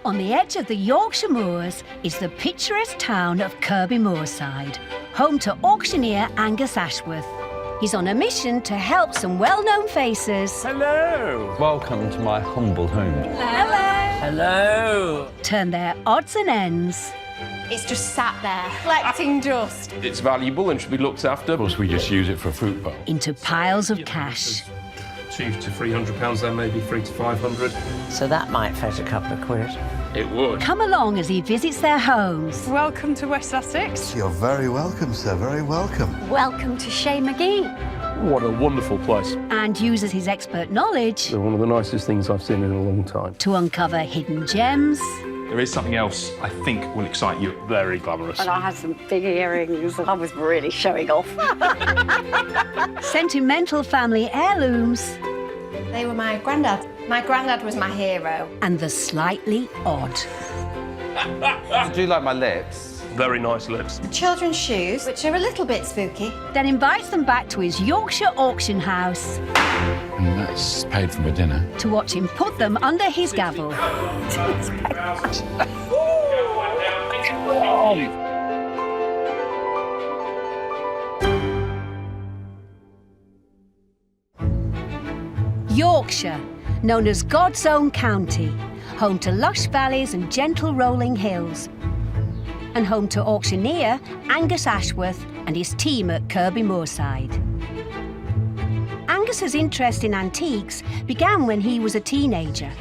On the edge of the Yorkshire moors is the picturesque town of Kirby, Moside, home to auctioneer Angus Ashworth. He's on a mission to help some well-known faces. Hello! Welcome to my humble home. Hello! Hello! Turn their odds and ends. It's just sat there, collecting dust. It's valuable and should be looked after. Of course, we just use it for a fruit bowl. Into piles of cash. £200 to £300 there, maybe £300 to £500. So that might fetch a couple of quid. It would. Come along as he visits their homes. Welcome to West Sussex. You're very welcome, sir, very welcome. Welcome to McGee. What a wonderful place. And uses his expert knowledge They're one of the nicest things I've seen in a long time. to uncover hidden gems. There is something else I think will excite you. Very glamorous. And I had some big earrings. I was really showing off. Sentimental family heirlooms. They were my granddad. My granddad was my hero. And the slightly odd. Do you like my lips? Very nice lips. Children's shoes, which are a little bit spooky. Then invites them back to his Yorkshire auction house And that's paid for my dinner. to watch him put them under his gavel. Yorkshire, known as God's own county, home to lush valleys and gentle rolling hills, and home to auctioneer Angus Ashworth and his team at Kirby Moside. Angus's interest in antiques began when he was a teenager.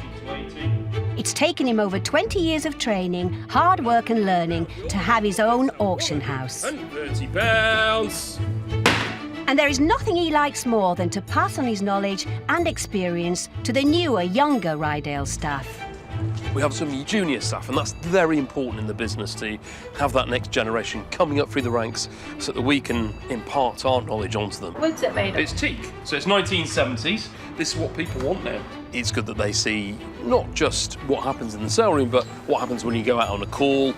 It's taken him over 20 years of training, hard work and learning to have his own auction house. £30. And there is nothing he likes more than to pass on his knowledge and experience to the newer, younger Rydale staff. We have some junior staff, and that's very important in the business to have that next generation coming up through the ranks so that we can impart our knowledge onto them. What's it made of? It's teak, so it's 1970s. This is what people want now. It's good that they see not just what happens in the sale room, but what happens when you go out on a call.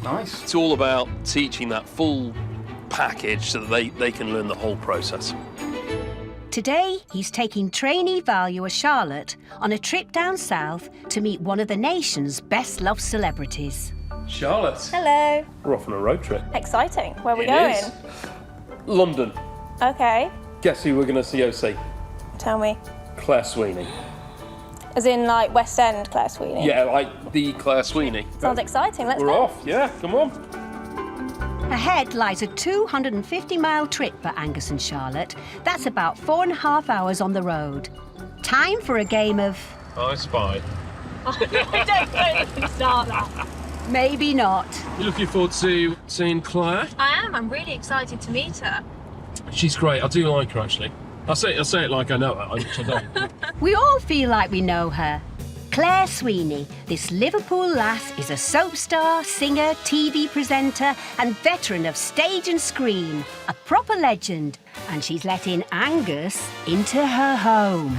Nice. It's all about teaching that full package so that they can learn the whole process. Today, he's taking trainee valuer Charlotte on a trip down south to meet one of the nation's best-loved celebrities. Charlotte, Hello. we're off on a road trip. Exciting. Where are we It going? is. London. Okay. Guess who we're going to see, OC? Tell me. Claire Sweeney. As in, like, West End Claire Sweeney? Yeah, like the Claire Sweeney. Sounds exciting. Let's We're go. off, yeah, come on. Ahead lies a 250-mile trip for Angus and Charlotte. That's about 4.5 hours on the road. Time for a game of... I spy. Don't start that. maybe not. You looking forward to seeing Claire? I am. I'm really excited to meet her. She's great. I do like her, actually. I say it like I know her, which I don't. We all feel like we know her. Claire Sweeney, this Liverpool lass, is a soap star, singer, TV presenter and veteran of stage and screen. A proper legend. And she's letting Angus into her home.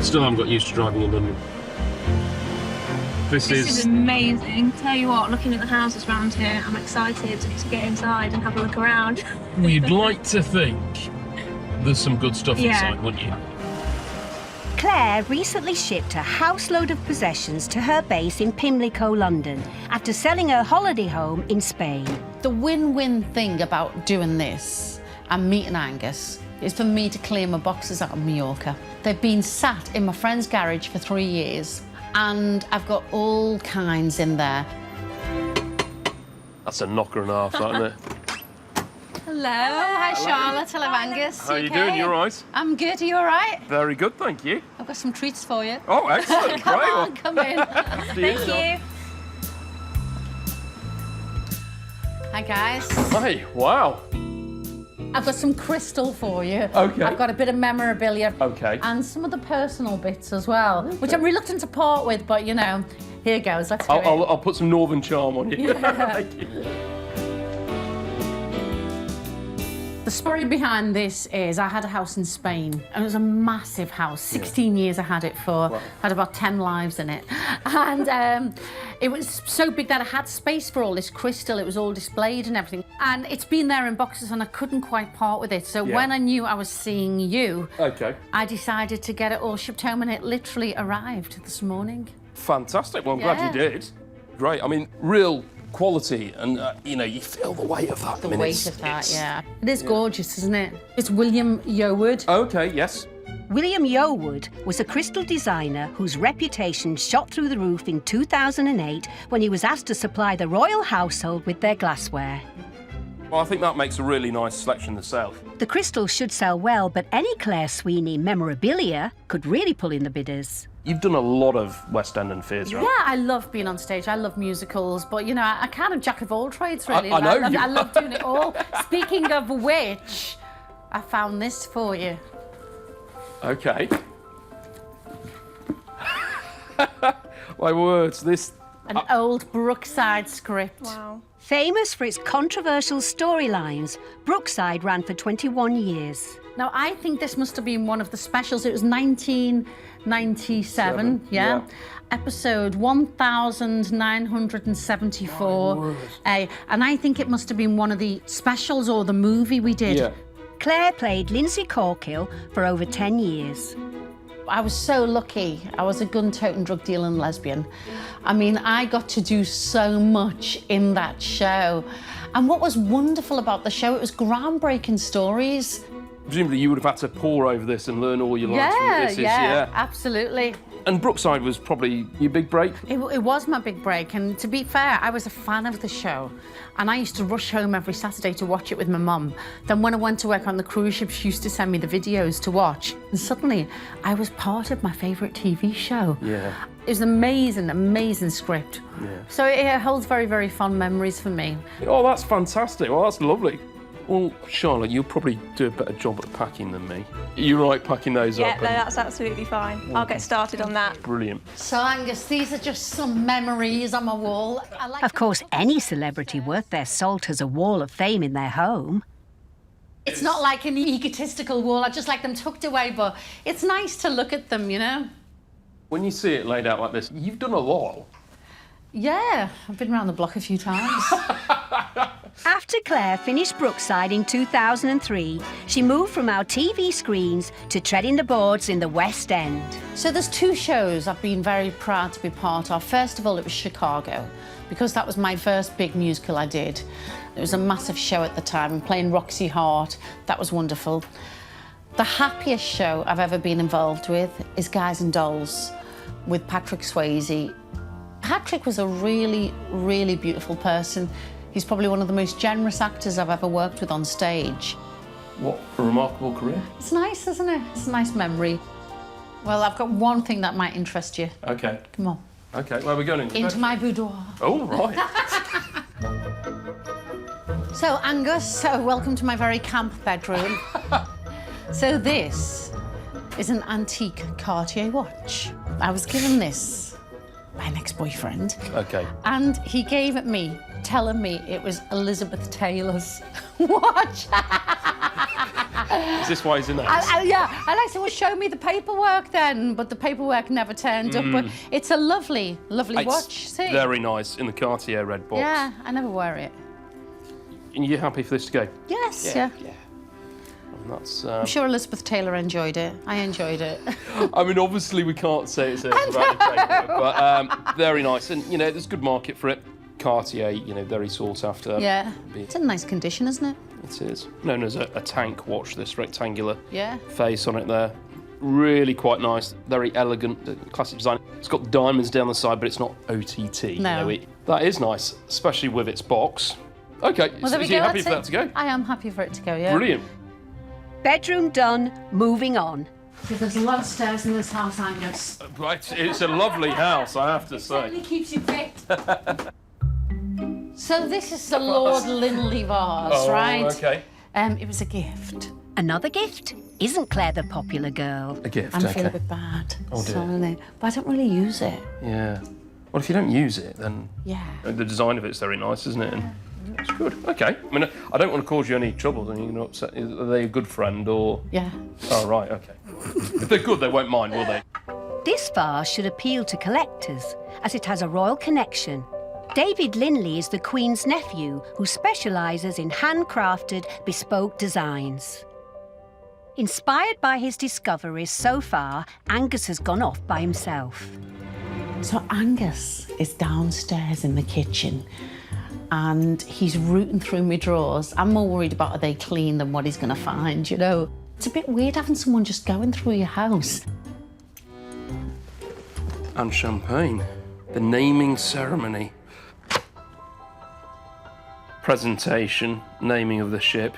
Still haven't got used to driving in London. This This is amazing. Tell you what, looking at the houses around here, I'm excited to get inside and have a look around. You'd like to think there's some good stuff Yeah. inside, wouldn't you? Claire recently shipped a houseload of possessions to her base in Pimlico, London, after selling her holiday home in Spain. The win-win thing about doing this and meeting Angus is for me to clear my boxes out of Mallorca. They've been sat in my friend's garage for 3 years and I've got all kinds in there. That's a knocker and a half, isn't it? Hello. Hi, Charlotte. Hello, Angus. How are you doing? You all right? I'm good. Are you all right? Very good, thank you. I've got some treats for you. Oh, excellent. Come Great. on, come in. Thank you. Hi, guys. Hey, wow. I've got some crystal for you. Okay. I've got a bit of memorabilia. Okay. And some of the personal bits as well, which I'm reluctant to part with, but, you know, here goes. Let's do it. I'll put some Northern charm on you. Yeah. Thank you. The story behind this is I had a house in Spain, and it was a massive house. 16 years I had it for. Wow. Had about 10 lives in it. And it was so big that I had space for all this crystal. It was all displayed and everything. And it's been there in boxes, and I couldn't quite part with it. So when I knew I was seeing you, I decided to get it all shipped home, and it literally arrived this morning. Fantastic. Well, I'm glad you did. Great. I mean, real quality, and you know, you feel the weight of that. The weight of that, yeah. It is gorgeous, isn't it? It's William Yeoward. Okay, yes. William Yeoward was a crystal designer whose reputation shot through the roof in 2008 when he was asked to supply the royal household with their glassware. Well, I think that makes a really nice selection to sell. The crystals should sell well, but any Claire Sweeney memorabilia could really pull in the bidders. You've done a lot of West End and theatre. Yeah, I love being on stage. I love musicals, but you know, I kind of jack of all trades, really. I know you I love doing it all. Speaking of which, I found this for you. Okay. My words, this... An old Brookside script. Wow. Famous for its controversial storylines, Brookside ran for 21 years. Now, I think this must have been one of the specials. It was 1997, yeah? Episode 1974. And I think it must have been one of the specials or the movie we did. Yeah. Claire played Lindsay Corkill for over 10 years. I was so lucky. I was a gun-toting, drug-dealing lesbian. I mean, I got to do so much in that show. And what was wonderful about the show, it was groundbreaking stories. Presumably you would have had to pore over this and learn all your lines from this. Yeah, absolutely. And Brookside was probably your big break? It was my big break, and to be fair, I was a fan of the show. And I used to rush home every Saturday to watch it with my mum. Then when I went to work on the cruise ship, she used to send me the videos to watch. And suddenly, I was part of my favourite TV show. Yeah. It was an amazing, amazing script. Yeah. So it holds very, very fond memories for me. Oh, that's fantastic. Well, that's lovely. Well, Charlotte, you'll probably do a better job at packing than me. You like packing those up? Yeah, no, that's absolutely fine. I'll get started on that. Brilliant. So, Angus, these are just some memories on my wall. Of course, any celebrity worth their salt has a wall of fame in their home. It's not like an egotistical wall. I just like them tucked away, but it's nice to look at them, you know? When you see it laid out like this, you've done a lot. Yeah, I've been around the block a few times. After Claire finished Brookside in 2003, she moved from our TV screens to treading the boards in the West End. So there's two shows I've been very proud to be part of. First of all, it was Chicago, because that was my first big musical I did. It was a massive show at the time, playing Roxy Hart. That was wonderful. The happiest show I've ever been involved with is Guys and Dolls with Patrick Swayze. Patrick was a really, really beautiful person. He's probably one of the most generous actors I've ever worked with on stage. What a remarkable career. It's nice, isn't it? It's a nice memory. Well, I've got one thing that might interest you. OK. Come on. OK, where are we going? Into my boudoir. Oh, right. So, Angus, welcome to my very camp bedroom. So this is an antique Cartier watch. I was given this by an ex-boyfriend. OK. And he gave it me, telling me it was Elizabeth Taylor's watch. Is this why he's in there? Yeah, and I said, well, show me the paperwork then. But the paperwork never turned up. But it's a lovely, lovely watch. See? Very nice, in the Cartier red box. Yeah, I never wear it. And you happy for this to go? Yes, yeah. And that's, I'm sure Elizabeth Taylor enjoyed it. I enjoyed it. I mean, obviously we can't say it's about the paperwork, but very nice. And, you know, there's good market for it. Cartier, you know, very sought after. Yeah. It's in nice condition, isn't it? It is. Known as a tank watch, this rectangular face on it there. Really quite nice, very elegant, classic design. It's got diamonds down the side, but it's not OTT. No. You know, that is nice, especially with its box. OK, Well, there we so you're go. happy for that to go? I am happy for it to go, yeah. Brilliant. Bedroom done, moving on. There's a lot of stairs in this house, Angus. Right, it's a lovely house, I have to say. It certainly keeps you fit. So this is the Lord Linley vase, right? OK. It was a gift. Another gift? Isn't Claire the popular girl? A gift, I feel a bit bad. Oh, dear. Sorry, but I don't really use it. Yeah. Well, if you don't use it, then Yeah. the design of it's very nice, isn't it? And That's good. Okay. I mean, I don't want to cause you any trouble. Are you gonna upset? Are they a good friend or? Yeah. Oh, right. Okay. If they're good, they won't mind, will they? This vase should appeal to collectors, as it has a royal connection. David Linley is the Queen's nephew, who specialises in handcrafted, bespoke designs. Inspired by his discoveries so far, Angus has gone off by himself. So Angus is downstairs in the kitchen and he's rooting through my drawers. I'm more worried about are they clean than what he's going to find, you know. It's a bit weird having someone just going through your house. And champagne. The naming ceremony. Presentation, naming of the ship.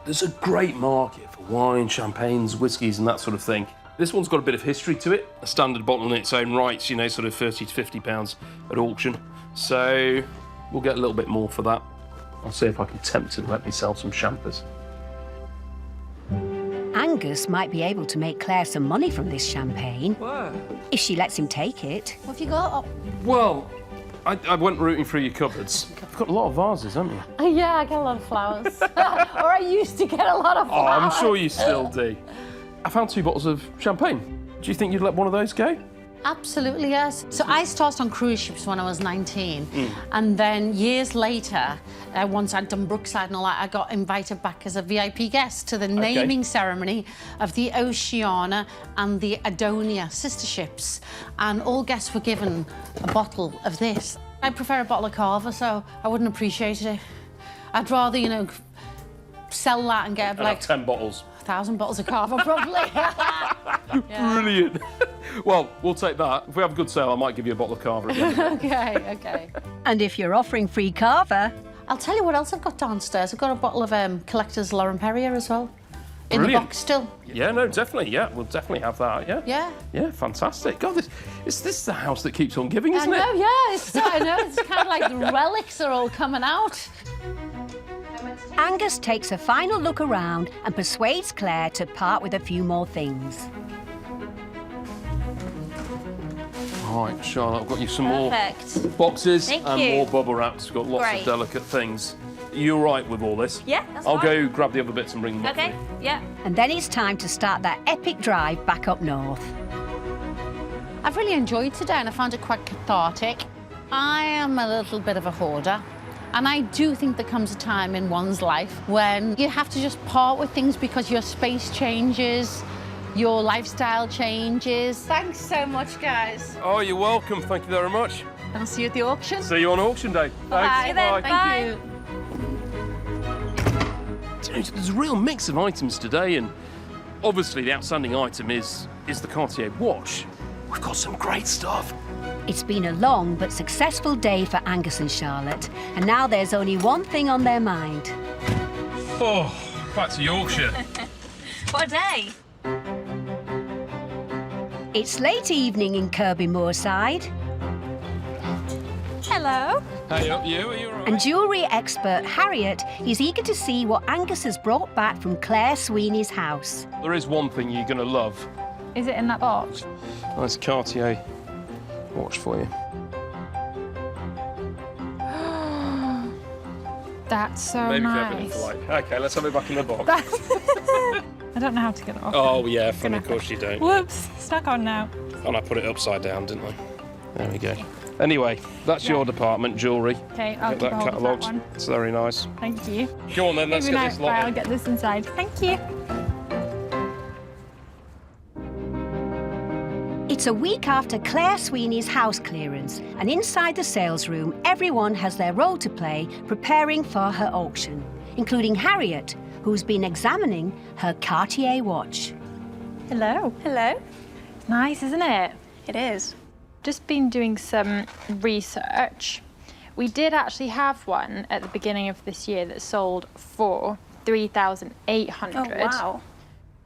There's a great market for wine, champagnes, whiskies and that sort of thing. This one's got a bit of history to it. A standard bottle in its own right, you know, sort of 30 to 50 pounds at auction. So we'll get a little bit more for that. I'll see if I can tempt her to let me sell some champers. Angus might be able to make Claire some money from this champagne. Whoa. If she lets him take it. What have you got? Well, I went rooting through your cupboards. You've got a lot of vases, haven't you? Oh, yeah, I get a lot of flowers. Or I used to get a lot of flowers. Oh, I'm sure you still do. I found 2 bottles of champagne. Do you think you'd let one of those go? Absolutely, yes. So I started on cruise ships when I was 19. And then years later, once I'd done Brookside and all that, I got invited back as a VIP guest to the naming ceremony of the Oceana and the Adonia sister ships. And all guests were given a bottle of this. I prefer a bottle of Carver, so I wouldn't appreciate it. I'd rather, you know, sell that and get like 10 bottles. 1,000 bottles of Carver, probably. Yeah. Brilliant. Well, we'll take that. If we have a good sale, I might give you a bottle of Carver again. Okay. And if you're offering free Carver... I'll tell you what else I've got downstairs. I've got a bottle of Collector's Lauren Perrier as well. In Brilliant. the box still. Yeah, no, definitely. Yeah, we'll definitely have that. Yeah. Yeah. Yeah, fantastic. God, this is the house that keeps on giving, isn't it? I know, yeah. I know. It's kind of like the relics are all coming out. Angus takes a final look around and persuades Claire to part with a few more things. All right, Charlotte, I've got you some Perfect. more boxes Thank and you. more bubble wraps. We've got lots Great. of delicate things. Are you all right with all this? Yeah, that's I'll fine. go grab the other bits and bring them up Okay, for you. yeah. And then it's time to start that epic drive back up north. I've really enjoyed today and I found it quite cathartic. I am a little bit of a hoarder. And I do think there comes a time in one's life when you have to just part with things because your space changes, your lifestyle changes. Thanks so much, guys. Oh, you're welcome. Thank you very much. I'll see you at the auction. See you on auction day. Bye then. Thank you. There's a real mix of items today, and obviously the outstanding item is the Cartier watch. We've got some great stuff. It's been a long but successful day for Angus and Charlotte, and now there's only one thing on their mind. Oh, back to Yorkshire. What a day. It's late evening in Kirby Moside, Hello. Hey, up you? Are you all right? and jewellery expert Harriet is eager to see what Angus has brought back from Claire Sweeney's house. There is one thing you're going to love. Is it in that box? Nice Cartier watch for you. That's so Maybe nice. Okay, let's have it back in the box. I don't know how to get it off. Oh, yeah, funny, of course you don't. Whoops, stuck on now. And I put it upside down, didn't I? There we go. Anyway, that's your department, jewellery. Okay, I'll Get keep that hold of that catalogued. one. It's very nice. Thank you. Go on then, let's Maybe get not, this right, lot I'll in. get this inside. Thank you. It's a week after Claire Sweeney's house clearance, and inside the sales room, everyone has their role to play preparing for her auction, including Harriet, who's been examining her Cartier watch. Hello. Hello. Nice, isn't it? It is. Just been doing some research. We did actually have one at the beginning of this year that sold for $3,800. Oh, wow.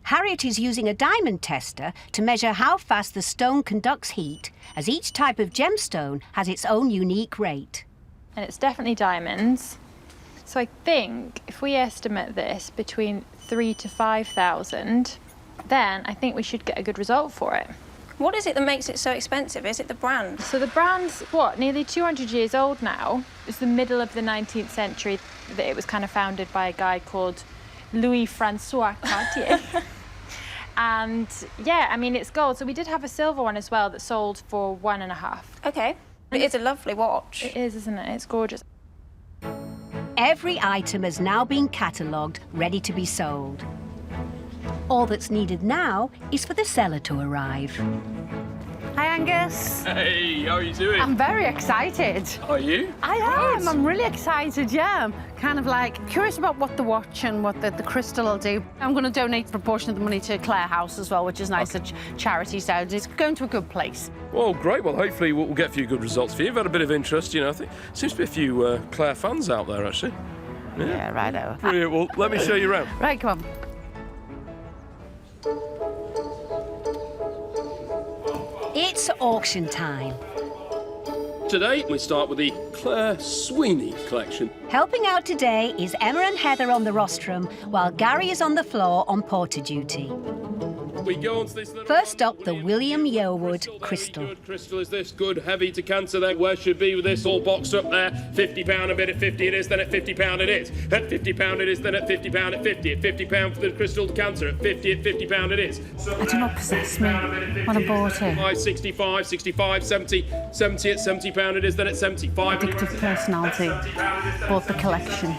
Harriet is using a diamond tester to measure how fast the stone conducts heat, as each type of gemstone has its own unique rate. And it's definitely diamonds. So I think if we estimate this between 3,000 to 5,000, then I think we should get a good result for it. What is it that makes it so expensive? Is it the brand? So the brand's, what, nearly 200 years old now. It's the middle of the 19th century that it was kind of founded by a guy called Louis-Francois Cartier. And, yeah, I mean, it's gold. So we did have a silver one as well that sold for 1.5. OK. It is a lovely watch. It is, isn't it? It's gorgeous. Every item has now been catalogued, ready to be sold. All that's needed now is for the seller to arrive. Hi, Angus. Hey, how are you doing? I'm very excited. Are you? I am. I'm really excited, yeah. I'm kind of like curious about what the watch and what the crystal will do. I'm going to donate a proportion of the money to Claire House as well, which is nice, a charity, so it's going to a good place. Well, great. Well, hopefully we'll get a few good results for you. You've had a bit of interest, you know. I think seems to be a few Claire fans out there, actually. Yeah, righto. Brilliant. Well, let me show you around. Right, come on. It's auction time. Today, we start with the Claire Sweeney collection. Helping out today is Emma and Heather on the rostrum, while Gary is on the floor on porter duty. We go on to this little First up, the William Yeoward crystal. Good crystal is this, good heavy decanter there. Where should be with this all boxed up there? £50 a bit, at 50 it is, then at £50 it is. At £50 it is, then at £50 at 50. At £50 for the crystal decanter, at 50 at £50 it is. I do not possess me when I bought it. 65, 65, 70, 70 at £70 it is, then at 75. Addictive personality. Bought the collection.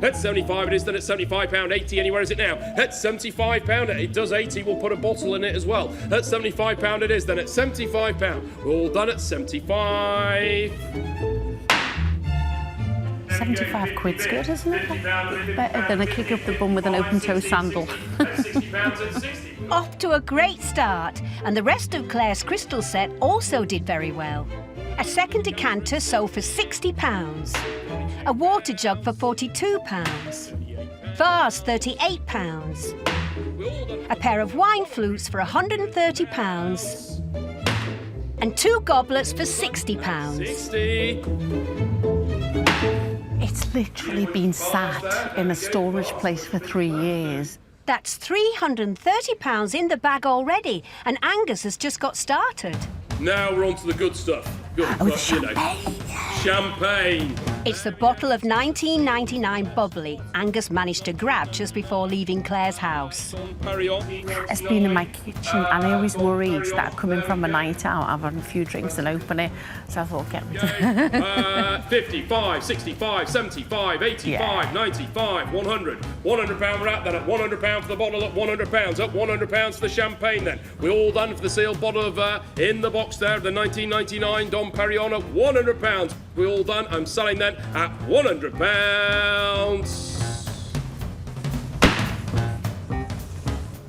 At 75 it is, then at £75, 80, anywhere is it now? At £75, it does 80, we'll put a bottle in it as well. At £75 it is, then at £75. We're all done at 75. 75 quid's good, isn't it? Better than a kick up the bum with an open-toe sandal. Off to a great start, and the rest of Claire's crystal set also did very well. A second decanter sold for £60. A water jug for £42. Vase, £38. A pair of wine flutes for £130. And 2 goblets for £60. 60. It's literally been sat in a storage place for 3 years. That's £330 in the bag already, and Angus has just got started. Now we're on to the good stuff. Good stuff, you know. Champagne. It's the bottle of 1999 bubbly Angus managed to grab just before leaving Claire's house. It's been in my kitchen, and I always worried that I'd come in from a night out, I've had a few drinks and open it, so I thought, get rid of it. 55, 65, 75, 85, 95, 100. £100 we're at then, at £100 for the bottle, at £100, up £100 for the champagne then. We're all done for the sealed bottle of, in the box there, of the 1999 Dom Perignon at £100. We're all done. I'm selling then at £100.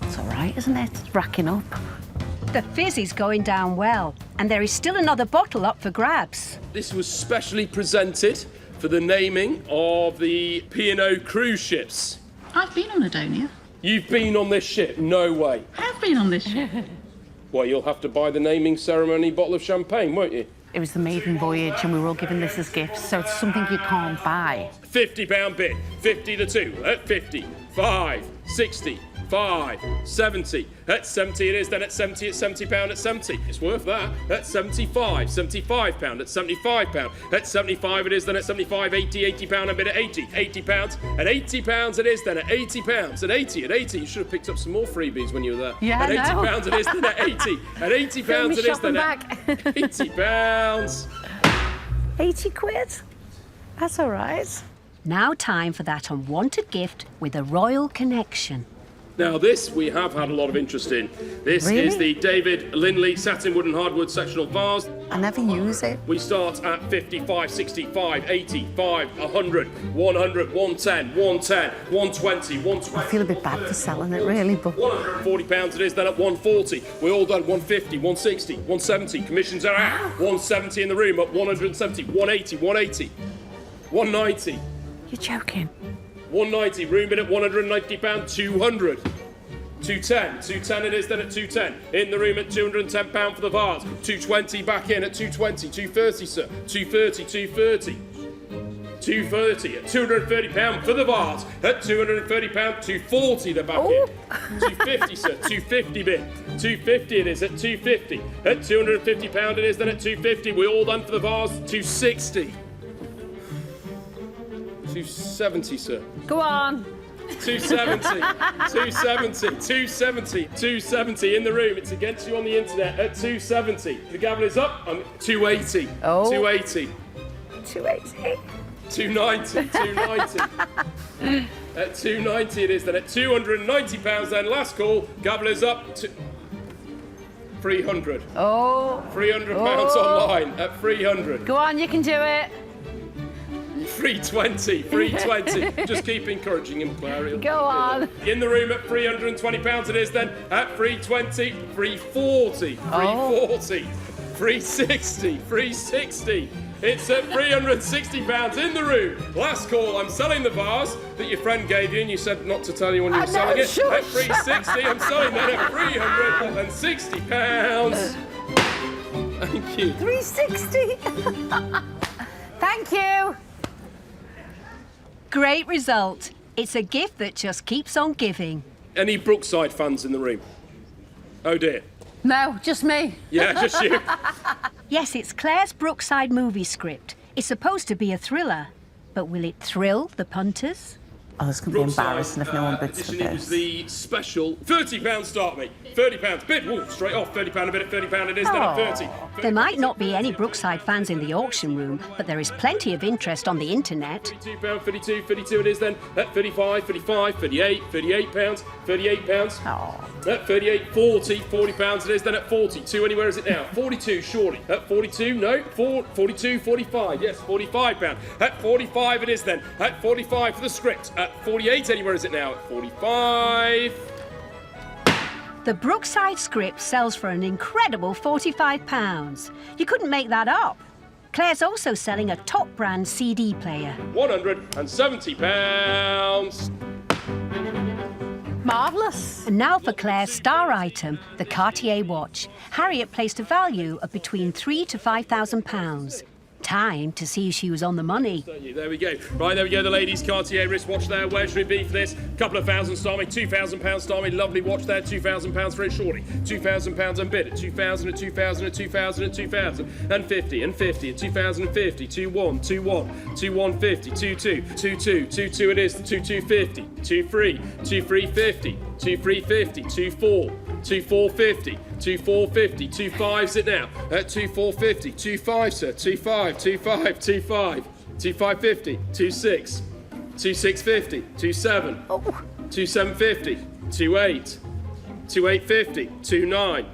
It's all right, isn't it? It's racking up. The fizz is going down well, and there is still another bottle up for grabs. This was specially presented for the naming of the P&O cruise ships. I've been on Adonia. You've been on this ship? No way. I have been on this ship. Well, you'll have to buy the naming ceremony bottle of champagne, won't you? It was the maiden voyage, and we were all given this as gifts, so it's something you can't buy. £50 bid, 50 to 2, at 50, 5, 60, 5, 70, at 70 it is, then at 70, at £70 at 70. It's worth that. At 75, £75 at £75. At 75 it is, then at 75, 80, £80 a bid at 80, £80. At £80 it is, then at £80. At 80, at 80. You should have picked up some more freebies when you were there. Yeah, at I £80 it is, then at 80. At £80 it is, then at £80. 80 quid? That's all right. Now time for that unwanted gift with a royal connection. Now this we have had a lot of interest in. This Really? is the David Lindley satin wood and hardwood sectional vase. I never use it. We start at 55, 65, 85, 100, 100, 110, 110, 120, 120. I feel a bit bad for selling it, really, but... £140 it is, then at 140. We're all done, 150, 160, 170. Commissions are out. 170 in the room, at 170, 180, 180, 190. You're joking. 190, room in at £190, 200. 210 it is, then at 210. In the room at £210 for the vase. 220 back in at 220, 230, sir. 230, 230. 230 at £230 for the vase. At £230, 240 the bucket. 250, sir. 250 bid. 250 it is at 250. At £250 it is then at 250. We're all done for the vase. 260. 270, sir. Go on. 270, 270, 270, 270 in the room. It's against you on the internet at 270. The gavel is up. 280. Oh. 280. 280. 290, 290. At 290 it is then. At £290 then. Last call. Gavel is up. 300. Oh. £300 online at 300. Go on, you can do it. 320, 320. Just keep encouraging him, Claire. Go on. In the room at £320 it is then. At 320, 340, 340, 360, 360. It's at £360 in the room. Last call, I'm selling the vase that your friend gave you and you said not to tell anyone you were selling it. Sure. At 360, I'm selling that at £360. Thank you. 360. Thank you. Great result. It's a gift that just keeps on giving. Any Brookside fans in the room? Oh dear. No, just me. Yeah, just you. Yes, it's Claire's Brookside movie script. It's supposed to be a thriller. But will it thrill the punters? Oh, it's going to be embarrassing if no one bids for Edition, it was this. the special £30 start me. £30 bid. Ooh, straight off. £30 a bid at £30 it is then at 30. There might not be any Brookside fans in the auction room, but there is plenty of interest on the internet. £32, 32 it is then. At 35, 35, 38, £38, £38. At 38, 40, £40 it is then at 42. Anywhere is it now? 42, surely. At 42, no. 42, 45. Yes, £45. At 45 it is then. At 45 for the script. At 48, anywhere is it now? At 45. The Brookside script sells for an incredible £45. You couldn't make that up. Claire's also selling a top brand CD player. £170. Marvellous. And now for Claire's star item, the Cartier watch. Harriet placed a value of between £3,000 to £5,000. Time to see if she was on the money. There we go. Right, there we go. The ladies' Cartier wristwatch there. Where should we be for this? Couple of thousand start me. £2,000 start me. Lovely watch there. £2,000 for it, surely. £2,000 and bid at 2,000 at 2,000 at 2,000 at 2,000 and 50 and 50 at 2,050. 2,1, 2,1, 2,150, 2,2, 2,2, 2,2 it is. 2,250, 2,3, 2,350, 2,350, 2,4, 2,450, 2,450, 2,5's it now. At 2,450, 2,5 sir, 2,5, 2,5, 2,5, 2,550, 2,6, 2,650, 2,7, 2,750, 2,8, 2,850, 2,9,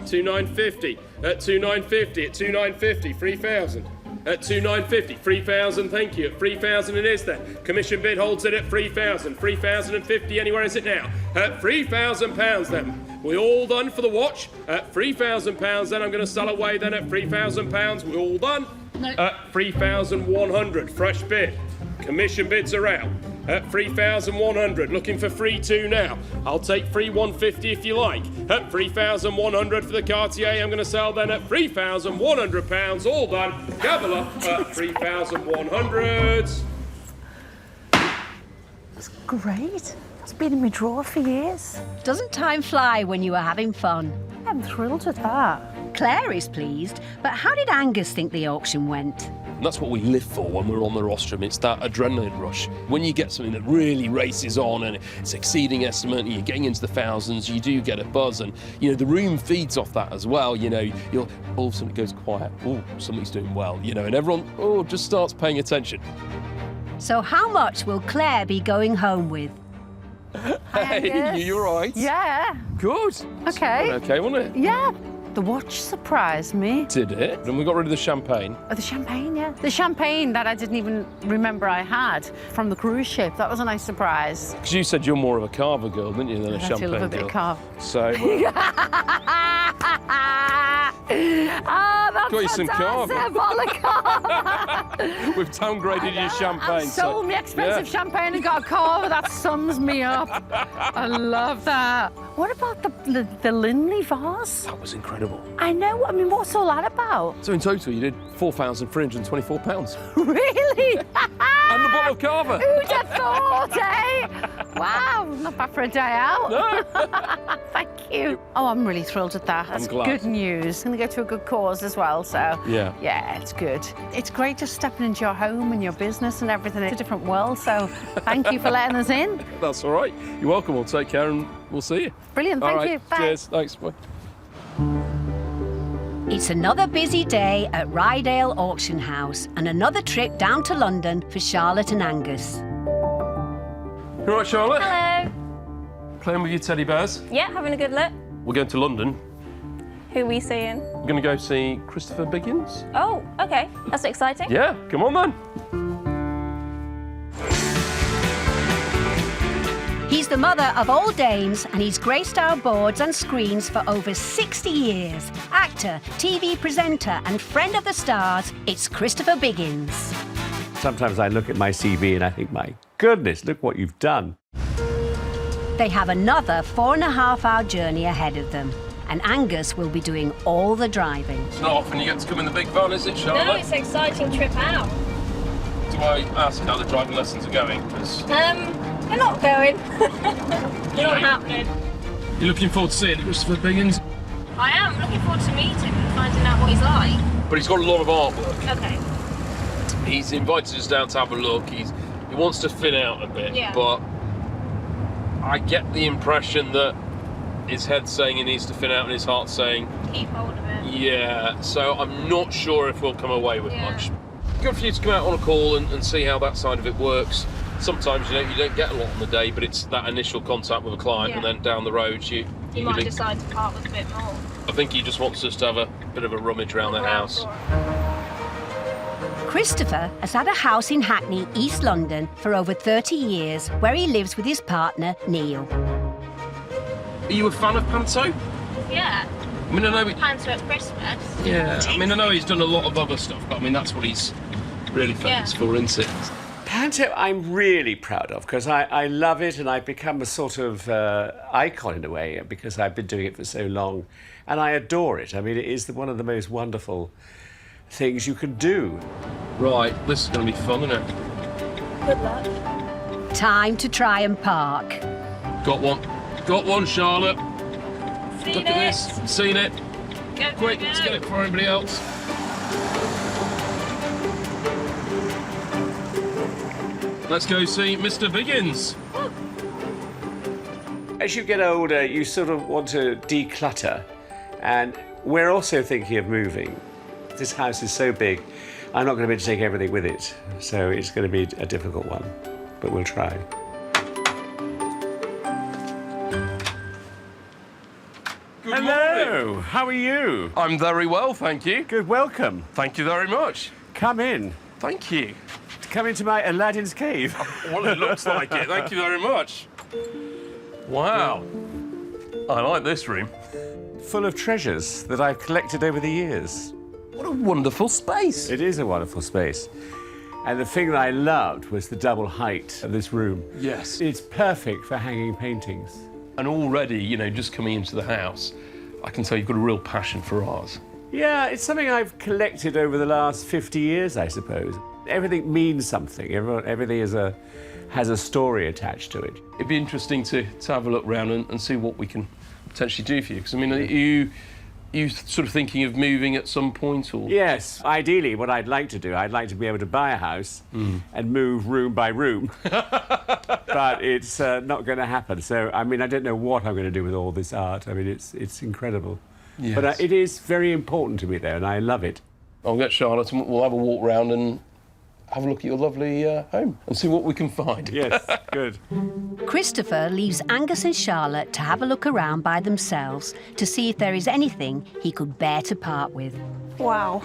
2,950, at 2,950, at 2,950, 3,000. At 2,950, 3,000, thank you. At 3,000 it is then. Commission bid holds it at 3,000. 3,050, anywhere is it now? At £3,000 then. We all done for the watch? At £3,000 then I'm going to sell away then at £3,000. We all done? No. At 3,100, fresh bid. Commission bids are out. At 3,100, looking for 3,2 now. I'll take 3,150 if you like. At 3,100 for the Cartier, I'm going to sell then at £3,100. All done. Gavel up at 3,100. That's great. That's been in my drawer for years. Doesn't time fly when you are having fun? I'm thrilled with that. Claire is pleased, but how did Angus think the auction went? And that's what we live for when we're on the rostrum. It's that adrenaline rush. When you get something that really races on and it's exceeding estimate and you're getting into the thousands, you do get a buzz. And, you know, the room feeds off that as well. You know, all of a sudden it goes quiet. Oh, something's doing well, you know, and everyone, just starts paying attention. So how much will Claire be going home with? Hey, you're right. Yeah. Good. Okay. Okay, wasn't it? Yeah. The watch surprised me. Did it? And we got rid of the champagne. Oh, the champagne, yeah. The champagne that I didn't even remember I had from the cruise ship. That was a nice surprise. Because you said you're more of a carver girl, didn't you, than a I do champagne love a bit girl. of carve. So, oh, that's got you some carve. We've downgraded your champagne. Sold me expensive champagne and got a carver. That sums me up. I love that. What about the Linley vase? That was incredible. I know. I mean, what's all that about? So in total, you did £4,324. Really? And the bottle of Carver. Who'd have thought, eh? Wow, not bad for a day out. No. Thank you. Oh, I'm really thrilled at that. That's glad. good news. Going to go to a good cause as well, so yeah, it's good. It's great just stepping into your home and your business and everything. It's a different world, so thank you for letting us in. That's all right. You're welcome. We'll take care and we'll see you. Brilliant, all thank right. you. Bye. Cheers. Thanks. Bye. It's another busy day at Rydale Auction House and another trip down to London for Charlotte and Angus. You all right, Charlotte? Hello. Playing with your teddy bears? Yeah, having a good look. We're going to London. Who are we seeing? We're going to go see Christopher Biggins. Oh, okay. That's exciting. Yeah, come on then. He's the mother of all dames and he's graced our boards and screens for over 60 years. Actor, TV presenter and friend of the stars, it's Christopher Biggins. Sometimes I look at my CV and I think, my goodness, look what you've done. They have another 4.5-hour journey ahead of them, and Angus will be doing all the driving. It's not often you get to come in the big van, is it, Charlotte? No, it's an exciting trip out. Do I ask how the driving lessons are going? They're not going. They're not happening. You're looking forward to seeing Christopher Biggins? I am looking forward to meeting him and finding out what he's like. But he's got a lot of artwork. Okay. He's invited us down to have a look. He wants to thin out a bit, but I get the impression that his head's saying he needs to thin out and his heart's saying keep hold of it. Yeah, so I'm not sure if we'll come away with much. Good for you to come out on a call and see how that side of it works. Sometimes you don't get a lot on the day, but it's that initial contact with a client, and then down the road you might decide to part with a bit more. I think he just wants us to have a bit of a rummage around the house. Christopher has had a house in Hackney, East London, for over 30 years, where he lives with his partner, Neil. Are you a fan of Panto? Yeah. I mean, I know Panto at Christmas. Yeah, I mean, I know he's done a lot of other stuff, but I mean, that's what he's really famous for, isn't it? Panto I'm really proud of because I love it and I've become a sort of icon in a way because I've been doing it for so long and I adore it. I mean, it is one of the most wonderful things you can do. Right, this is going to be fun, isn't it? Good luck. Time to try and park. Got one, Charlotte. Seen Look at this, seen it. Go, Quick, let's get it for everybody else. Let's go see Mr. Biggins. As you get older, you sort of want to declutter, and we're also thinking of moving. This house is so big, I'm not going to be able to take everything with it, so it's going to be a difficult one, but we'll try. Good Hello, morning. how are you? I'm very well, thank you. Good, welcome. Thank you very much. Come in. Thank you. Come into my Aladdin's cave. Well, it looks like it. Thank you very much. Wow. I like this room. Full of treasures that I've collected over the years. What a wonderful space. It is a wonderful space. And the thing that I loved was the double height of this room. Yes. It's perfect for hanging paintings. And already, you know, just coming into the house, I can tell you've got a real passion for art. Yeah, it's something I've collected over the last 50 years, I suppose. Everything means something. Everything has a story attached to it. It'd be interesting to have a look round and see what we can potentially do for you. Because, I mean, are you sort of thinking of moving at some point? Or? Yes, ideally what I'd like to do, I'd like to be able to buy a house and move room by room. But it's not going to happen. So, I mean, I don't know what I'm going to do with all this art. I mean, it's incredible. Yes. But it is very important to me there, and I love it. I'll get Charlotte and we'll have a walk round and have a look at your lovely home and see what we can find. Yes, good. Christopher leaves Angus and Charlotte to have a look around by themselves to see if there is anything he could bear to part with. Wow.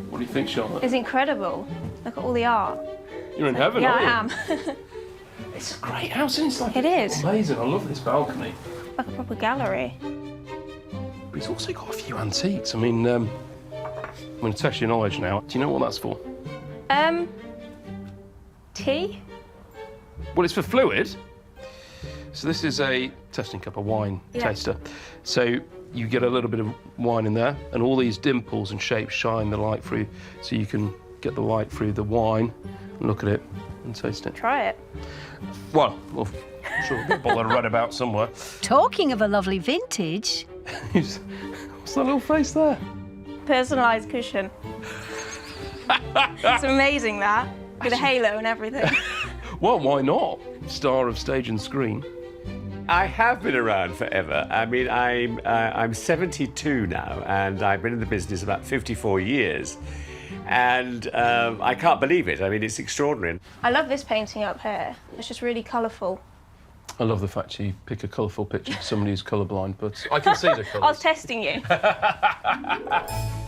What do you think, Charlotte? It's incredible. Look at all the art. You're in heaven, yeah, aren't you? I am. It's a great house, isn't it? It's like It is. Amazing. I love this balcony. Like a proper gallery. But it's also got a few antiques. I mean, I'm going to test your knowledge now. Do you know what that's for? Tea? Well, it's for fluid. So this is a testing cup, a wine taster. So you get a little bit of wine in there, and all these dimples and shapes shine the light through, so you can get the light through the wine and look at it and taste it. Try it. Well, I'm sure there'll be a bottle of red about somewhere. Talking of a lovely vintage... What's that little face there? Personalised cushion. It's amazing, that. With a halo and everything. Well, why not? Star of stage and screen. I have been around forever. I mean, I'm 72 now, and I've been in the business about 54 years. And I can't believe it. I mean, it's extraordinary. I love this painting up here. It's just really colourful. I love the fact you pick a colourful picture for somebody who's colourblind, but I can see the colours. I was testing you.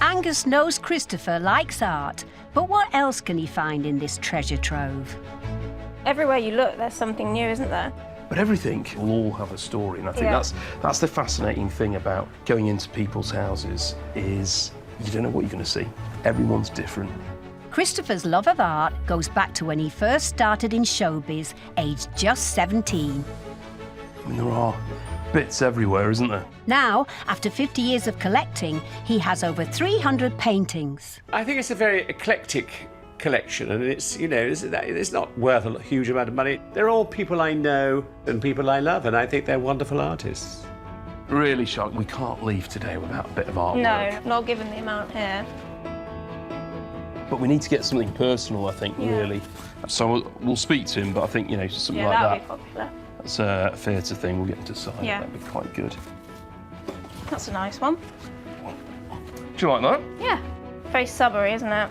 Angus knows Christopher likes art, but what else can he find in this treasure trove? Everywhere you look, there's something new, isn't there? But everything will all have a story, and I think that's the fascinating thing about going into people's houses is you don't know what you're going to see. Everyone's different. Christopher's love of art goes back to when he first started in showbiz, aged just 17. I mean, there are bits everywhere, isn't there? Now, after 50 years of collecting, he has over 300 paintings. I think it's a very eclectic collection, and it's, you know, it's not worth a huge amount of money. They're all people I know and people I love, and I think they're wonderful artists. Really, Charlotte, we can't leave today without a bit of artwork. No, not given the amount here. But we need to get something personal, I think, really. So we'll speak to him, but I think, you know, something like that. Yeah, that'll be popular. That's a theatre thing. We'll get him to sign. Yeah. That'd be quite good. That's a nice one. Do you like that? Yeah. Very summery, isn't it?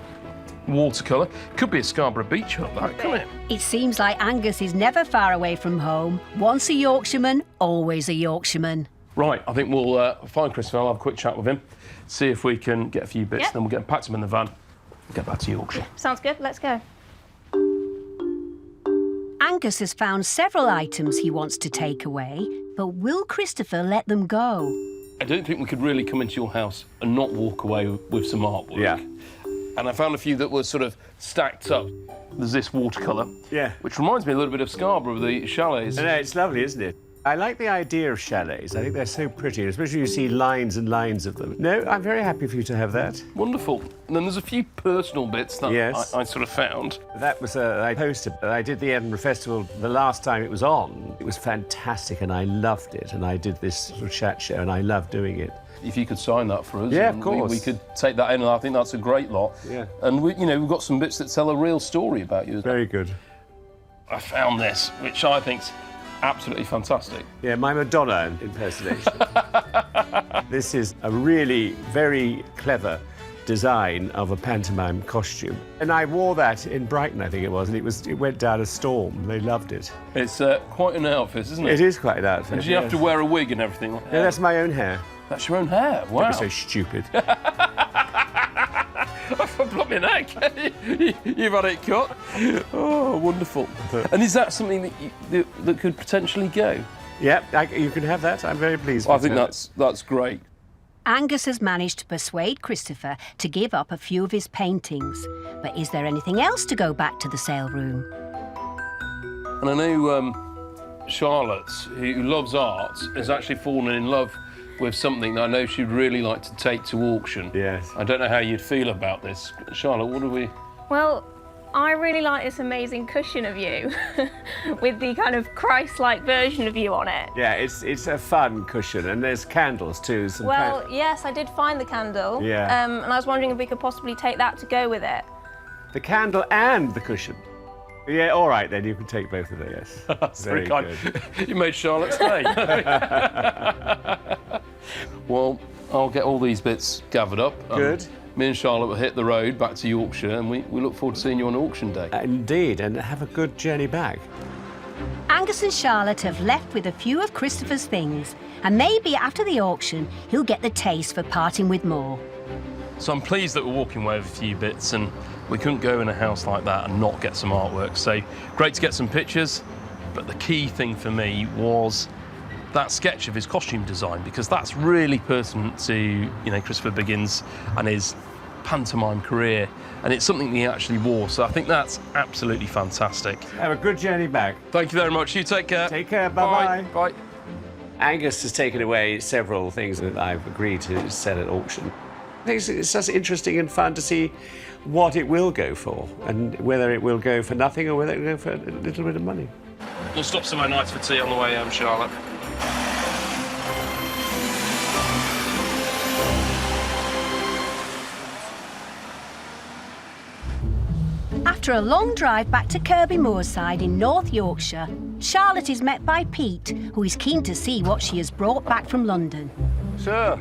Watercolour. Could be a Scarborough Beach up that, couldn't it? It seems like Angus is never far away from home. Once a Yorkshireman, always a Yorkshireman. Right, I think we'll find Christopher. I'll have a quick chat with him, see if we can get a few bits, then we'll get him, packed him in the van, get back to Yorkshire. Sounds good. Let's go. Angus has found several items he wants to take away, but will Christopher let them go? I don't think we could really come into your house and not walk away with some artwork. Yeah. And I found a few that were sort of stacked up. There's this watercolour. Yeah. Which reminds me a little bit of Scarborough, the chalets. I know, it's lovely, isn't it? I like the idea of chalets. I think they're so pretty, especially you see lines and lines of them. No, I'm very happy for you to have that. Wonderful. And then there's a few personal bits that I sort of found. That was I posted. I did the Edinburgh Festival the last time it was on. It was fantastic, and I loved it. And I did this sort of chat show, and I loved doing it. If you could sign that for us, yeah, of course. We could take that in, and I think that's a great lot. Yeah. And we've got some bits that tell a real story about you. Very good. I found this, which I think's absolutely fantastic. Yeah, my Madonna impersonation. This is a really very clever design of a pantomime costume. And I wore that in Brighton, I think it was, and it went down a storm. They loved it. It's quite an outfit, isn't it? It is quite an outfit. Did you have to wear a wig and everything? Yeah, that's my own hair. That's your own hair? Wow. Don't be so stupid. Blimmin' heck. You've had it cut. Oh, wonderful. And is that something that could potentially go? Yeah, you can have that. I'm very pleased. I think that's great. Angus has managed to persuade Christopher to give up a few of his paintings. But is there anything else to go back to the sale room? And I know Charlotte, who loves art, has actually fallen in love with something that I know she'd really like to take to auction. Yes. I don't know how you'd feel about this. Charlotte, what do we... Well, I really like this amazing cushion of you with the kind of Christ-like version of you on it. Yeah, it's a fun cushion, and there's candles too. Well, yes, I did find the candle. Yeah. And I was wondering if we could possibly take that to go with it. The candle and the cushion. Yeah, all right then, you can take both of them, yes. That's very kind. good. You made Charlotte's day. Well, I'll get all these bits gathered up. Good. Me and Charlotte will hit the road back to Yorkshire, and we look forward to seeing you on auction day. Indeed, and have a good journey back. Angus and Charlotte have left with a few of Christopher's things, and maybe after the auction, he'll get the taste for parting with more. So I'm pleased that we're walking away with a few bits, and we couldn't go in a house like that and not get some artwork. So great to get some pictures, but the key thing for me was that sketch of his costume design, because that's really pertinent to, Christopher Biggins and his pantomime career, and it's something he actually wore, so I think that's absolutely fantastic. Have a good journey back. Thank you very much. You take care. Take care. Bye-bye. Bye. Angus has taken away several things that I've agreed to sell at auction. I think it's just interesting and fun to see what it will go for, and whether it will go for nothing or whether it will go for a little bit of money. We'll stop somewhere nice for tea on the way home, Charlotte. After a long drive back to Kirby Moside in North Yorkshire, Charlotte is met by Pete, who is keen to see what she has brought back from London. Sir,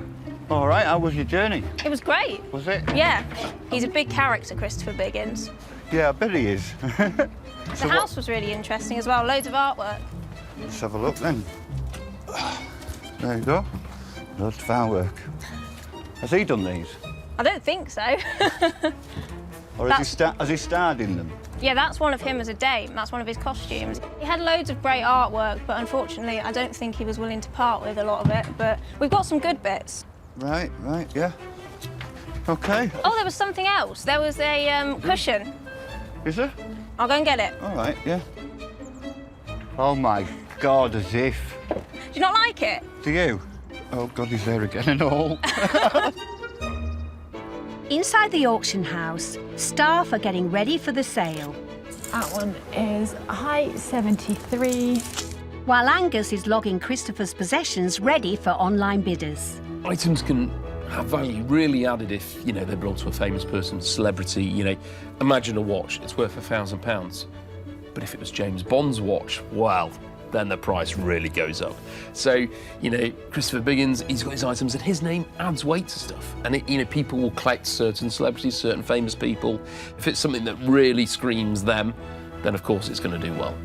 all right, how was your journey? It was great. Was it? Yeah. He's a big character, Christopher Biggins. Yeah, I bet he is. The house was really interesting as well, loads of artwork. Let's have a look then. There you go. Loads of artwork. Has he done these? I don't think so. Or has he starred in them? Yeah, that's one of him as a dame. That's one of his costumes. He had loads of great artwork, but unfortunately, I don't think he was willing to part with a lot of it. But we've got some good bits. Right, yeah. OK. Oh, there was something else. There was a cushion. Is there? I'll go and get it. All right, yeah. Oh, my God, as if. Do you not like it? Do you? Oh, God, he's there again and all. Inside the auction house, staff are getting ready for the sale. That one is height 73. While Angus is logging Christopher's possessions ready for online bidders. Items can have value really added if, you know, they belong to a famous person, celebrity, you know. Imagine a watch, it's worth £1,000. But if it was James Bond's watch, well, then the price really goes up. So, you know, Christopher Biggins, he's got his items and his name adds weight to stuff. And, you know, people will collect certain celebrities, certain famous people. If it's something that really screams them, then of course it's going to do well.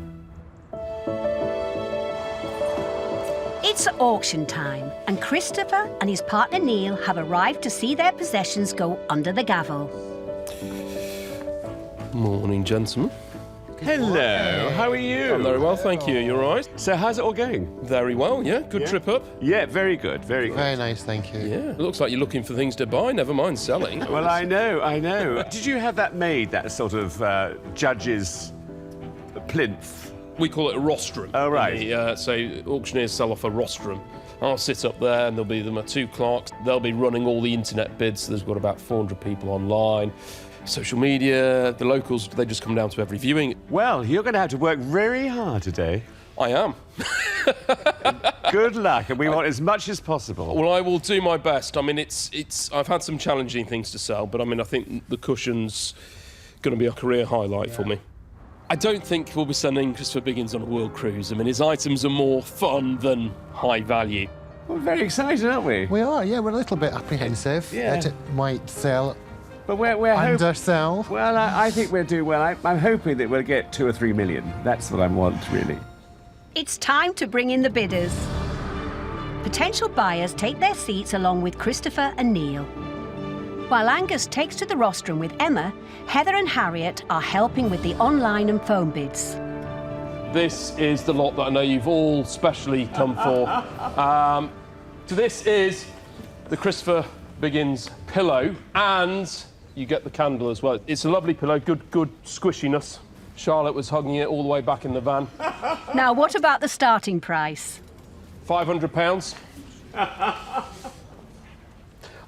It's auction time, and Christopher and his partner Neil have arrived to see their possessions go under the gavel. Morning, gentlemen. Hello, how are you? I'm very well, thank you. You all right? So how's it all going? Very well, yeah. Good trip up? Yeah, very good, very good. Very nice, thank you. Yeah, it looks like you're looking for things to buy, never mind selling. Well, I know. Did you have that made, that sort of judge's plinth? We call it a rostrum. Oh, right. So auctioneers sell off a rostrum. I'll sit up there and there'll be my two clerks. They'll be running all the internet bids. So there's got about 400 people online. Social media, the locals, they just come down to every viewing. Well, you're going to have to work very hard today. I am. Good luck, and we want as much as possible. Well, I will do my best. I mean, I've had some challenging things to sell, but I mean, I think the cushion's going to be a career highlight for me. I don't think we'll be sending Christopher Biggins on a world cruise. I mean, his items are more fun than high value. We're very excited, aren't we? We are, yeah. We're a little bit apprehensive that it might sell. But we're undersell. Well, I think we'll do well. I'm hoping that we'll get 2 or 3 million. That's what I want, really. It's time to bring in the bidders. Potential buyers take their seats along with Christopher and Neil. While Angus takes to the rostrum with Emma, Heather and Harriet are helping with the online and phone bids. This is the lot that I know you've all specially come for. So this is the Christopher Biggins pillow, and you get the candle as well. It's a lovely pillow, good squishiness. Charlotte was hugging it all the way back in the van. Now, what about the starting price? £500.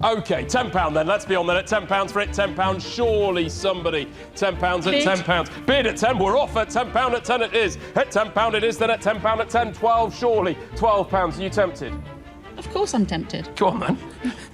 OK, £10 then. Let's be on then at £10 for it. £10. Surely somebody. £10 at £10. Bid at 10. We're off at £10 at 10 it is. At £10 it is, then at £10 at 10. 12, surely. £12. Are you tempted? Of course I'm tempted. Go on then.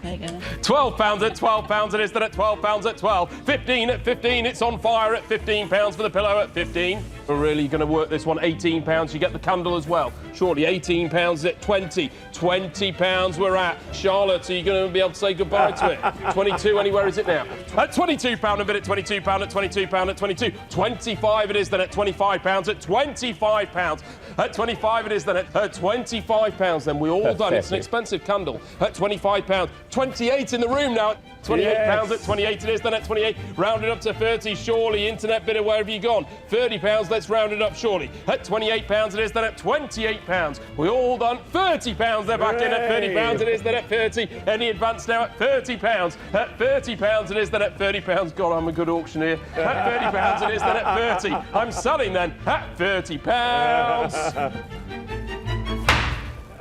There you go. £12 at £12 it is, then at £12 at 12. 15 at 15, it's on fire at £15 for the pillow at 15. We're really going to work this one. £18, you get the candle as well. Surely £18 at 20. £20 we're at. Charlotte, are you going to be able to say goodbye to it? 22, anywhere is it now? At £22 a bit at £22 at £22 at 22. 25 it is, then at £25 at £25. At 25 it is, then at £25. Then we're all done. It's an expensive candle. At £25. 28 in the room now. £28 at 28 it is, then at 28. Rounded up to 30, surely. Internet bidder, where have you gone? £30 let's round it up shortly. At £28 it is, then at £28. We all done £30, they're back in at £30 it is, then at 30. Any advance now at £30. At £30 it is, then at £30. God, I'm a good auctioneer. At £30 it is, then at 30. I'm selling then at £30.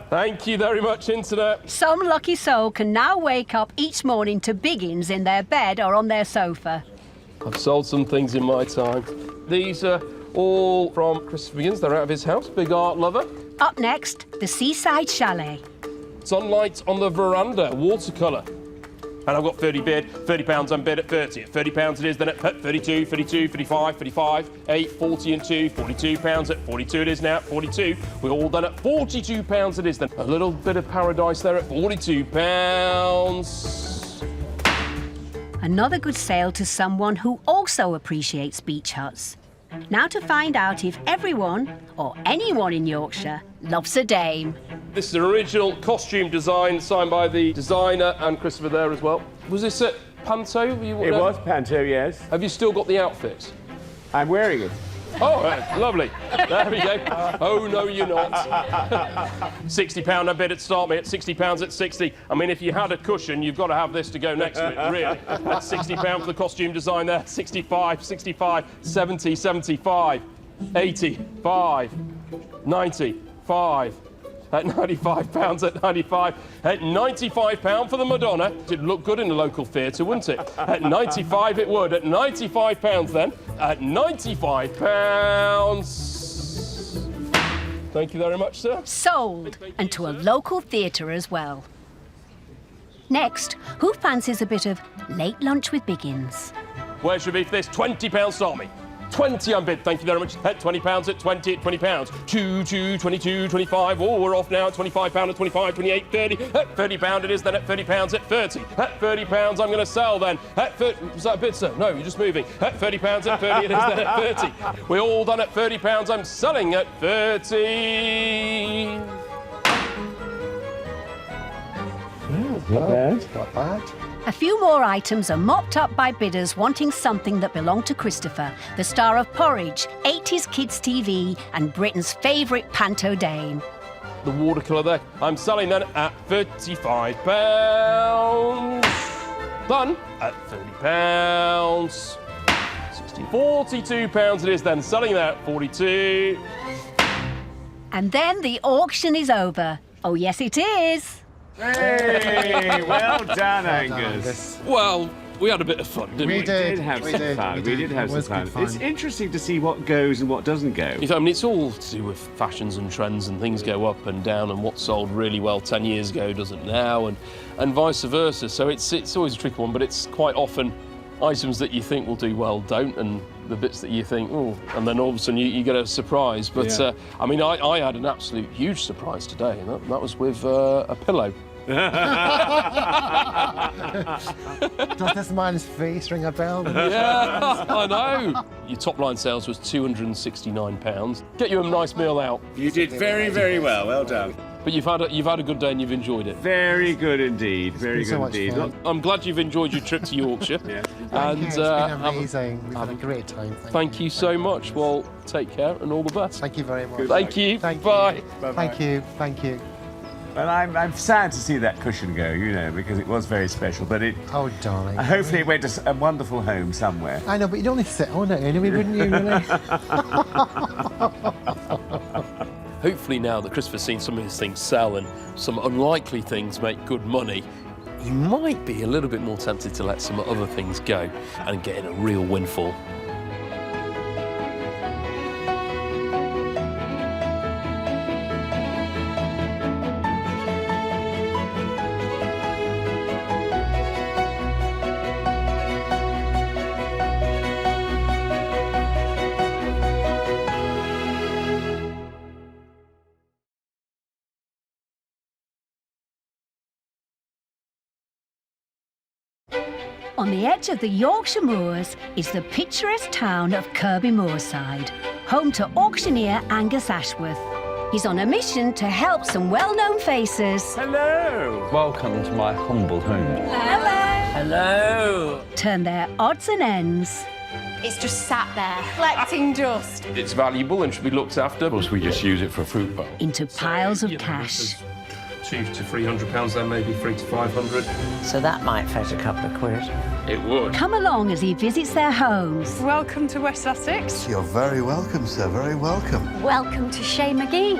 Thank you very much, Internet. Some lucky soul can now wake up each morning to Biggins in their bed or on their sofa. I've sold some things in my time. These are all from Christopher Biggins. They're out of his house. Big art lover. Up next, the Seaside Chalet. Sunlight on the veranda, watercolour. And I've got 30 bid, £30 I'm bid at 30. At £30 it is, then at 32, 32, 35, 35, 8, 40 and 2, £42 at 42 it is now, at 42. We're all done at £42 it is then. A little bit of paradise there at £42. Another good sale to someone who also appreciates beach huts. Now to find out if everyone, or anyone in Yorkshire, loves a dame. This is an original costume design signed by the designer and Christopher there as well. Was this at Panto? It was Panto, yes. Have you still got the outfit? I'm wearing it. Oh, lovely. There we go. Oh, no, you're not. £60 I bid at start me at £60 at 60. I mean, if you had a cushion, you've got to have this to go next to it, really. That's £60 for the costume design there. 65, 65, 70, 75, 85, 95. At £95 at 95. At £95 for the Madonna. It'd look good in the local theatre, wouldn't it? At 95 it would. At £95 then. At £95. Thank you very much, sir. Sold, and to a local theatre as well. Next, who fancies a bit of late lunch with Biggins? Where should we be for this? £20 start me. 20 I'm bid, thank you very much. At £20 at 20 at £20. 2, 22, 25. Oh, we're off now at £25 at 25, 28, 30. At £30 it is, then at £30 at 30. At £30 I'm going to sell then. At 30, was that a bid, sir? No, you're just moving. At £30 at 30 it is, then at 30. We're all done at £30. I'm selling at 30. Not bad. Not bad. A few more items are mopped up by bidders wanting something that belonged to Christopher, the star of Porridge, 80s Kids TV and Britain's favourite panto dame. The watercolour there, I'm selling then at £35. Done at £30. £42 it is then, selling there at 42. And then the auction is over. Oh, yes, it is. Hey, well done, Angus. Well, we had a bit of fun, didn't we? We did have some fun. We did have some fun. It's interesting to see what goes and what doesn't go. I mean, it's all to do with fashions and trends, and things go up and down, and what sold really well 10 years ago doesn't now, and vice versa. So it's always a tricky one, but it's quite often items that you think will do well don't, and the bits that you think, oh, and then all of a sudden you get a surprise. But, yeah. I mean, I had an absolute huge surprise today, and that was with a pillow. Does this man's face ring a bell? Yeah, I know. Your top line sales was £269. Get you a nice meal out. You did very, very well. Well done. But you've had a good day and you've enjoyed it. Very good indeed. Very good indeed. I'm glad you've enjoyed your trip to Yorkshire. Yeah. Thank you. It's been amazing. We've had a great time. Thank you so much. Well, take care and all the best. Thank you very much. Thank you. Thank Bye. you. Thank you. Thank you. Well, I'm sad to see that cushion go, you know, because it was very special. But it. Oh, darling. Hopefully, it went to a wonderful home somewhere. I know, but you'd only sit on it anyway, wouldn't you? Really? Hopefully, now that Christopher's seen some of his things sell and some unlikely things make good money, he might be a little bit more tempted to let some other things go and get in a real windfall. On the edge of the Yorkshire moors is the picturesque town of Kirby, Moside, home to auctioneer Angus Ashworth. He's on a mission to help some well-known faces. Hello! Welcome to my humble home. Hello! Hello! Turn their odds and ends It's just sat there, collecting dust. It's valuable and should be looked after. Of course, we just use it for a fruit bowl. Into piles of You know, cash. there's £200 to £300 there, maybe £300 to £500. So that might fetch a couple of quid. It would. Come along as he visits their homes. Welcome to West Sussex. You're very welcome, sir, very welcome. Welcome to Shea McGee.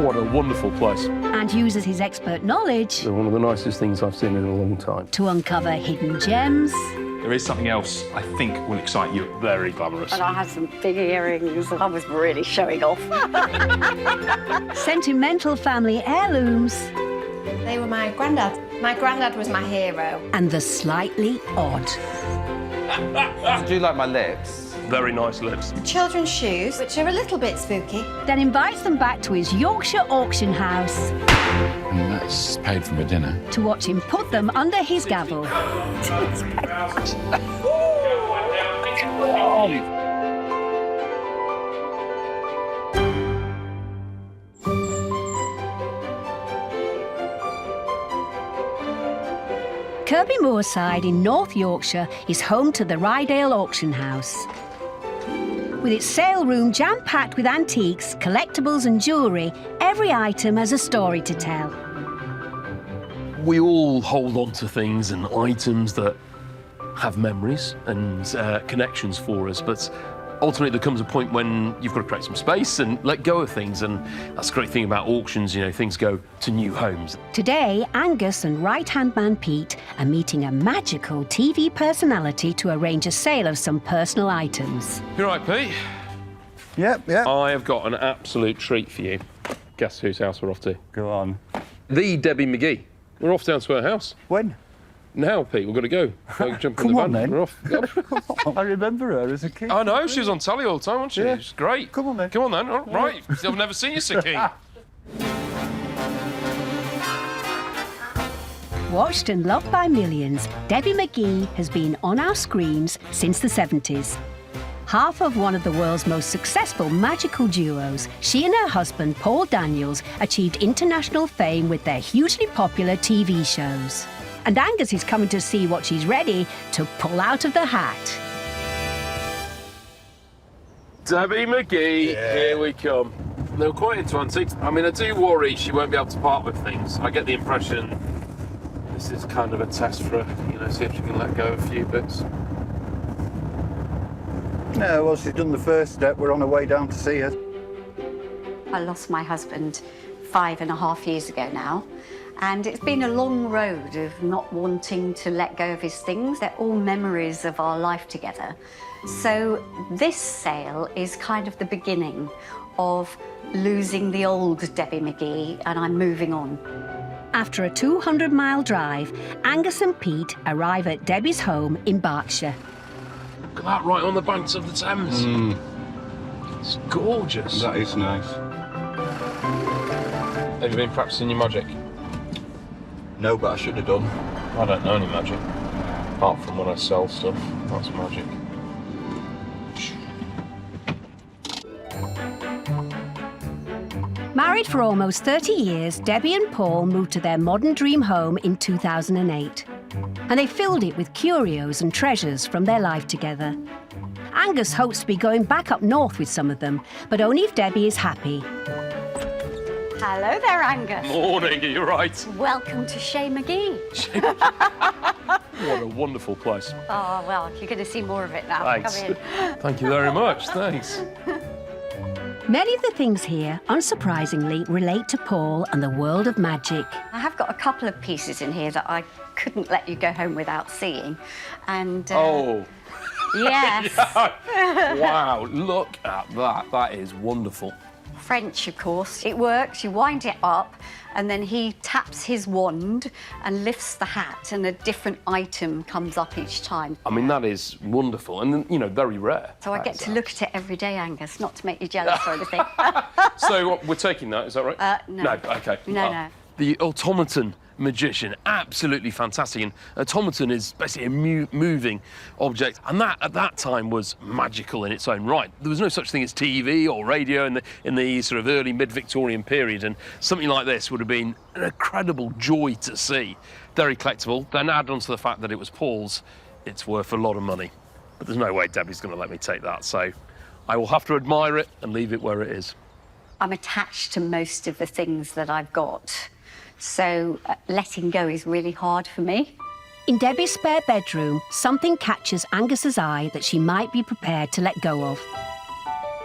What a wonderful place. And uses his expert knowledge They're one of the nicest things I've seen in a long time. to uncover hidden gems. There is something else I think will excite you. Very glamorous. And I had some big earrings. I was really showing off. Sentimental family heirlooms. They were my granddad. My granddad was my hero. And the slightly odd. Do you like my lips? Very nice lips. Children's shoes, which are a little bit spooky. Then invites them back to his Yorkshire auction house And that's paid for my dinner. to watch him put them under his gavel. Kirby Moside in North Yorkshire is home to the Rydale Auction House. With its sale room jam-packed with antiques, collectibles and jewellery, every item has a story to tell. We all hold on to things and items that have memories and connections for us, but ultimately there comes a point when you've got to create some space and let go of things, and that's the great thing about auctions, you know, things go to new homes. Today, Angus and right-hand man Pete are meeting a magical TV personality to arrange a sale of some personal items. You're right, Pete? Yep. I have got an absolute treat for you. Guess whose house we're off to? Go on. The Debbie McGee. We're off down to her house. When? Now, Pete, we've got to go. Jump in Come the on, van. then. We're off. I remember her as a kid. I know, she was on telly all the time, wasn't she? Yeah. She's great. Come on, then. Come on, then. All right. I've never seen you so keen. Watched and loved by millions, Debbie McGee has been on our screens since the 70s. Half of one of the world's most successful magical duos, she and her husband, Paul Daniels, achieved international fame with their hugely popular TV shows. And Angus is coming to see what she's ready to pull out of the hat. Debbie McGee, here we come. They were quite into antiques. I mean, I do worry she won't be able to part with things. I get the impression this is kind of a test for her, you know, see if she can let go of a few bits. No, well, she's done the first step. We're on our way down to see her. I lost my husband 5.5 years ago now, and it's been a long road of not wanting to let go of his things. They're all memories of our life together. So this sale is kind of the beginning of losing the old Debbie McGee, and I'm moving on. After a 200-mile drive, Angus and Pete arrive at Debbie's home in Berkshire. Look at that, right on the banks of the Thames. It's gorgeous. That is nice. Have you been practicing your magic? No, but I should have done. I don't know any magic, apart from when I sell stuff. That's magic. Married for almost 30 years, Debbie and Paul moved to their modern dream home in 2008. And they filled it with curios and treasures from their life together. Angus hopes to be going back up north with some of them, but only if Debbie is happy. Hello there, Angus. Morning, are you right? Welcome to Shea McGee. What a wonderful place. Oh, well, you're going to see more of it now. Thanks. Come in. Thank you very much, thanks. Many of the things here, unsurprisingly, relate to Paul and the world of magic. I have got a couple of pieces in here that I couldn't let you go home without seeing. And, Oh. yes. Yeah. Wow, look at that. That is wonderful. French, of course. It works, you wind it up, and then he taps his wand and lifts the hat, and a different item comes up each time. I mean, that is wonderful and, you know, very rare. So I get to look at it every day, Angus, not to make you jealous or anything. So we're taking that, is that right? No. No, OK. No. The automaton magician, absolutely fantastic. And automaton is basically a moving object, and that at that time was magical in its own right. There was no such thing as TV or radio in the sort of early mid-Victorian period, and something like this would have been an incredible joy to see. Very collectible. Then add on to the fact that it was Paul's, it's worth a lot of money. but there's no way Debbie's going to let me take that, so I will have to admire it and leave it where it is. I'm attached to most of the things that I've got, so letting go is really hard for me. In Debbie's spare bedroom, something catches Angus's eye that she might be prepared to let go of.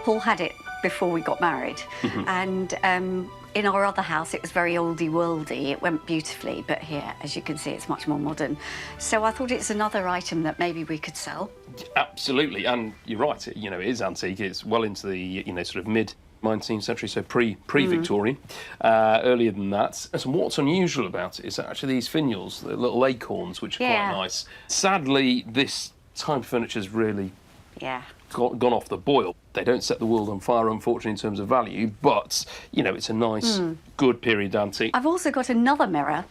Paul had it before we got married, and in our other house it was very oldie-worldy. It went beautifully, but here, as you can see, it's much more modern. So I thought it's another item that maybe we could sell. Absolutely, and you're right, it is antique. It's well into the, sort of mid-19th century, so pre-Victorian, earlier than that. And what's unusual about it is actually these finials, the little acorns, which are quite nice. Sadly, this type of furniture's really gone off the boil. They don't set the world on fire, unfortunately, in terms of value, but, it's a nice, good period antique. I've also got another mirror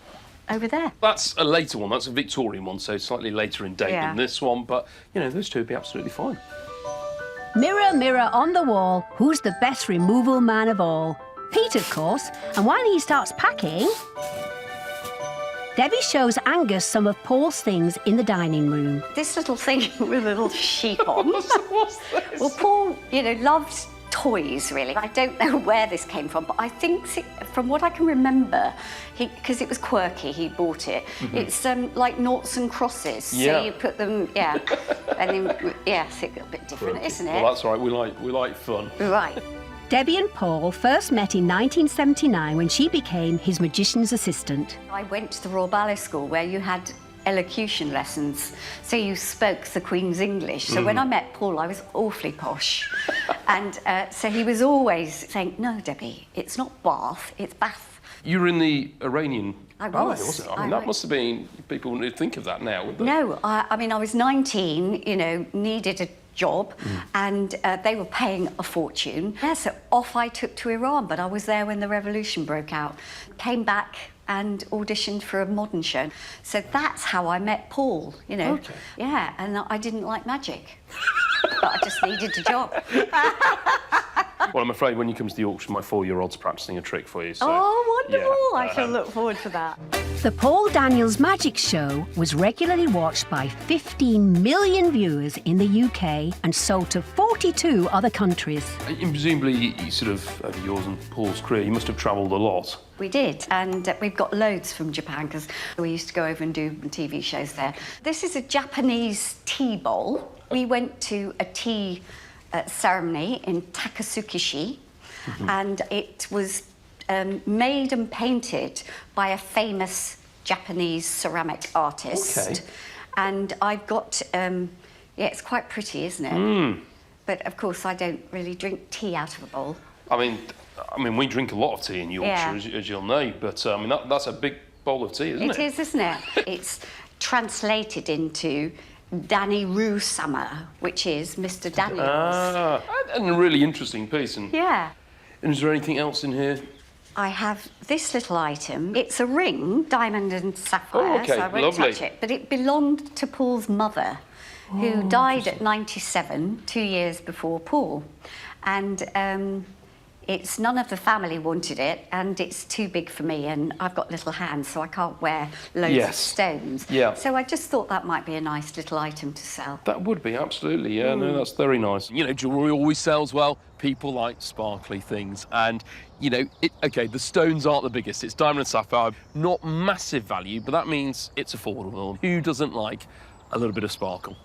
over there. That's a later one. That's a Victorian one, so slightly later in date than this one, but, those two would be absolutely fine. Mirror, mirror on the wall, who's the best removal man of all? Pete, of course, and while he starts packing, Debbie shows Angus some of Paul's things in the dining room. This little thing with a little sheep on. What's this? Well, Paul, loved toys, really. I don't know where this came from, but I think, from what I can remember, because it was quirky, he bought it. It's like noughts and crosses. So you put them, and then, it's a bit different, isn't it? Well, that's all right. We like fun. Right. Debbie and Paul first met in 1979 when she became his magician's assistant. I went to the Royal Ballet School where you had elocution lessons, so you spoke the Queen's English. So when I met Paul, I was awfully posh. And so he was always saying, "No, Debbie, it's not Bath, it's Bath." You were in the Iranian ballet, was. wasn't it? I mean, that must have been, people wouldn't think of that now, would they? No, I was 19, needed a job, and they were paying a fortune. Yeah, so off I took to Iran, but I was there when the revolution broke out. Came back and auditioned for a modern show. So that's how I met Paul, Okay. Yeah, and I didn't like magic, but I just needed a job. Well, I'm afraid when you come to the auction, my 4-year-old's practising a trick for you, so... Oh, wonderful! I shall look forward to that. The Paul Daniels Magic Show was regularly watched by 15 million viewers in the UK and sold to 42 other countries. And presumably, over yours and Paul's career, you must have travelled a lot. We did, and we've got loads from Japan, because we used to go over and do TV shows there. This is a Japanese tea bowl. We went to a tea ceremony in Takasukishi, and it was made and painted by a famous Japanese ceramic artist. Okay. And I've got, it's quite pretty, isn't it? But of course, I don't really drink tea out of a bowl. I mean, we drink a lot of tea in Yorkshire, as you'll know, but that's a big bowl of tea, isn't it? It is, isn't it? It's translated into Danny Roo Summer, which is Mr. Daniels. Ah, and a really interesting piece. And is there anything else in here? I have this little item. It's a ring, diamond and sapphire, so I won't touch it. But it belonged to Paul's mother, who died at 97, 2 years before Paul. And it's none of the family wanted it, and it's too big for me, and I've got little hands, so I can't wear loads of stones. Yeah. So I just thought that might be a nice little item to sell. That would be, absolutely, yeah, no, that's very nice. Jewellery always sells well. People like sparkly things, and, the stones aren't the biggest. It's diamond and sapphire, not massive value, but that means it's affordable. Who doesn't like a little bit of sparkle?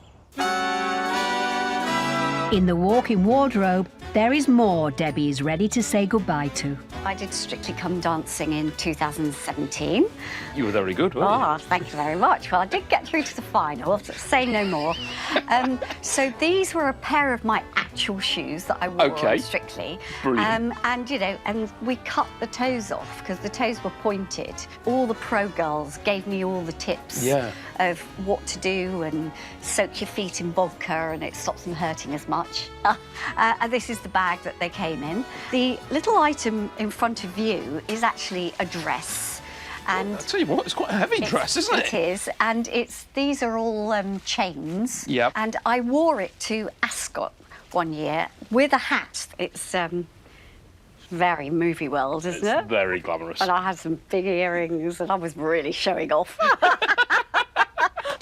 In the walk-in wardrobe, there is more Debbie's ready to say goodbye to. I did Strictly Come Dancing in 2017. You were very good, weren't you? Oh, thank you very much. Well, I did get through to the final, so say no more. So these were a pair of my actual shoes that I wore on Strictly. Brilliant. And we cut the toes off because the toes were pointed. All the pro girls gave me all the tips of what to do, and soak your feet in vodka and it stops them hurting as much. And this is the bag that they came in. The little item in front of you is actually a dress. And I'll tell you what, it's quite a heavy dress, isn't it? It is, and these are all chains. Yep. And I wore it to Ascot one year with a hat. It's very movie world, isn't it? It's very glamorous. And I had some big earrings, and I was really showing off.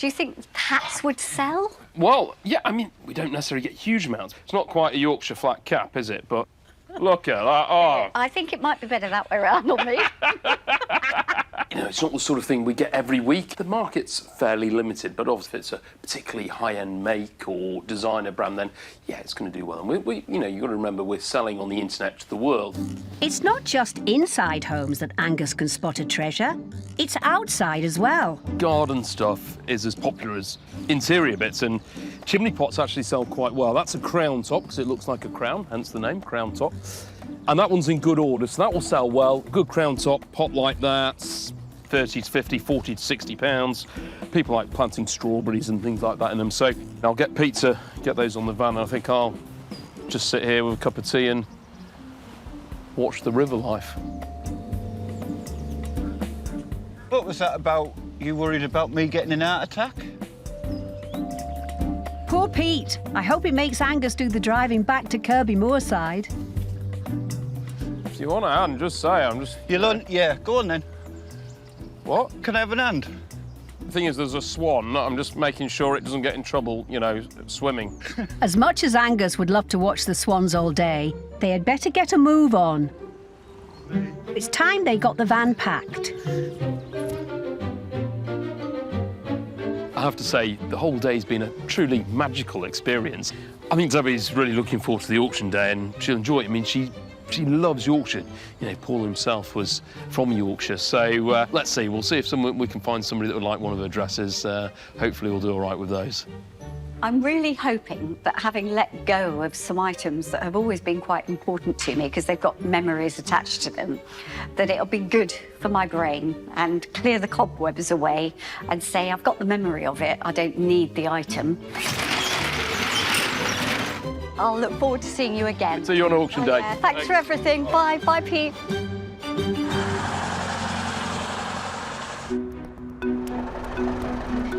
Do you think hats would sell? Well, yeah, I mean, we don't necessarily get huge amounts. It's not quite a Yorkshire flat cap, is it? But look at that. Oh. I think it might be better that way around on me. You know, it's not the sort of thing we get every week. The market's fairly limited, but obviously if it's a particularly high-end make or designer brand, then, yeah, it's going to do well. And you know, you've got to remember we're selling on the internet to the world. It's not just inside homes that Angus can spot a treasure. It's outside as well. Garden stuff is as popular as interior bits, and chimney pots actually sell quite well. That's a crown top, because it looks like a crown, hence the name, crown top. And that one's in good order, so that will sell well. Good crown top pot like that's 30 to 50, 40 to 60 pounds. People like planting strawberries and things like that in them. So I'll get Pete to get those on the van, and I think I'll just sit here with a cup of tea and watch the river life. What was that about? You worried about me getting an heart attack? Poor Pete. I hope it makes Angus do the driving back to Kirby Moside. If you want a hand, just say. I'm just... Yeah, go on then. What? Can I have an hand? The thing is, there's a swan. I'm just making sure it doesn't get in trouble, you know, swimming. As much as Angus would love to watch the swans all day, they had better get a move on. It's time they got the van packed. I have to say, the whole day's been a truly magical experience. I think Debbie's really looking forward to the auction day, and she'll enjoy it. I mean, she loves Yorkshire. You know, Paul himself was from Yorkshire, so let's see. We'll see if we can find somebody that would like one of her dresses. Hopefully we'll do all right with those. I'm really hoping that having let go of some items that have always been quite important to me because they've got memories attached to them, that it'll be good for my brain and clear the cobwebs away and say, I've got the memory of it, I don't need the item. I'll look forward to seeing you again. See you on auction day. Yeah. Thanks for everything. Bye. Bye, Pete.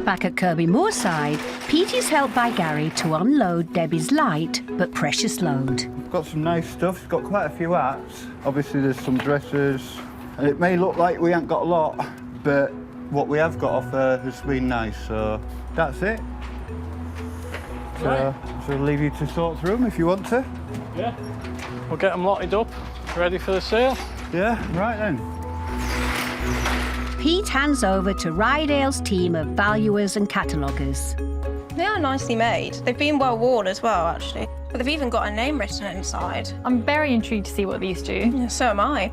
Back at Kirby Moorside, Pete is helped by Gary to unload Debbie's light but precious load. We've got some nice stuff. It's got quite a few hats. Obviously, there's some dresses. And it may look like we ain't got a lot, but what we have got off has been nice, so that's it. So I'll leave you to sort through them if you want to. Yeah. We'll get them lotted up, ready for the sale. Yeah, right then. Pete hands over to Rydale's team of valuers and cataloguers. They are nicely made. They've been well worn as well, actually. But they've even got a name written inside. I'm very intrigued to see what these do. Yeah, so am I. I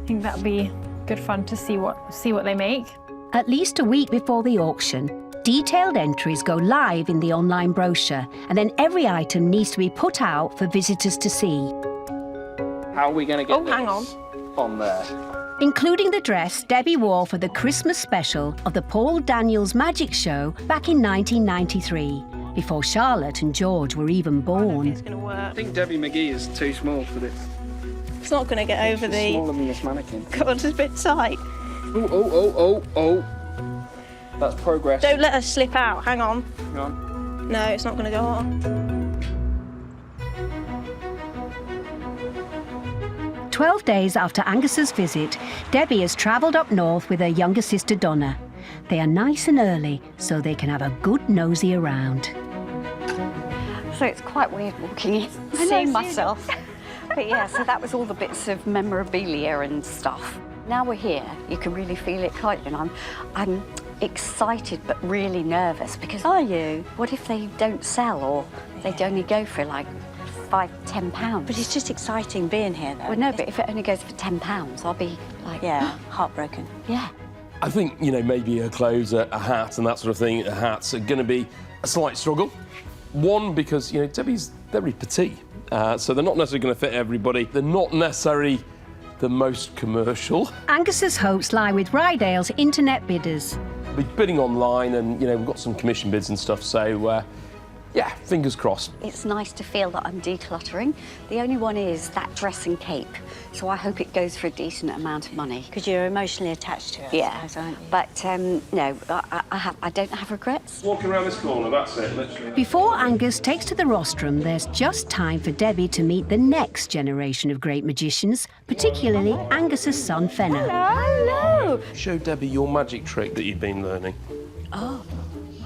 think that'll be good fun to see what they make. At least a week before the auction, detailed entries go live in the online brochure, and then every item needs to be put out for visitors to see. How are we going to get hang on there? Including the dress Debbie wore for the Christmas special of the Paul Daniels Magic Show back in 1993, before Charlotte and George were even born. It's going to work. I think Debbie McGee is too small for this. It's not going to get over the... smaller than this mannequin. God, it's a bit tight. Oh. That's progress. Don't let us slip out. Hang on. Hang on. No, it's not going to go on. 12 days after Angus's visit, Debbie has travelled up north with her younger sister Donna. They are nice and early, so they can have a good nosy around. So it's quite weird walking in, seeing myself. But yeah, so that was all the bits of memorabilia and stuff. Now we're here, you can really feel it exciting. I'm excited but really nervous because, are you? What if they don't sell or they only go for like £5–10? But it's just exciting being here, though. Well, no, but if it only goes for £10, I'll be like... Yeah, heartbroken. Yeah. I think, you know, maybe her clothes, a hat and that sort of thing, hats are going to be a slight struggle. One, because, you know, Debbie's very petite, so they're not necessarily going to fit everybody. They're not necessarily the most commercial. Angus's hopes lie with Rydale's internet bidders. We're bidding online and, you know, we've got some commission bids and stuff, so, yeah, fingers crossed. It's nice to feel that I'm decluttering. The only one is that dress and cape, so I hope it goes for a decent amount of money. Because you're emotionally attached to it, yeah, I suppose, aren't you? But, no, I don't have regrets. Walking around this corner, that's it, literally. Before Angus takes to the rostrum, there's just time for Debbie to meet the next generation of great magicians, particularly Angus's son, Fenner. Hello. Show Debbie your magic trick that you've been learning. Oh,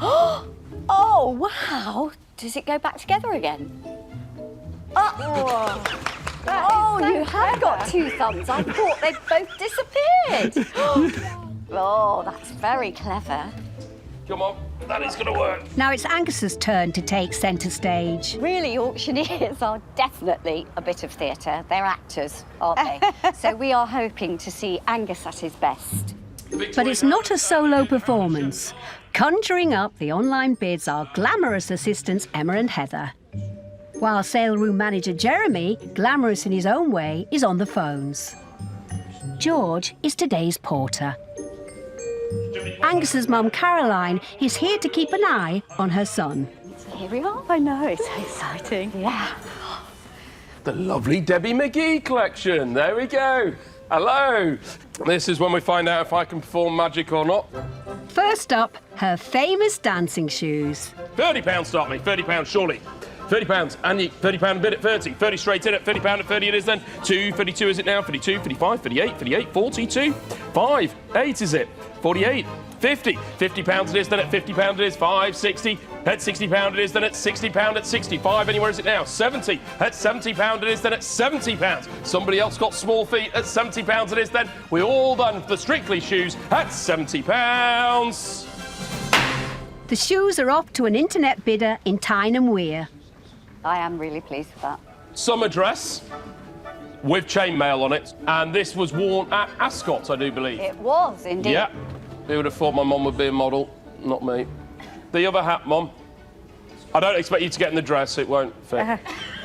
Oh, wow. Does it go back together again? Oh, you have got 2 thumbs. I thought they'd both disappeared. Oh, that's very clever. Come on, that is going to work. Now it's Angus's turn to take centre stage. Really, auctioneers are definitely a bit of theatre. They're actors, aren't they? So we are hoping to see Angus at his best. But it's not a solo performance. Conjuring up the online bids are glamorous assistants Emma and Heather. While sale room manager Jeremy, glamorous in his own way, is on the phones. George is today's porter. Angus's mum Caroline is here to keep an eye on her son. Here we are. I know, it's so exciting. Yeah. The lovely Debbie McGee collection. There we go. Hello. This is when we find out if I can perform magic or not. First up, her famous dancing shoes. £30 start me, £30 surely. £30, and you, £30 a bid at 30, 30 straight in at £30 at 30 it is then, 32 is it now, 32, 35, 38, 38, 42, 5, 8 is it, 48, 50, £50 it is then at £50 it is, 5, 60, at £60 it is then at £60 at 65, anywhere is it now, 70, at £70 it is then at £70, somebody else got small feet at £70 it is then, we all done for the Strictly shoes at £70. The shoes are off to an internet bidder in Tyne and Wear. I am really pleased with that. Summer dress with chainmail on it, and this was worn at Ascot, I do believe. It was, indeed. Yeah. Who would have thought my mum would be a model? Not me. The other hat, Mum. I don't expect you to get in the dress, it won't fit.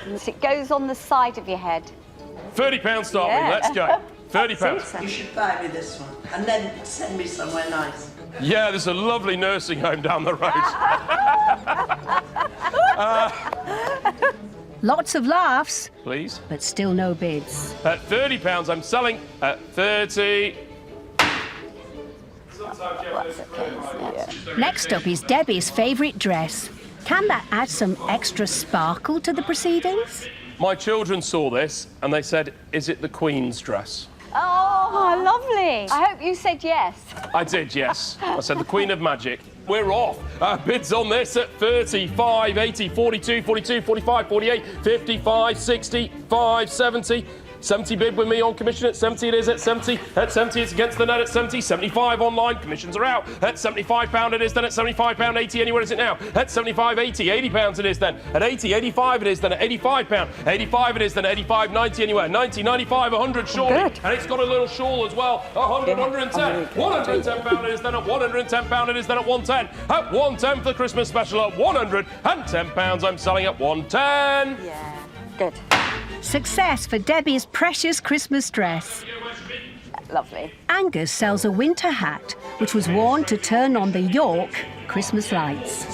It goes on the side of your head. £30 start me, let's go. £30. You should buy me this one, and then send me somewhere nice. Yeah, there's a lovely nursing home down the road. Lots of laughs. Please. But still no bids. At £30, I'm selling at 30. Next up is Debbie's favourite dress. Can that add some extra sparkle to the proceedings? My children saw this and they said, is it the Queen's dress? Oh, lovely. I hope you said yes. I did, yes. I said the Queen of Magic. We're off. Bids on this at 35, 80, 42, 42, 45, 48, 55, 65, 70. 70 bid with me on commission at 70 it is at 70. At 70 it's against the net at 70. 75 online, commissions are out. At £75 it is then at £75, 80 anywhere is it now? At 75, 80, £80 it is then. At 80, 85 it is then at £85. 85 it is then at 85, 90 anywhere. 90, 95, 100 surely. Good. And it's got a little shawl as well. 100, 110. £110 it is then at £110 it is then at 110. At 110 for the Christmas special at £110 I'm selling at 110. Yeah, good. Success for Debbie's precious Christmas dress. Lovely. Angus sells a winter hat, which was worn to turn on the York Christmas lights.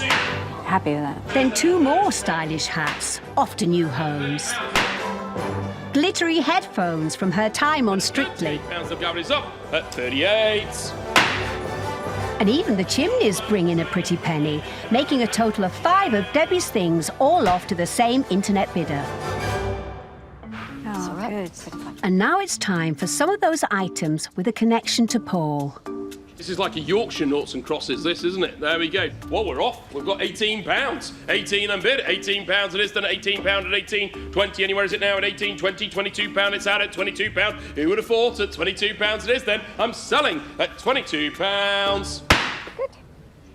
Happy with that. Then 2 more stylish hats, off to new homes. Glittery headphones from her time on Strictly. The gallery's up at 38. And even the chimneys bring in a pretty penny, making a total of 5 of Debbie's things, all off to the same internet bidder. Oh, good. And now it's time for some of those items with a connection to Paul. This is like a Yorkshire noughts and crosses, this, isn't it? There we go. Well, we're off. We've got £18. 18 and bid. £18 it is, then at £18 at 18. 20, anywhere is it now at 18, 20, £22 it's out at £22. Who would have thought at £22 it is then? I'm selling at £22. Good.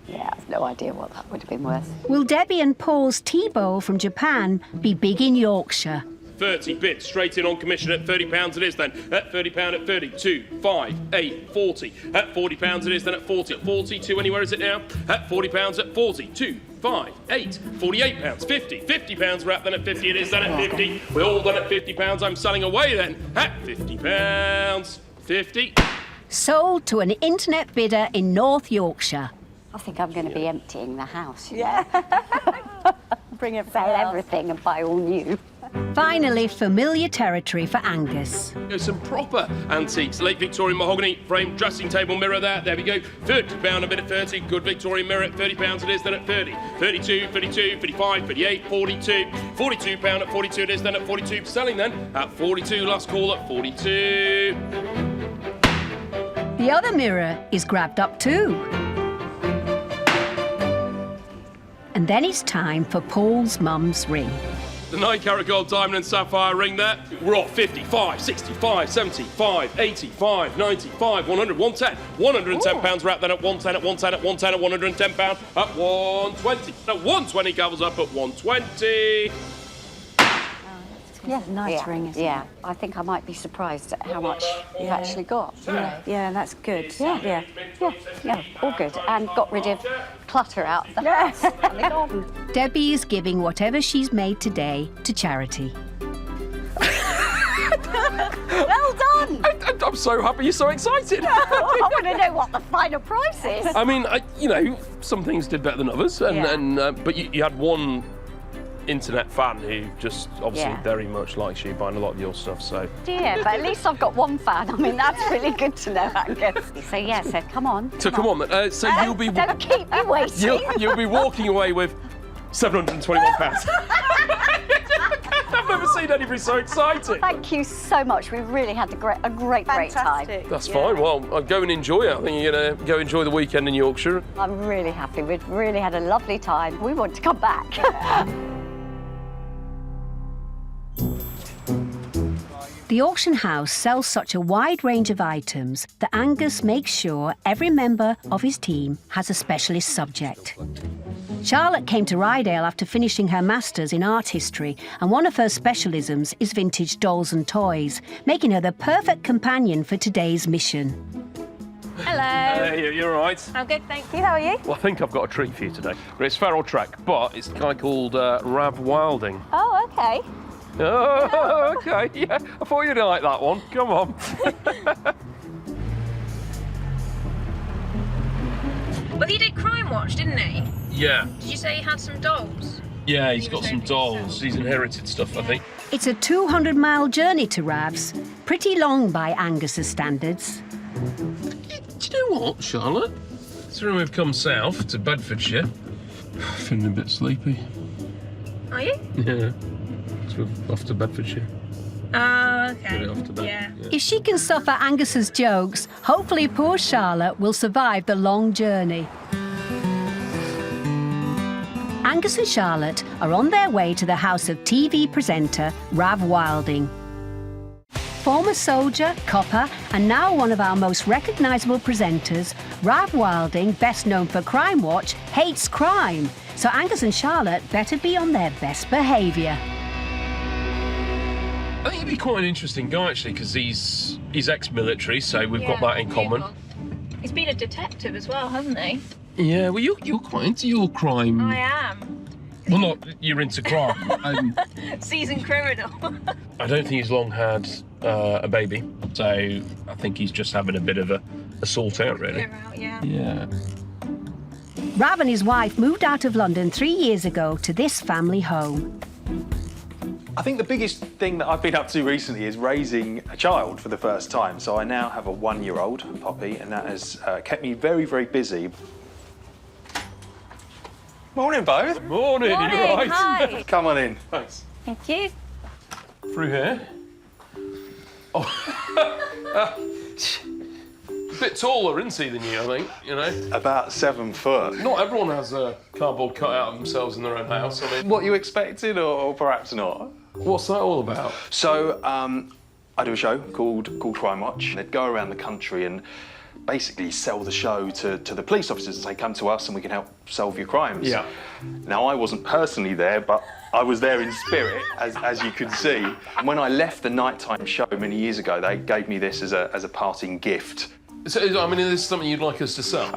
Yeah, I've no idea what that would have been worth. Will Debbie and Paul's tea bowl from Japan be big in Yorkshire? 30 bids straight in on commission at £30 it is then. At £30 at 32, 5, 8, 40. At £40 it is then at 40. At 42, anywhere is it now? At £40 at 42, 5, 8, £48, 50. £50 we're at then at 50 it is then at 50. We're all done at £50. I'm selling away then at £50. 50. Sold to an internet bidder in North Yorkshire. I think I'm going to be emptying the house. Yeah. Bring it, sell everything and buy all new. Finally, familiar territory for Angus. There's some proper antiques. Late Victorian mahogany framed dressing table mirror there we go. £30 a bit at 30. Good Victorian mirror at £30 it is then at 30. 32, 32, 35, 38, 42. £42 at 42 it is then at 42. Selling then at 42. Last call at 42. The other mirror is grabbed up too. And then it's time for Paul's mum's ring. The 9-carat gold diamond and sapphire ring there. We're off 55, 65, 75, 85, 95, 100, 110. £110 wrapped, then at 110, at 110, at 110, at £110, at 120. At 120, gavels up at 120. Yeah, nice ring, isn't it? I think I might be surprised at how much you've actually got. Yeah, that's good. Yeah, all good. And got rid of clutter out of the house. Debbie is giving whatever she's made today to charity. Well done! I'm so happy you're so excited. I want to know what the final price is. I mean, some things did better than others, but you had one internet fan who just obviously very much likes you, buying a lot of your stuff, so... Yeah, but at least I've got one fan. I mean, that's really good to know, Angus. So, come on. Come on then. So you'll be... Don't keep me waiting. You'll be walking away with £721. I've never seen anybody so excited. Thank you so much. We really had a great time. That's fine. Well, I'll go and enjoy it. I think you're going to go enjoy the weekend in Yorkshire. I'm really happy. We've really had a lovely time. We want to come back. The auction house sells such a wide range of items that Angus makes sure every member of his team has a specialist subject. Charlotte came to Rydale after finishing her Masters in art history, and one of her specialisms is vintage dolls and toys, making her the perfect companion for today's mission. Hello. Hey, you're all right? I'm good, thank you. How are you? Well, I think I've got a treat for you today. It's feral track, but it's a guy called Rav Wilding. Oh, OK. Oh, OK, yeah. I thought you'd like that one. Come on. Well, he did Crime Watch, didn't he? Yeah. Did you say he had some dolls? Yeah, he's got some dolls. He's inherited stuff, I think. It's a 200-mile journey to Rav's. Pretty long by Angus's standards. Do you know what, Charlotte? Considering we've come south to Bedfordshire, feeling a bit sleepy. Are you? Yeah. So we're off to Bedfordshire. Oh, OK. Get it off to bed. Yeah. If she can suffer Angus's jokes, hopefully poor Charlotte will survive the long journey. Angus and Charlotte are on their way to the house of TV presenter Rav Wilding. Former soldier, copper, and now one of our most recognisable presenters, Rav Wilding, best known for Crime Watch, hates crime. So Angus and Charlotte better be on their best behaviour. I think he'd be quite an interesting guy, actually, because he's ex-military, so we've got that in common. He's been a detective as well, hasn't he? Yeah, well, you're quite into your crime. I am. Well, not you're into crime. Seasoned criminal. I don't think he's long had a baby, so I think he's just having a bit of a sort out, really. Yeah. Rav and his wife moved out of London 3 years ago to this family home. I think the biggest thing that I've been up to recently is raising a child for the first time. So I now have a 1-year-old, Poppy, and that has kept me very, very busy. Morning, both. Morning, you all right? Hi. Come on in. Thanks. Thank you. Through here. Oh. A bit taller, isn't he, than you, I think, you know? About 7 foot. Not everyone has a cardboard cutout of themselves in their own house. I mean, What you expected, or perhaps not? What's that all about? So, I do a show called Crime Watch. They'd go around the country and basically sell the show to the police officers and say, come to us and we can help solve your crimes. Yeah. Now, I wasn't personally there, but I was there in spirit, as you could see. And when I left the nighttime show many years ago, they gave me this as a parting gift. So, I mean, is this something you'd like us to sell?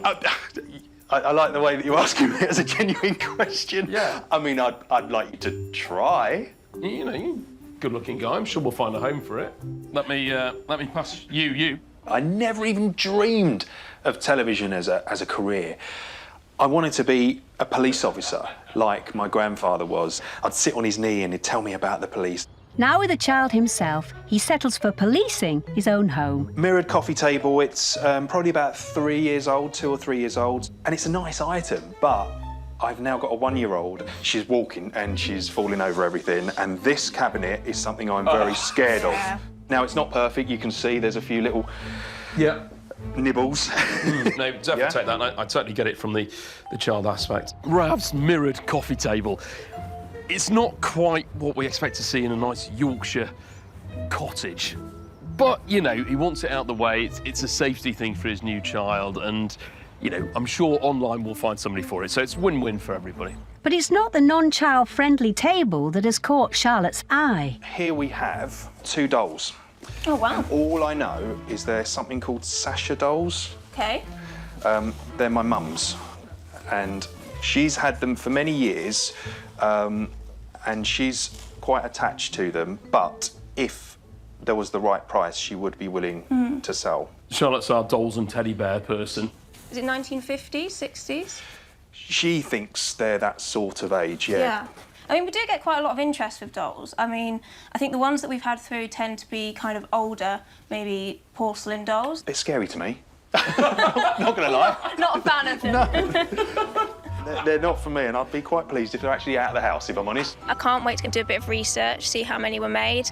I like the way that you're asking me as a genuine question. Yeah. I mean, I'd like you to try. You know, you're a good-looking guy. I'm sure we'll find a home for it. Let me pass you. I never even dreamed of television as a career. I wanted to be a police officer, like my grandfather was. I'd sit on his knee and he'd tell me about the police. Now with a child himself, he settles for policing his own home. Mirrored coffee table, it's probably about 3 years old, 2 or 3 years old. And it's a nice item, but I've now got a 1-year-old. She's walking and she's falling over everything. And this cabinet is something I'm very scared of. Now, it's not perfect. You can see there's a few little nibbles. No, definitely take that. I totally get it from the child aspect. Rav's mirrored coffee table. It's not quite what we expect to see in a nice Yorkshire cottage. But, you know, he wants it out the way. It's a safety thing for his new child. And, you know, I'm sure online we'll find somebody for it. So it's win-win for everybody. But it's not the non-child friendly table that has caught Charlotte's eye. Here we have 2 dolls. Oh, wow. And all I know is there's something called Sasha dolls. Okay. They're my mum's. And she's had them for many years. And she's quite attached to them. But if there was the right price, she would be willing to sell. Charlotte's our dolls and teddy bear person. Is it 1950s, 60s? She thinks they're that sort of age, yeah. I mean, we do get quite a lot of interest with dolls. I mean, I think the ones that we've had through tend to be kind of older, maybe porcelain dolls. Bit scary to me. Not gonna lie. Not a fan of them. They're not for me, and I'd be quite pleased if they're actually out of the house, if I'm honest. I can't wait to do a bit of research, see how many were made,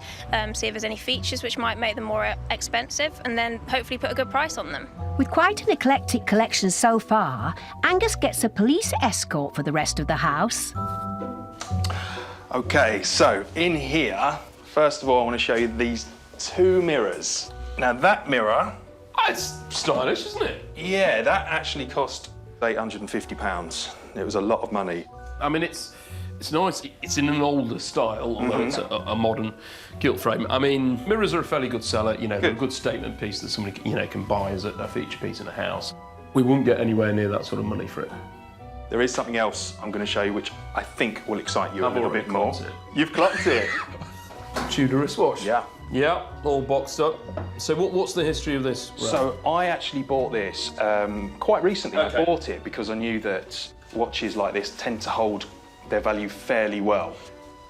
see if there's any features which might make them more expensive, and then hopefully put a good price on them. With quite an eclectic collection so far, Angus gets a police escort for the rest of the house. OK, so in here, first of all, I want to show you these 2 mirrors. Now, that mirror... It's stylish, isn't it? Yeah, that actually cost £850. It was a lot of money. I mean, it's nice. It's in an older style, although it's a modern gilt frame. I mean, mirrors are a fairly good seller. You know, they're a good statement piece that somebody can buy as a feature piece in a house. We wouldn't get anywhere near that sort of money for it. There is something else I'm going to show you which I think will excite you a little bit more. You've clocked it. Tudor wristwatch. Yeah. Yeah, all boxed up. So what's the history of this? So I actually bought this quite recently. Okay. I bought it because I knew that watches like this tend to hold their value fairly well.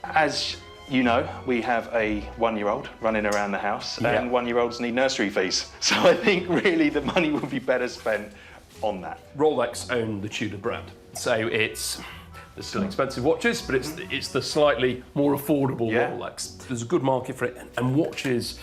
As you know, we have a 1-year-old running around the house, and 1-year-olds need nursery fees. So I think really the money would be better spent on that. Rolex own the Tudor brand, so they're still expensive watches, but it's the slightly more affordable Rolex. There's a good market for it, and watches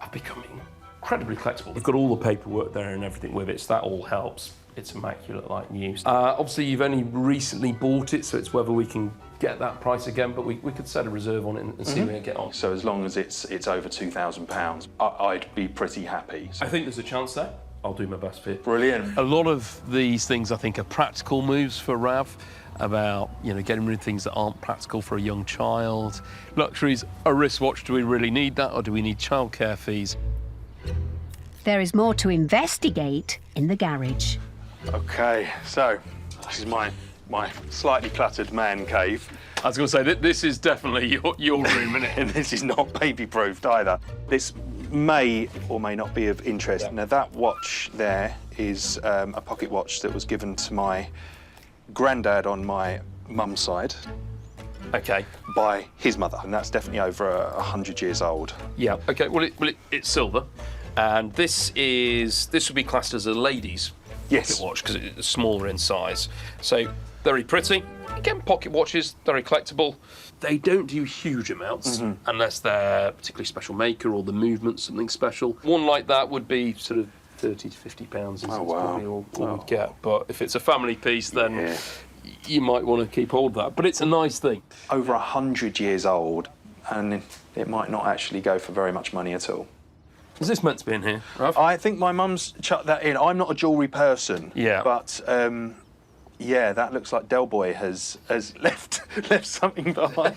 are becoming incredibly collectible. We've got all the paperwork there and everything with it, so that all helps. It's immaculate like new. Obviously, you've only recently bought it, so it's whether we can get that price again, but we could set a reserve on it and see where we get on. So as long as it's over £2,000, I'd be pretty happy. I think there's a chance there. I'll do my best for it. Brilliant. A lot of these things, I think, are practical moves for Rav, about, you know, getting rid of things that aren't practical for a young child. Luxuries, a wristwatch, do we really need that, or do we need childcare fees? There is more to investigate in the garage. OK, so this is my slightly cluttered man cave. I was going to say, this is definitely your room, isn't it? And this is not baby-proofed either. This may or may not be of interest. Now, that watch there is a pocket watch that was given to my granddad on my mum's side. OK. By his mother, and that's definitely over 100 years old. Yeah. OK. Well, it's silver, and this would be classed as a lady's pocket watch because it's smaller in size. So very pretty. Again, pocket watches, very collectible. They don't do huge amounts unless they're a particularly special maker or the movement's something special. One like that would be sort of £30 to £50 is probably all we'd get. But if it's a family piece, then you might want to keep hold of that. But it's a nice thing. Over 100 years old, and it might not actually go for very much money at all. Is this meant to be in here, Rav? I think my mum's chucked that in. I'm not a jewellery person. Yeah. But, yeah, that looks like Del Boy has left something behind.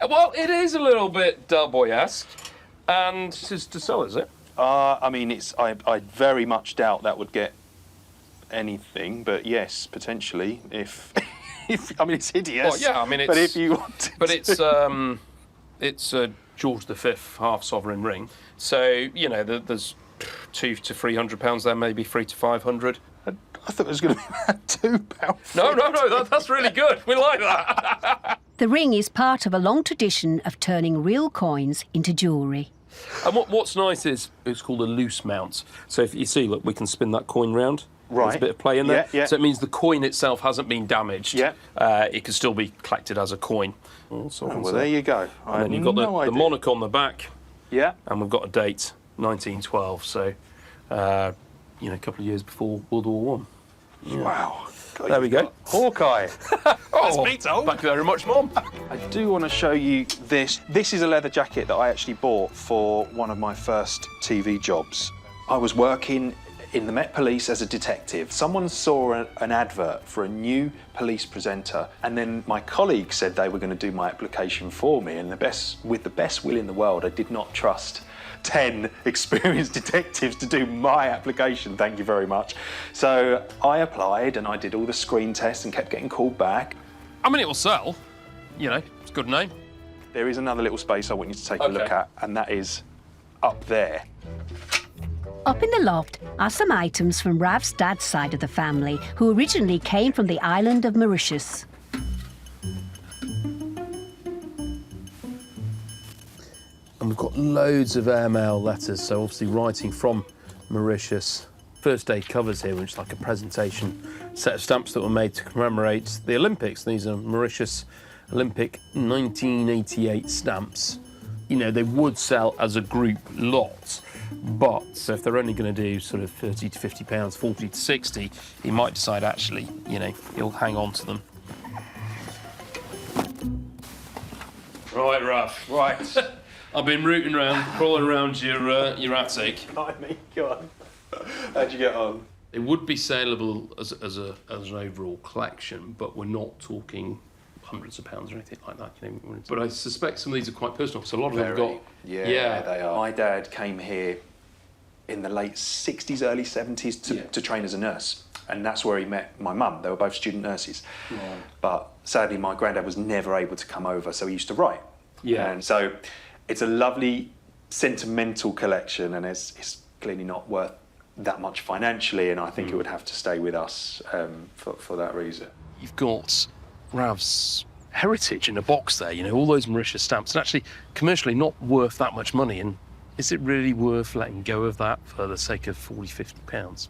Well, it is a little bit Del Boy-esque. And this is to sell, is it? I mean, I very much doubt that would get anything, but yes, potentially, if I mean, it's hideous. Well, yeah, I mean, but if you want but it's a George V half-sovereign ring, so, you know, there's £200 to £300 there, maybe £300 to £500. I thought it was going to be about £2. No, that's really good. We like that. The ring is part of a long tradition of turning real coins into jewellery. And what's nice is it's called a loose mount. So if you see, look, we can spin that coin round. Right. There's a bit of play in there. Yeah. So it means the coin itself hasn't been damaged. Yeah. It can still be collected as a coin. Well, there you go. And then you've got the monarch on the back. Yeah. And we've got a date, 1912. So you know, a couple of years before World War One. Yeah. Wow. There we go. Hawkeye. That's me told. Thank you very much, Mum. I do want to show you this. This is a leather jacket that I actually bought for one of my first TV jobs. I was working in the Met Police as a detective. Someone saw an advert for a new police presenter, and then my colleague said they were going to do my application for me, and with the best will in the world, I did not trust 10 experienced detectives to do my application, thank you very much. So I applied and I did all the screen tests and kept getting called back. I mean, it will sell. You know, it's a good name. There is another little space I want you to take a look at, and that is up there. Up in the loft are some items from Rav's dad's side of the family, who originally came from the island of Mauritius. And we've got loads of airmail letters, so obviously writing from Mauritius. First aid covers here, which is like a presentation set of stamps that were made to commemorate the Olympics. These are Mauritius Olympic 1988 stamps. You know, they would sell as a group lot, but so if they're only going to do sort of 30 to 50 pounds, 40 to 60, he might decide actually, you know, he'll hang on to them. Right, Ruff, right. I've been rooting around, crawling around your attic. I mean, go on. How'd you get on? It would be saleable as an overall collection, but we're not talking hundreds of pounds or anything like that. You know, but I suspect some of these are quite personal, because a lot of them have got... Yeah, they are. My dad came here in the late 60s, early 70s to train as a nurse. And that's where he met my mum. They were both student nurses. Right. But sadly, my granddad was never able to come over, so he used to write. Yeah. And so it's a lovely, sentimental collection, and it's clearly not worth that much financially, and I think it would have to stay with us for that reason. You've got Rav's heritage in a box there, you know, all those Mauritius stamps, and actually commercially not worth that much money. And is it really worth letting go of that for the sake of 40, 50 pounds?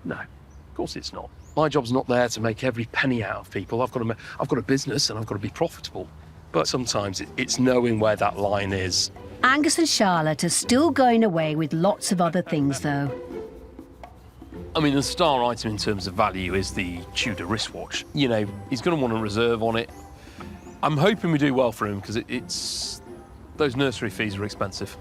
No, of course it's not. My job's not there to make every penny out of people. I've got a business and I've got to be profitable. But sometimes it's knowing where that line is. Angus and Charlotte are still going away with lots of other things, though. I mean, the star item in terms of value is the Tudor wristwatch. You know, he's going to want a reserve on it. I'm hoping we do well for him, because it's... those nursery fees are expensive.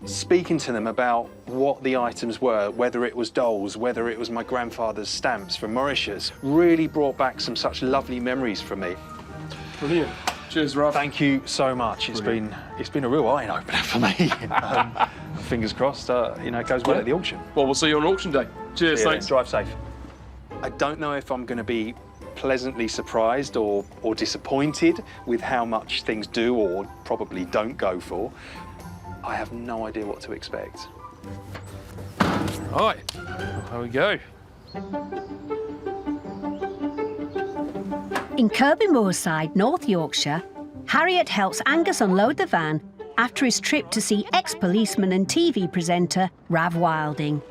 Speaking to them about what the items were, whether it was dolls, whether it was my grandfather's stamps from Mauritius, really brought back some such lovely memories for me. Brilliant. Cheers, Rob. Thank you so much. It's been a real eye-opener for me. Fingers crossed, you know, it goes well at the auction. Well, we'll see you on auction day. Cheers, thanks. Drive safe. I don't know if I'm going to be pleasantly surprised or disappointed with how much things do or probably don't go for. I have no idea what to expect. Right, there we go. In Kirby Moside, North Yorkshire, Harriet helps Angus unload the van after his trip to see ex-policeman and TV presenter Rav Wilding.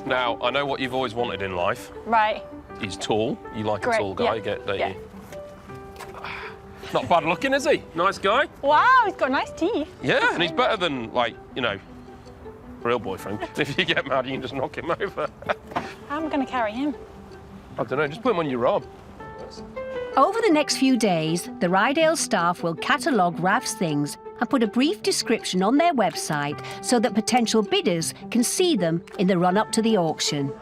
Now, I know what you've always wanted in life. Right. He's tall. You like a tall guy, don't you? Not bad looking, is he? Nice guy. Wow, he's got nice teeth. Yeah, and he's better than, like, you know, real boyfriend. If you get mad, you can just knock him over. How am I going to carry him? I don't know, just put him on your arm. Over the next few days, the Rydale staff will catalogue Rav's things and put a brief description on their website so that potential bidders can see them in the run-up to the auction.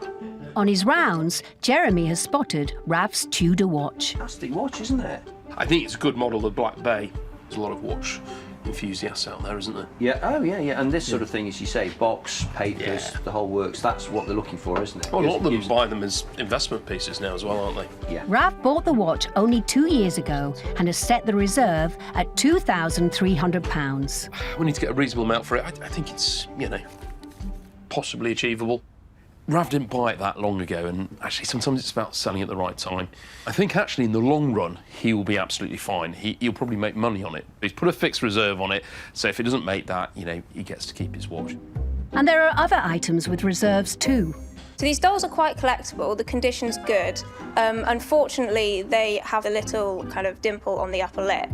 On his rounds, Jeremy has spotted Rav's Tudor watch. Fantastic watch, isn't it? I think it's a good model, the Black Bay. There's a lot of watch enthusiasts out there, isn't there? Yeah, oh yeah, yeah. And this sort of thing, as you say, box, papers, the whole works, that's what they're looking for, isn't it? Well, a lot of them buy them as investment pieces now as well, aren't they? Yeah. Rav bought the watch only 2 years ago and has set the reserve at £2,300. We need to get a reasonable amount for it. I think it's, you know, possibly achievable. Rav didn't buy it that long ago, and actually sometimes it's about selling at the right time. I think actually in the long run, he will be absolutely fine. He'll probably make money on it. He's put a fixed reserve on it, so if he doesn't make that, you know, he gets to keep his watch. And there are other items with reserves too. So these dolls are quite collectible, the condition's good. Unfortunately, they have a little kind of dimple on the upper lip.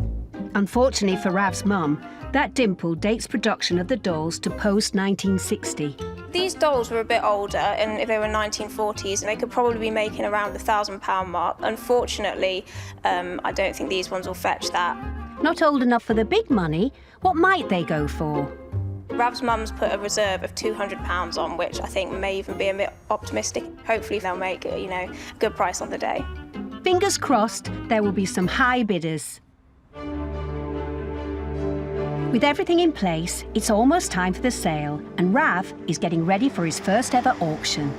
Unfortunately for Rav's mum, that dimple dates production of the dolls to post-1960. These dolls were a bit older, and if they were 1940s, and they could probably be making around the £1,000 mark. Unfortunately, I don't think these ones will fetch that. Not old enough for the big money, what might they go for? Rav's mum's put a reserve of £200 on, which I think may even be a bit optimistic. Hopefully they'll make, you know, a good price on the day. Fingers crossed there will be some high bidders. With everything in place, it's almost time for the sale, and Rav is getting ready for his first ever auction.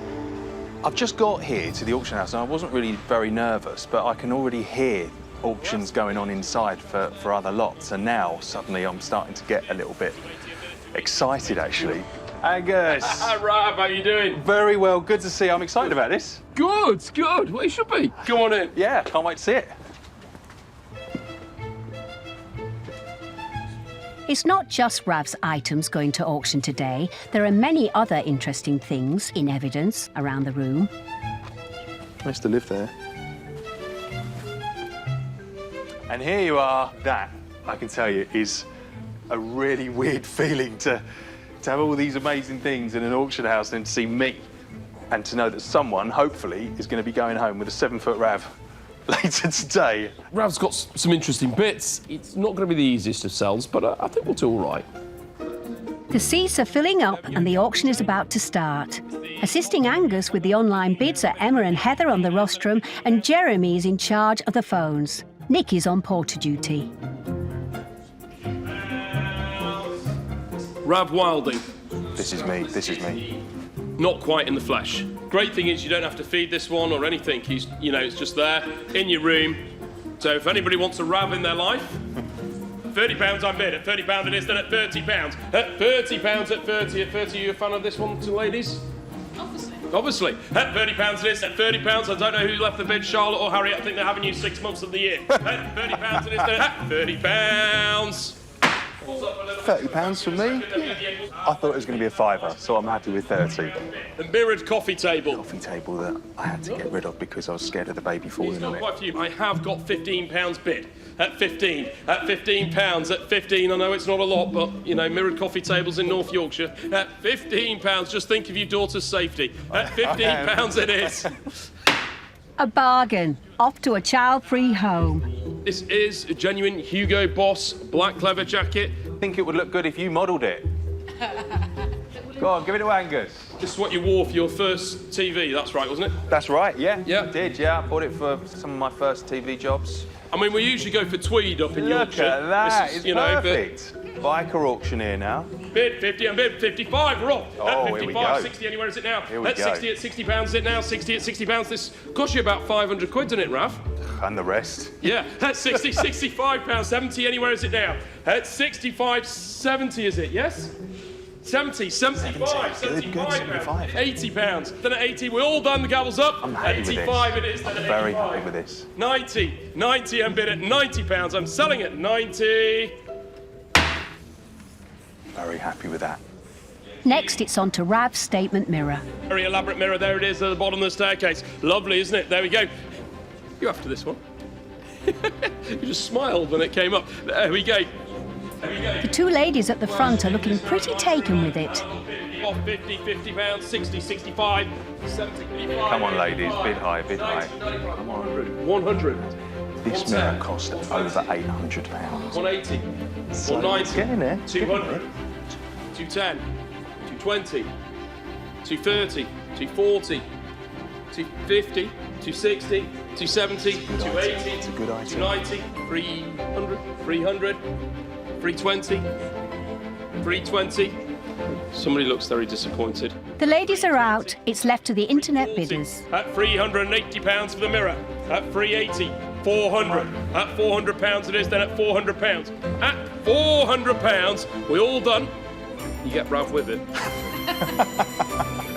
I've just got here to the auction house and I wasn't really very nervous, but I can already hear auctions going on inside for other lots, and now suddenly I'm starting to get a little bit excited, actually. Angus! Rav, how you doing? Very well, good to see you. I'm excited about this. Good, good. Well, you should be. Go on in. Yeah, can't wait to see it. It's not just Rav's items going to auction today. There are many other interesting things in evidence around the room. I used to live there. And here you are. That, I can tell you, is a really weird feeling to have all these amazing things in an auction house and to see me and to know that someone, hopefully, is going to be going home with a 7-foot Rav later today. Rav's got some interesting bits. It's not going to be the easiest of sells, but I think we'll do all right. The seats are filling up and the auction is about to start. Assisting Angus with the online bids are Emma and Heather on the rostrum, and Jeremy is in charge of the phones. Nick is on porter duty. Rav Wilding. This is me, this is me. Not quite in the flesh. Great thing is you don't have to feed this one or anything. He's, you know, it's just there in your room. So if anybody wants a Rav in their life, £30 I'm bid. At £30 it is, then at £30. At £30, at 30, at 30. Are you a fan of this one, two ladies? Obviously. At £30 it is, at £30. I don't know who left the bid, Charlotte or Harriet. I think they're having you 6 months of the year. At £30 it is, then at £30. £30 for me? I thought it was going to be a fiver, so I'm happy with 30. The mirrored coffee table. Coffee table that I had to get rid of because I was scared of the baby falling on it. Quite a few. I have got £15 bid. At 15, at £15, at 15. I know it's not a lot, but, you know, mirrored coffee tables in North Yorkshire. At £15, just think of your daughter's safety. At £15 it is. A bargain. Off to a child-free home. This is a genuine Hugo Boss black leather jacket. I think it would look good if you modelled it. Go on, give it to Angus. This is what you wore for your first TV, that's right, wasn't it? That's right, yeah. Yeah. I did, yeah. I bought it for some of my first TV jobs. I mean, we usually go for tweed up in Yorkshire. Look at that, This is, it's perfect. Biker auctioneer now. Bid 50 and bid 55, we're off. Oh, at 55, here we go. 60, anywhere is it now? Here we At go. 60, at £60 is it now? 60 at £60. This costs you about 500 quid, doesn't it, Rav? And the rest. Yeah, at 60, £65, 70, anywhere is it now? At 65, 70 is it, yes? 70, 75, 75, 80 pounds. Then at 80, we're all done, the gavel's up. I'm happy 85 with it is, then I'm at very 85. happy with this. 90, I'm bid at £90. I'm selling at 90. Very happy with that. Next, it's on to Rav's statement mirror. Very elaborate mirror, there it is at the bottom of the staircase. Lovely, isn't it? There we go. You after this one? You just smiled when it came up. There we go. The two ladies at the front are looking pretty taken with it. Off 50, £50, 60, 65, 70, 85. Come on, ladies, bid high, bid high. Come on. 100. This mirror cost over £800. 180. So 190. getting there. 200. 210. 220. 230. 240. 250. 260. 270. 280. It's a good item. 290. 300. 300. 320. 320. Somebody looks very disappointed. The ladies are out. It's left to the internet bidders. At £380 for the mirror. At 380. 400. At £400 it is, then at £400. At £400, we're all done. You get Rav with it.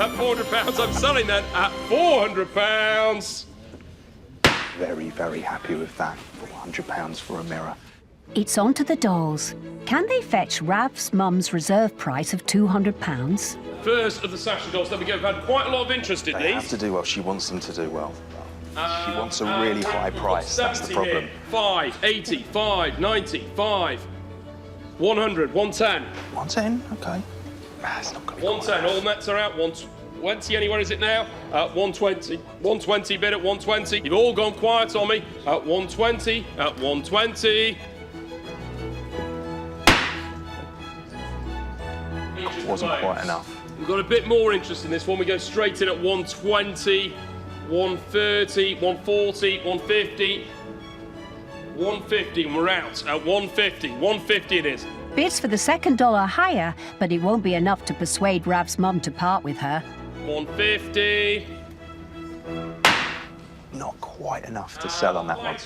At £400, I'm selling that at £400. Very, very happy with that. £400 for a mirror. It's on to the dolls. Can they fetch Rav's mum's reserve price of £200? First of the Sasha dolls, there we go. We've had quite a lot of interest in They these. have to do well. She wants them to do well. She wants a really high price. That's the problem. 5, 80, 5, 90, 5, 100, 110. 110, okay. That's not going to be 110, all nets are out. 120, anywhere is it now? 120. 120 bid at 120. You've all gone quiet on me. At 120, at 120. Wasn't quite enough. We've got a bit more interest in this one. We go straight in at 120, 130, 140, 150, 150, and we're out at 150. 150 it is. Bids for the second dollar higher, but it won't be enough to persuade Rav's mum to part with her. 150. Not quite enough to sell on that one.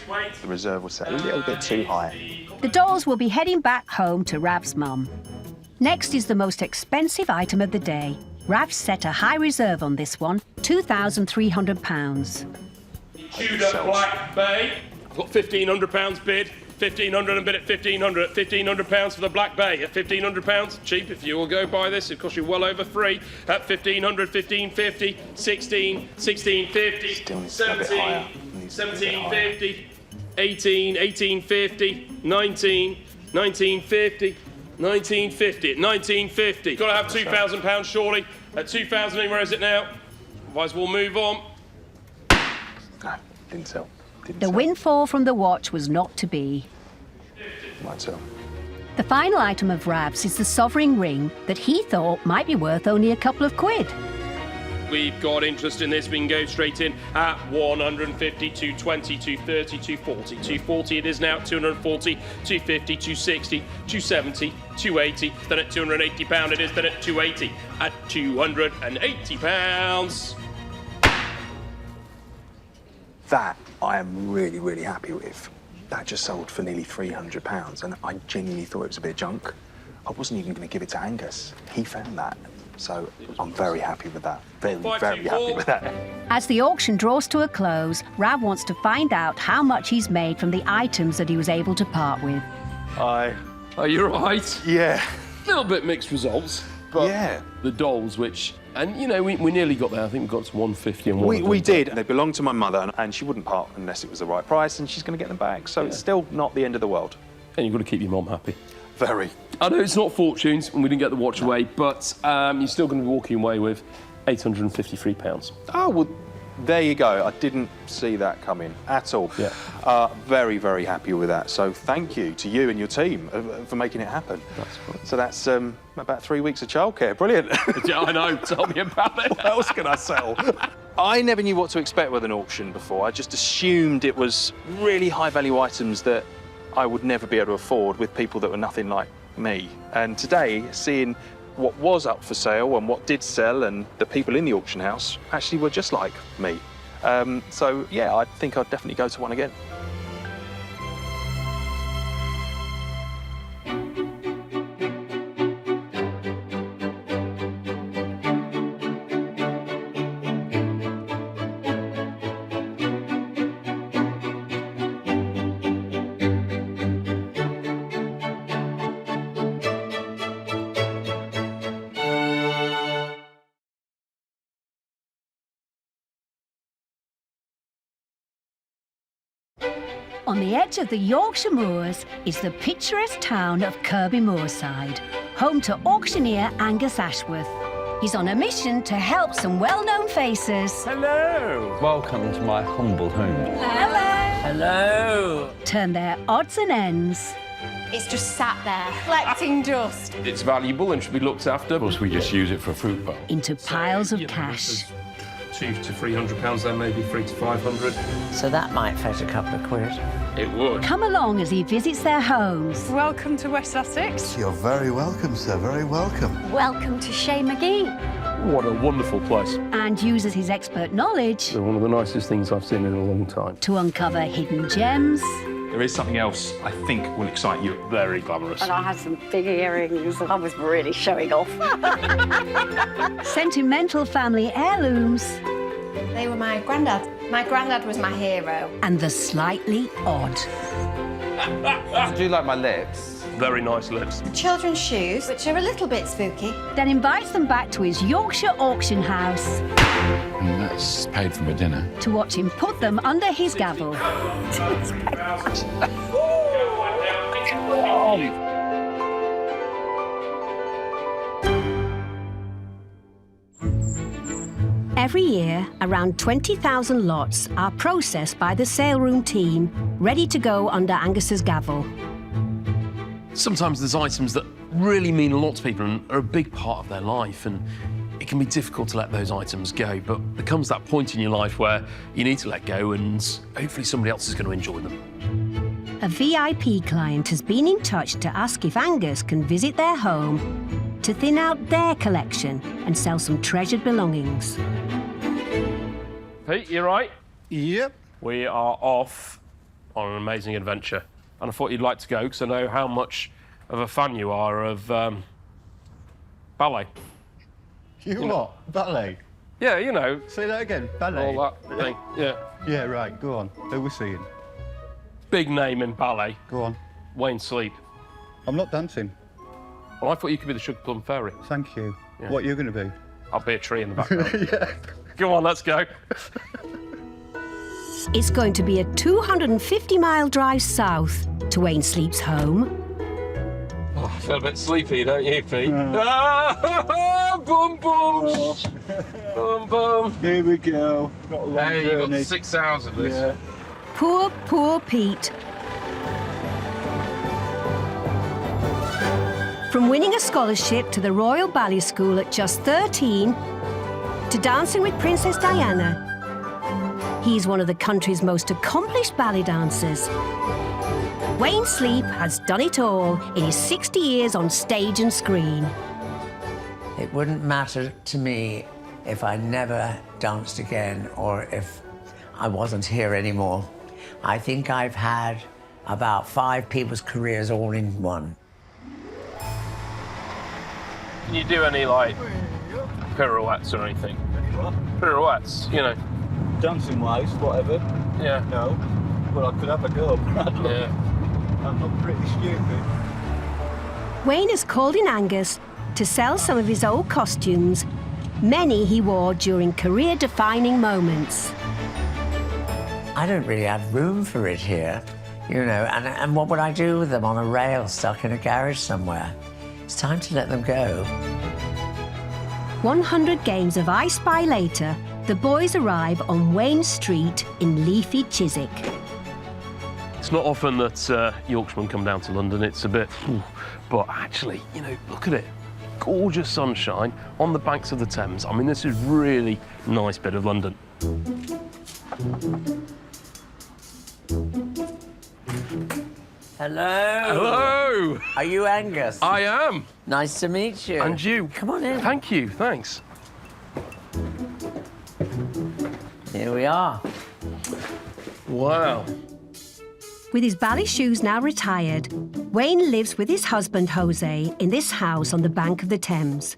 The reserve was set a little bit too high. The dolls will be heading back home to Rav's mum. Next is the most expensive item of the day. Rav set a high reserve on this one, £2,300. Tudor Black Bay. I've got £1,500 bid. 1,500 and bid at 1,500. At £1,500 for the Black Bay. At £1,500, cheap if you will go buy this. It costs you well over $3. At 1,500, 1,550, 16, 1,650, 17, 1,750, 18, 1,850, 19, 1,950. 1950 at 1950. Got to have £2,000 surely. At 2,000, anywhere is it now? Otherwise, we'll move on. No, didn't sell. The windfall from the watch was not to be. Might sell. The final item of Rav's is the sovereign ring that he thought might be worth only a couple of quid. We've got interest in this. We can go straight in at 150, 220, 230, 240. 240 it is now. 240, 250, 260, 270, 280. Then at £280 it is. Then at 280. At £280. That I am really, really happy with. That just sold for nearly £300, and I genuinely thought it was a bit of junk. I wasn't even going to give it to Angus. He found that. So I'm very happy with that. Very, very happy with that. As the auction draws to a close, Rav wants to find out how much he's made from the items that he was able to part with. Are you right? Yeah. A little bit mixed results. But yeah. The dolls, which... And, you know, we nearly got there. I think we got to 150 and one. We did. They belonged to my mother, and she wouldn't part unless it was the right price, and she's going to get them back. So it's still not the end of the world. And you've got to keep your mum happy. Very. I know it's not fortunes, and we didn't get the watch away, but you're still going to be walking away with £853. Oh, well, there you go. I didn't see that coming at all. Yeah. Very, very happy with that. So thank you to you and your team for making it happen. That's right. So that's about 3 weeks of childcare. Brilliant. Yeah, I know. Tell me about it. What else can I sell? I never knew what to expect with an auction before. I just assumed it was really high-value items that I would never be able to afford with people that were nothing like me. And today, seeing what was up for sale and what did sell and the people in the auction house actually were just like me. So, yeah, I think I'd definitely go to one again. On the edge of the Yorkshire moors is the picturesque town of Kirby, Moside, home to auctioneer Angus Ashworth. He's on a mission to help some well-known faces. Hello! Welcome to my humble home. Hello! Hello! Turn their odds and ends It's just sat there, collecting dust. It's valuable and should be looked after. Of course, we just use it for a fruit bowl. into piles of cash. £200 to £300 there, maybe £300 to £500. So that might fetch a couple of quid. It would. Come along as he visits their homes. Welcome to West Sussex. You're very welcome, sir, very welcome. Welcome to McGee. What a wonderful place. And uses his expert knowledge They're one of the nicest things I've seen in a long time. to uncover hidden gems, There is something else I think will excite you. Very glamorous. And I had some big earrings and I was really showing off. sentimental family heirlooms, They were my granddad. My granddad was my hero. and the slightly odd. Do you like my lips? Very nice lips. Children's shoes, which are a little bit spooky. Then invites them back to his Yorkshire auction house And that's paid for my dinner. to watch him put them under his gavel. every year, around 20,000 lots are processed by the sale room team, ready to go under Angus's gavel. Sometimes there's items that really mean a lot to people and are a big part of their life, and it can be difficult to let those items go, but there comes that point in your life where you need to let go and hopefully somebody else is going to enjoy them. A VIP client has been in touch to ask if Angus can visit their home to thin out their collection and sell some treasured belongings. Pete, you right? Yep. We are off on an amazing adventure, and I thought you'd like to go because I know how much of a fan you are of ballet. You what? Ballet? Yeah, you know. Say that again. Ballet. All that thing. Yeah. Yeah, right. Go on. Who we seeing? Big name in ballet. Go on. Wayne Sleep. I'm not dancing. Well, I thought you could be the Sugar Plum Fairy. Thank you. Yeah. What are you going to be? I'll be a tree in the background. Yeah. Come on, let's go. It's going to be a 250-mile drive south to Wayne Sleep's home. Oh, I feel a bit sleepy, don't you, Pete? Boom, boom. Boom, boom. Here we go. Got a long Hey, journey. you got 6 hours of this. Yeah. Poor, poor Pete. From winning a scholarship to the Royal Ballet School at just 13, to dancing with Princess Diana, he's one of the country's most accomplished ballet dancers. Wayne Sleep has done it all in his 60 years on stage and screen. It wouldn't matter to me if I never danced again or if I wasn't here anymore. I think I've had about 5 people's careers all in one. Can you do any, like, pirouettes or anything? What? Pirouettes, you know. Dancing-wise, whatever. Yeah. No. Well, I could have a go. Yeah. I'm not pretty stupid. Wayne has called in Angus to sell some of his old costumes, many he wore during career-defining moments. I don't really have room for it here, you know, and what would I do with them on a rail stuck in a garage somewhere? It's time to let them go. 100 games of I Spy later, the boys arrive on Wayne Street in leafy Chiswick. It's not often that Yorkshiremen come down to London. It's a bit... But actually, you know, look at it. Gorgeous sunshine on the banks of the Thames. I mean, this is really nice bit of London. Hello. Hello. Are you Angus? I am. Nice to meet you. And you. Come on in. Thank you. Thanks. Here we are. Wow. With his ballet shoes now retired, Wayne lives with his husband, Jose, in this house on the bank of the Thames.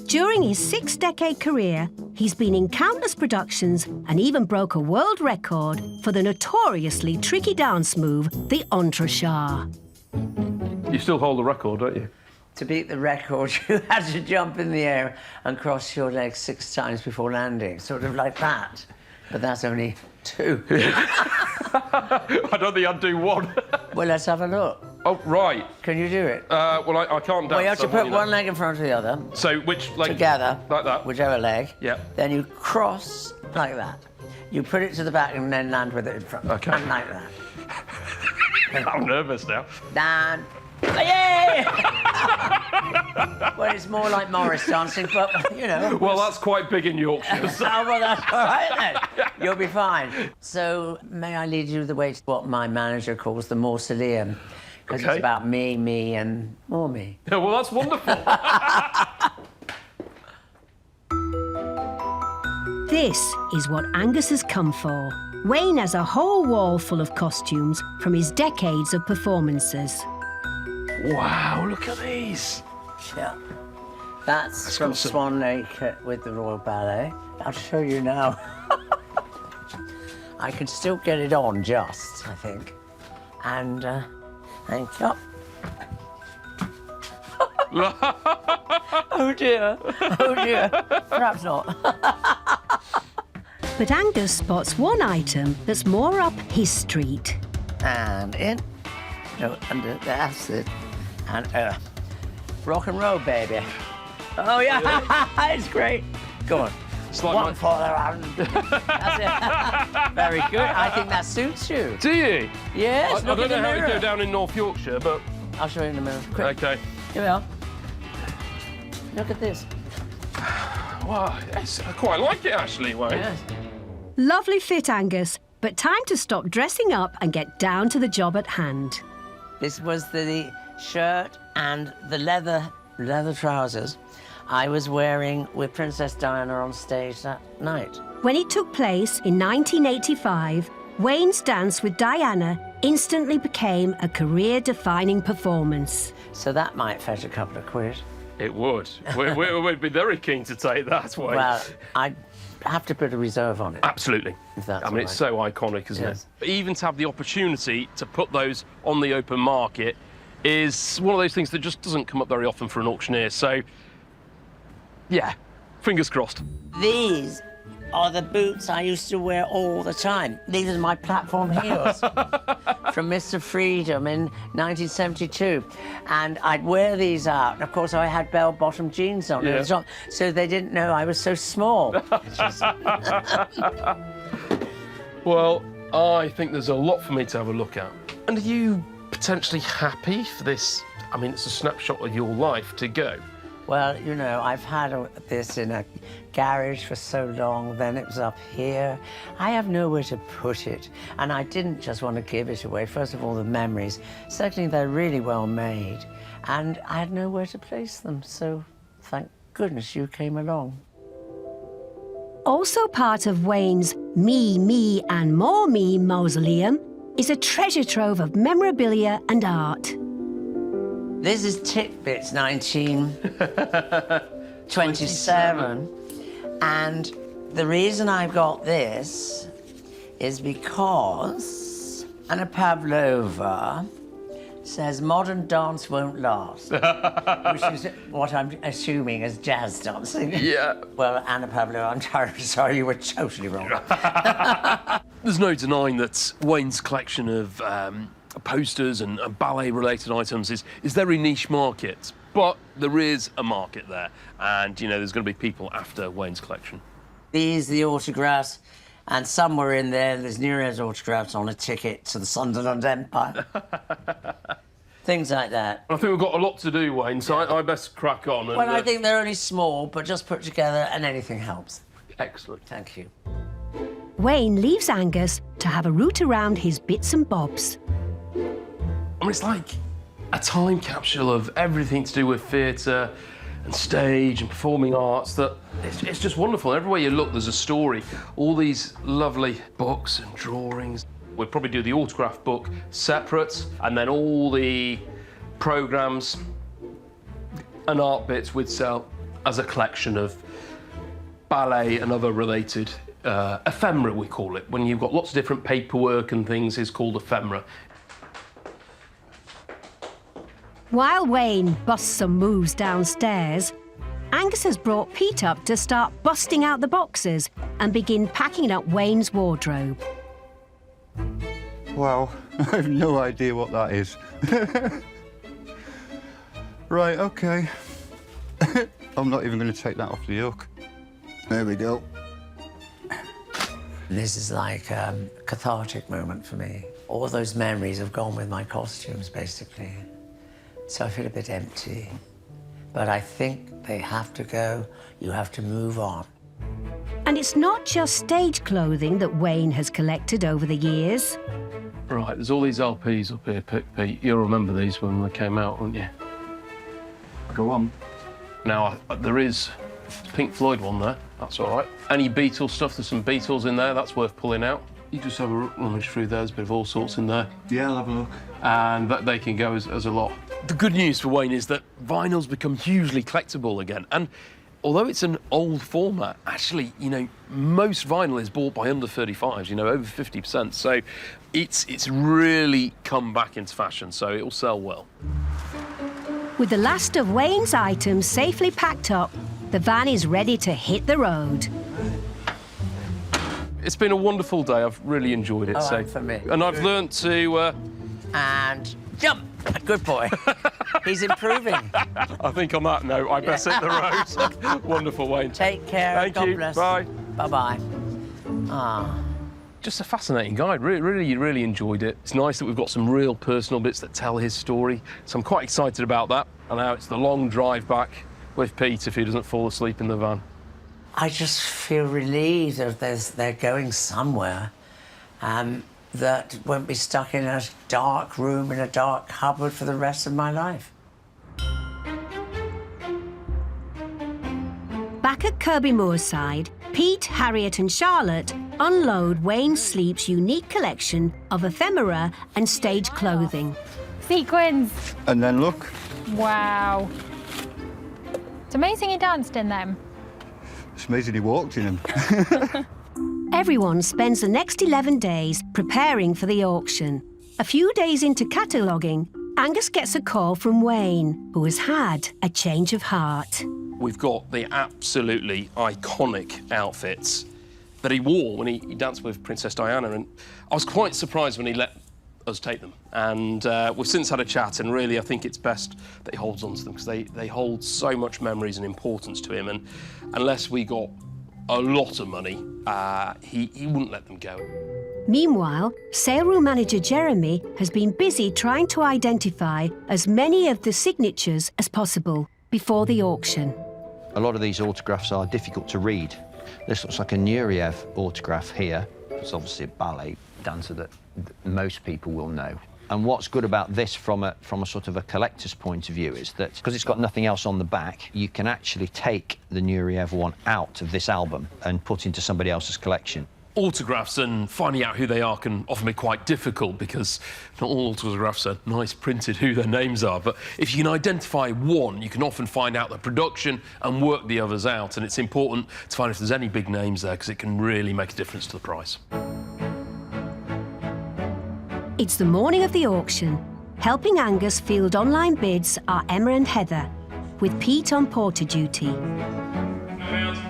During his 6-decade career, he's been in countless productions and even broke a world record for the notoriously tricky dance move, the entrechat. You still hold the record, don't you? To beat the record, you had to jump in the air and cross your legs 6 times before landing, sort of like that. But that's only 2. I don't think I'd do 1. Well, let's have a look. Oh, right. Can you do it? Well, I can't dance. Well, you have to put one leg in front of the other. So which leg? Together. Like that? Whichever leg. Yeah. Then you cross like that. You put it to the back and then land with it in front. Okay. And like that. I'm nervous now. Down. Oh, yeah! Well, it's more like Morris dancing, but, you know. Well, that's quite big in Yorkshire. So. Oh, well, that's all right then. You'll be fine. So, may I lead you the way to what my manager calls the mausoleum? Because it's about me, and more me. Yeah, well, that's wonderful. This is what Angus has come for. Wayne has a whole wall full of costumes from his decades of performances. Wow, look at these. Yeah. That's from Swan Lake with the Royal Ballet. I'll show you now. I can still get it on just, I think. And, thank you. Oh dear, oh dear. Perhaps not. But Angus spots one item that's more up his street. And in. No, under, that's it. And rock and roll, baby. Oh yeah, it's great. Go on. It's like one for the hand. That's it. Very good. I think that suits you. Do you? Yes. I don't know how to do down in North Yorkshire, but... I'll show you in a minute. Quick. OK. Here we are. Look at this. Wow, yes, I quite like it, actually, Wayne. Yes. Lovely fit, Angus, but time to stop dressing up and get down to the job at hand. This was the shirt and the leather trousers I was wearing with Princess Diana on stage that night. When it took place in 1985, Wayne's dance with Diana instantly became a career-defining performance. So that might fetch a couple of quid. It would. We'd be very keen to take that, Wayne. Well, I'd have to put a reserve on it. Absolutely. If that's I mean, it's so iconic, isn't it? But even to have the opportunity to put those on the open market is one of those things that just doesn't come up very often for an auctioneer. So, yeah, fingers crossed. These are the boots I used to wear all the time. These are my platform heels from Mr. Freedom in 1972. And I'd wear these out. And of course, I had bell-bottom jeans on. Yeah. So they didn't know I was so small. Well, I think there's a lot for me to have a look at. And are you potentially happy for this? I mean, it's a snapshot of your life to go. Well, you know, I've had this in a garage for so long, then it was up here. I have nowhere to put it, and I didn't just want to give it away. First of all, the memories. Secondly, they're really well made, and I had nowhere to place them, so thank goodness you came along. Also part of Wayne's Me, Me and More Me mausoleum is a treasure trove of memorabilia and art. This is Titbits 1927, and the reason I've got this is because Anna Pavlova says modern dance won't last, which is what I'm assuming is jazz dancing. Yeah. Well, Anna Pavlova, I'm terribly sorry, you were totally wrong. There's no denying that Wayne's collection of posters and ballet-related items is very niche market, but there is a market there, and you know there's going to be people after Wayne's collection. These are the autographs, and somewhere in there's Nero's autographs on a ticket to the Sunderland Empire. Things like that. I think we've got a lot to do, Wayne, so I best crack on. Well, I think they're only small, but just put together and anything helps. Excellent. Thank you. Wayne leaves Angus to have a route around his bits and bobs. I mean, it's like a time capsule of everything to do with theatre and stage and performing arts that it's just wonderful. Everywhere you look, there's a story. All these lovely books and drawings. We'll probably do the autograph book separate, and then all the programmes and art bits we'd sell as a collection of ballet and other related ephemera, we call it. When you've got lots of different paperwork and things, is called ephemera. While Wayne busts some moves downstairs, Angus has brought Pete up to start busting out the boxes and begin packing up Wayne's wardrobe. Well, I have no idea what that is. Right, OK. I'm not even going to take that off the hook. There we go. This is like a cathartic moment for me. All those memories have gone with my costumes, basically. So I feel a bit empty. But I think they have to go. You have to move on. And it's not just stage clothing that Wayne has collected over the years. Right, there's all these LPs up here, Pete. You'll remember these when they came out, won't you? Go on. Now, there is a Pink Floyd one there. That's all right. Any Beatles stuff, there's some Beatles in there. That's worth pulling out. You just have a rummage through there. There's a bit of all sorts in there. Yeah, I'll have a look. And they can go as a lot. The good news for Wayne is that vinyl's become hugely collectible again. And although it's an old format, actually, you know, most vinyl is bought by under 35s, you know, over 50%. So it's really come back into fashion, so it'll sell well. With the last of Wayne's items safely packed up, the van is ready to hit the road. It's been a wonderful day. I've really enjoyed it. Oh, and for me. And I've learnt to... And jump! Good boy. He's improving. I think on that note, I best hit the road. Wonderful, Wayne. Take care. Thank God you. bless. Bye. Bye-bye. Ah. Just a fascinating guide. Really enjoyed it. It's nice that we've got some real personal bits that tell his story. So I'm quite excited about that. And now it's the long drive back with Pete if he doesn't fall asleep in the van. I just feel relieved that they're going somewhere that won't be stuck in a dark room in a dark cupboard for the rest of my life. Back at Kirby Moside, Pete, Harriet and Charlotte unload Wayne Sleep's unique collection of ephemera and stage clothing. Sequins. And then look. Wow. It's amazing he danced in them. It's amazing he walked in them. Everyone spends the next 11 days preparing for the auction. A few days into cataloguing, Angus gets a call from Wayne, who has had a change of heart. We've got the absolutely iconic outfits that he wore when he danced with Princess Diana, and I was quite surprised when he let us take them. And we've since had a chat, and really I think it's best that he holds on to them because they hold so much memories and importance to him, and unless we got a lot of money, he wouldn't let them go. Meanwhile, saleroom manager Jeremy has been busy trying to identify as many of the signatures as possible before the auction. A lot of these autographs are difficult to read. This looks like a Nureyev autograph here. It's obviously a ballet dancer that most people will know. And what's good about this from a sort of a collector's point of view is that because it's got nothing else on the back, you can actually take the Nureyev one out of this album and put into somebody else's collection. Autographs and finding out who they are can often be quite difficult because not all autographs are nice printed who their names are, but if you can identify one, you can often find out the production and work the others out, and it's important to find if there's any big names there because it can really make a difference to the price. It's the morning of the auction. Helping Angus field online bids are Emma and Heather, with Pete on porter duty.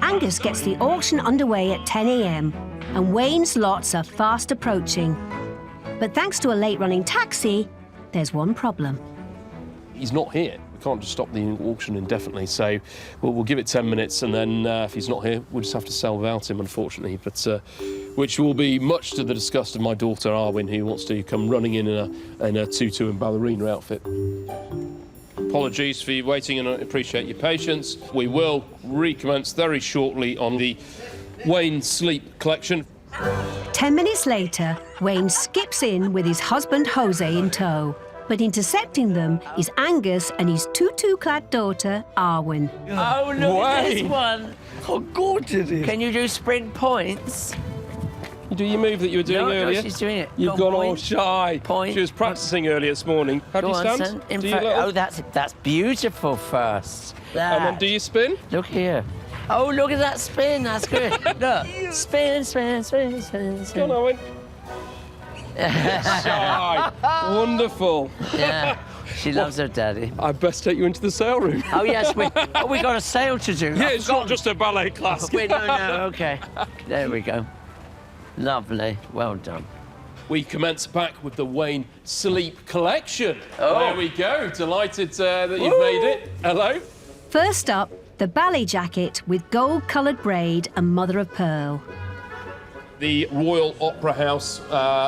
Angus gets the auction underway at 10 a.m, and Wayne's lots are fast approaching. But thanks to a late-running taxi, there's one problem. He's not here. We can't just stop the auction indefinitely, so we'll give it 10 minutes, and then if he's not here, we'll just have to sell without him, unfortunately, but which will be much to the disgust of my daughter, Arwen, who wants to come running in a tutu and ballerina outfit. Apologies for you waiting, and I appreciate your patience. We will recommence very shortly on the Wayne Sleep collection. 10 minutes later, Wayne skips in with his husband Jose in tow. But intercepting them is Angus and his tutu-clad daughter, Arwen. Oh, look at this one. How gorgeous it is. Can you do sprint points? You do your move that you were doing earlier? No, she's doing it. You've gone all shy. She was practising earlier this morning. How do you stand? Oh, that's beautiful first. And then do you spin? Look here. Oh, look at that spin. That's good. Look. Spin, spin, spin, spin, spin. Go on, Owen. Shy. Wonderful. Yeah. She loves her daddy. I'd best take you into the sale room. Oh, yes, we got a sale to do. Yeah, it's not just a ballet class. No, OK. There we go. Lovely. Well done. We commence back with the Wayne Sleep collection. Oh. There we go. Delighted that you've made it. Hello. First up, the ballet jacket with gold-coloured braid and mother of pearl. The Royal Opera House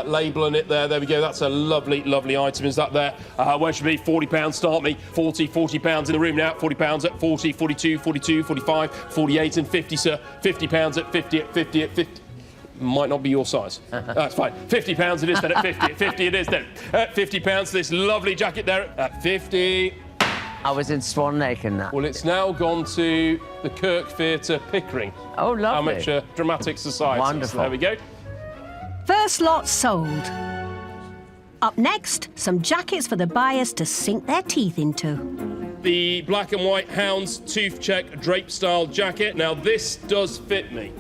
label on it there. There we go. That's a lovely, lovely item. Is that there? Where should be? £40 start me. £40 in the room now. £40 at 40, 42, 42, 45, 48 and 50, sir. £50 at 50 at 50 at 50. Might not be your size. That's fine. £50 it is then at 50. At 50 it is then. At £50, this lovely jacket there at 50. I was in Swan Lake in that. Well, it's now gone to the Kirk Theatre, Pickering. Oh, lovely. Amateur Dramatic Society. Wonderful. So there we go. First lot sold. Up next, some jackets for the buyers to sink their teeth into. The black and white Hounds Tooth Check drape style jacket. Now, this does fit me.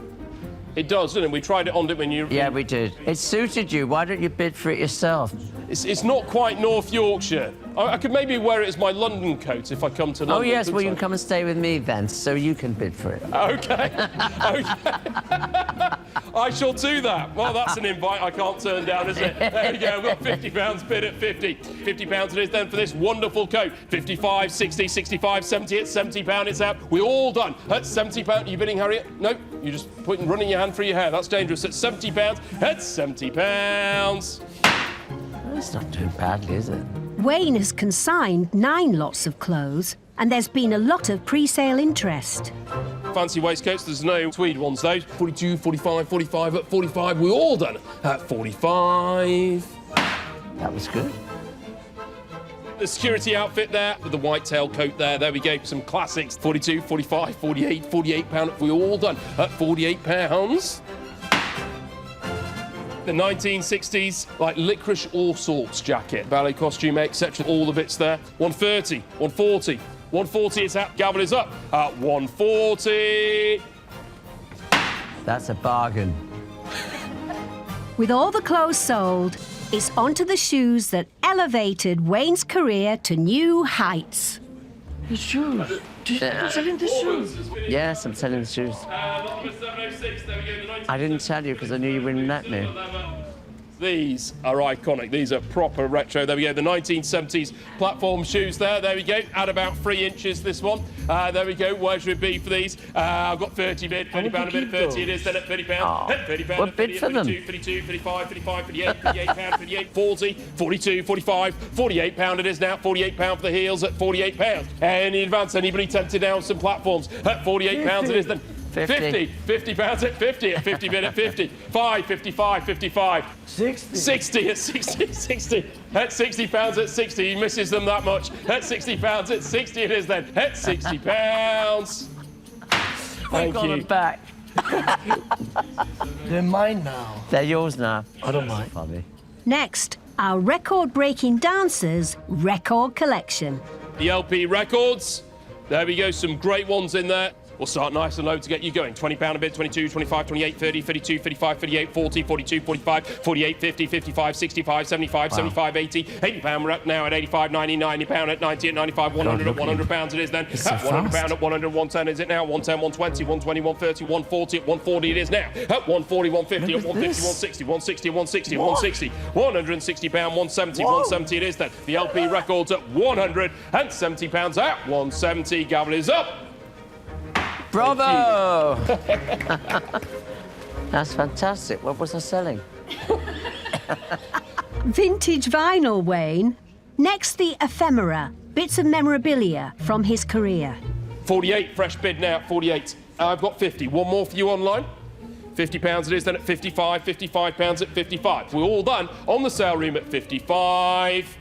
It does, doesn't it? We tried it on it when you... Yeah, we did. It suited you. Why don't you bid for it yourself? It's not quite North Yorkshire. I could maybe wear it as my London coat if I come to London. Oh, yes, well, you can come and stay with me then, so you can bid for it. OK. I shall do that. Well, that's an invite I can't turn down, is it? There we go, we've got £50 bid at 50. £50 it is then for this wonderful coat. 55, 60, 65, 70, it's £70 it's out. We're all done. That's £70. Are you bidding, Harriet? No, you're just running your hand through your hair. That's dangerous. That's £70. That's £70. That's not too badly, is it? Wayne has consigned 9 lots of clothes, and there's been a lot of pre-sale interest. Fancy waistcoats, there's no tweed ones though. 42, 45, 45, at 45, we're all done. At 45. That was good. The security outfit there, with the white tail coat there we go, some classics. 42, 45, 48, £48, we're all done. At £48. The 1960s, like licorice all sorts jacket, ballet costume, etc. All the bits there. 130, 140, 140 is out. Gavel is up at 140. That's a bargain. With all the clothes sold, it's onto the shoes that elevated Wayne's career to new heights. The shoes? You're selling the shoes? Yes, I'm selling the shoes. I didn't tell you because I knew you wouldn't let me. These are iconic. These are proper retro. There we go. The 1970s platform shoes there. There we go. At about 3 inches, this one. There we go. Where should it be for these? I've got 30 bid. £30 a bid. 30 it is then at £30. Oh, £30. what bid for them? 32, 35, 55, 58, £58, 58, 40, 42, 45, £48 it is now. £48 for the heels at £48. Any advance? Anybody tempted down some platforms? At £48 it is then. 50. £50 at 50, at 50 bid at 50. 5, 55, 55. 60 at 60, 60. At £60 at 60, he misses them that much. At £60 at 60 it is then. At £60. Thank got you. them back. They're mine now. They're yours now. I don't mind. Funny. Next, our record-breaking dancers' record collection. The LP records. There we go, some great ones in there. We'll start nice and low to get you going. £20 a bid, 22, 25, 28, 30, 32, 35, 38, 40, 42, 45, 48, 50, 55, 65, 75, 75, 80. £80 we're up now at 85, 90, £90 at 90, at 95, 100 at £100 it is then. At £100 at 100, 110 is it now? 110, 120, 120, 130, 140, at 140 it is now. At 140, 150, at 150, 160, 160, 160, 160, £160, 170, 170 it is then. The LP records at £170 at 170. Gavel is up. Bravo! That's fantastic. What was I selling? Vintage vinyl, Wayne. Next, the ephemera, bits of memorabilia from his career. 48, fresh bid now, 48. I've got 50. One more for you online. £50 it is then at 55, £55 at 55. We're all done on the sale room at 55.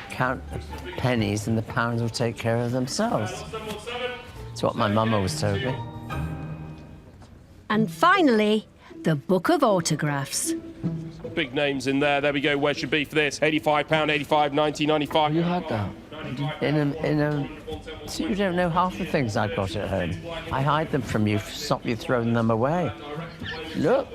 Count the pennies and the pounds will take care of themselves. That's what my mum always told me. And finally, the book of autographs. Big names in there. There we go. Where should be for this? £85, 85, 90, 95. You had that. So you don't know half the things I've got at home. I hide them from you, stop you throwing them away. Look.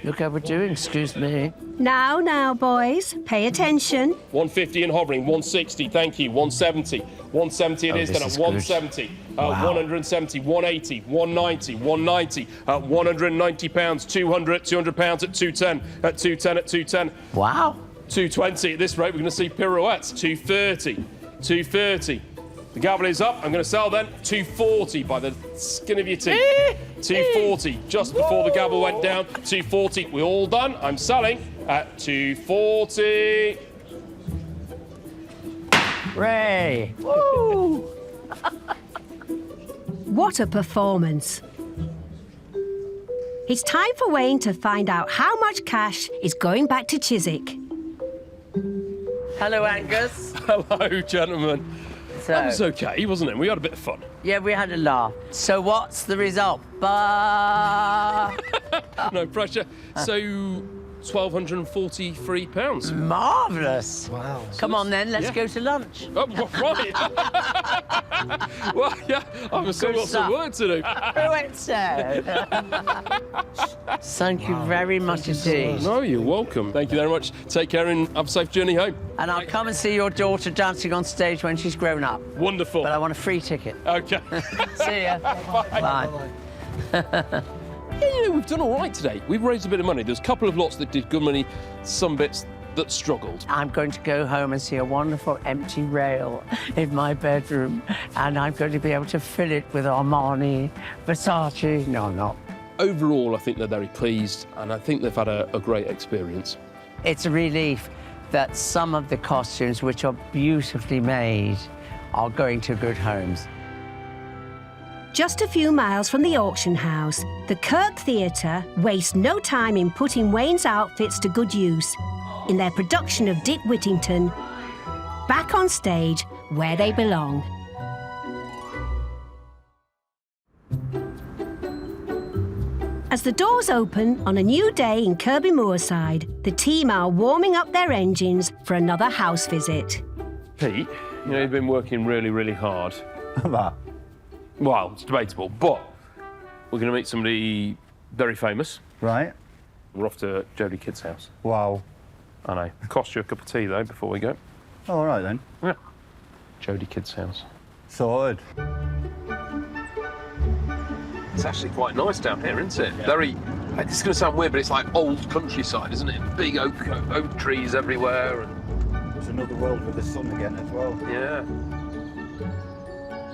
Look how we're doing, excuse me. Now, boys, pay attention. 150 and hovering, 160, thank you, 170. 170 it is then at 170. Wow. 170, 180, 190, 190, £190, 200, £200 at 210, at 210, at 210. Wow. 220 at this rate, we're going to see pirouettes. 230, 230. The gavel is up. I'm going to sell then 240 by the skin of your teeth. 240 just before the gavel went down. 240. We're all done. I'm selling at 240. Ray. Woo! What a performance. It's time for Wayne to find out how much cash is going back to Chiswick. Hello, Angus. Hello, gentlemen. So, that was okay, wasn't it? We had a bit of fun. Yeah, we had a laugh. So what's the result? No pressure. So £1,243. Marvellous. Wow. Come on then, let's go to lunch. Oh, right. Well, yeah, I've still got some work to do. Thank you very much indeed. No, you're welcome. Thank you very much. Take care and have a safe journey home. And I'll come and see your daughter dancing on stage when she's grown up. Wonderful. But I want a free ticket. OK. See ya. Bye. Yeah, you know, we've done all right today. We've raised a bit of money. There's a couple of lots that did good money, some bits that struggled. I'm going to go home and see a wonderful empty rail in my bedroom, and I'm going to be able to fill it with Armani, Versace. No, I'm not. Overall, I think they're very pleased, and I think they've had a great experience. It's a relief that some of the costumes, which are beautifully made, are going to good homes. Just a few miles from the auction house, the Kirk Theatre wastes no time in putting Wayne's outfits to good use in their production of Dick Whittington, back on stage where they belong. As the doors open on a new day in Kirby Moside, the team are warming up their engines for another house visit. Pete, you know, you've been working really, really hard. That? Well, it's debatable, but we're going to meet somebody very famous. Right. We're off to Jodie Kidd's house. Wow. I know. Cost you a cup of tea, though, before we go. Oh, all right, then. Yeah. Jodie Kidd's house. Sorted. It's actually quite nice down here, isn't it? Yeah. Very... It's going to sound weird, but it's like old countryside, isn't it? Big oak trees everywhere. And... There's another world with the sun again as well. Yeah.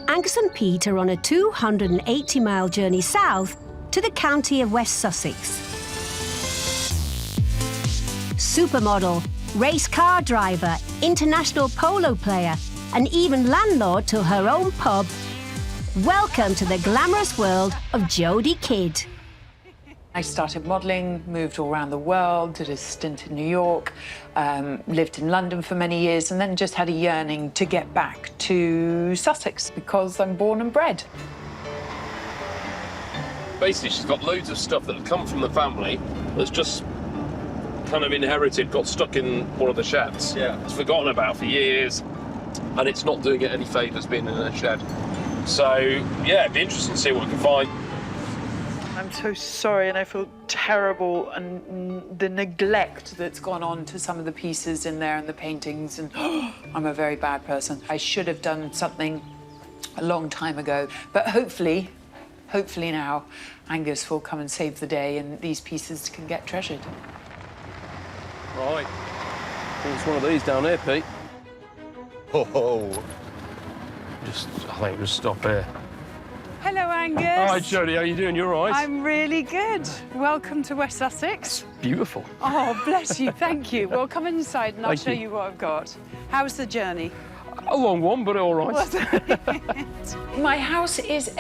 Angus and Pete are on a 280-mile journey south to the county of West Sussex. Supermodel, race car driver, international polo player, and even landlord to her own pub. Welcome to the glamorous world of Jodie Kidd. I started modelling, moved all around the world, did a stint in New York, lived in London for many years, and then just had a yearning to get back to Sussex because I'm born and bred. Basically, she's got loads of stuff that had come from the family that's just kind of inherited, got stuck in one of the sheds. Yeah. It's forgotten about for years, and it's not doing it any favours being in a shed. So, yeah, it'd be interesting to see what we can find. I'm so sorry, and I feel terrible, and the neglect that's gone on to some of the pieces in there and the paintings, and I'm a very bad person. I should have done something a long time ago, but hopefully now, Angus will come and save the day and these pieces can get treasured. Right. There's one of these down here, Pete. Oh. I think we'll just stop here. Hello, Angus. Hi, Jodie. How you doing? You all right? I'm really good. Welcome to West Sussex. Beautiful. Oh, bless you. Thank you. Well, come inside and I'll show you what I've got. How's the journey? A long one, but all right. My house is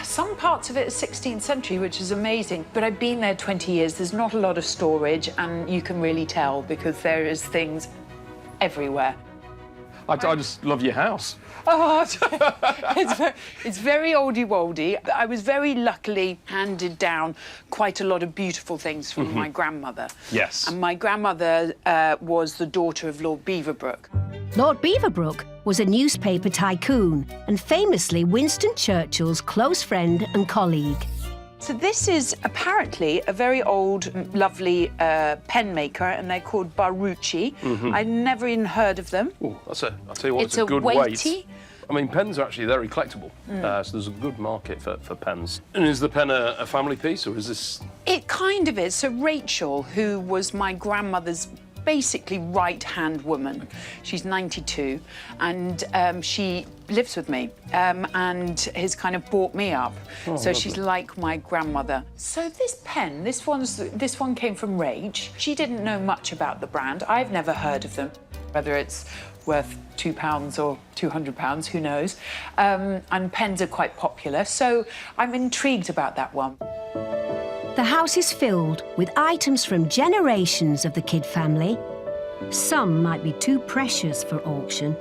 some parts of it are 16th century, which is amazing. But I've been there 20 years. There's not a lot of storage, and you can really tell because there is things everywhere. I just love your house. Oh, it's very oldie-woldy. I was very luckily handed down quite a lot of beautiful things from my grandmother. Yes. And my grandmother was the daughter of Lord Beaverbrook. Lord Beaverbrook was a newspaper tycoon and famously Winston Churchill's close friend and colleague. So this is apparently a very old, lovely pen maker, and they're called Barucci. I'd never even heard of them. Oh, I'll tell you what, it's a good weight. I mean, pens are actually very collectible, so there's a good market for pens. And is the pen a family piece, or is this...? It kind of is. So Rachel, who was my grandmother's basically right-hand woman. She's 92, and she lives with me and has kind of brought me up. So lovely. She's like my grandmother. So this pen, this one came from Rage. She didn't know much about the brand. I've never heard of them. Whether it's worth £2 or £200, who knows? And pens are quite popular, so I'm intrigued about that one. The house is filled with items from generations of the Kidd family. Some might be too precious for auction.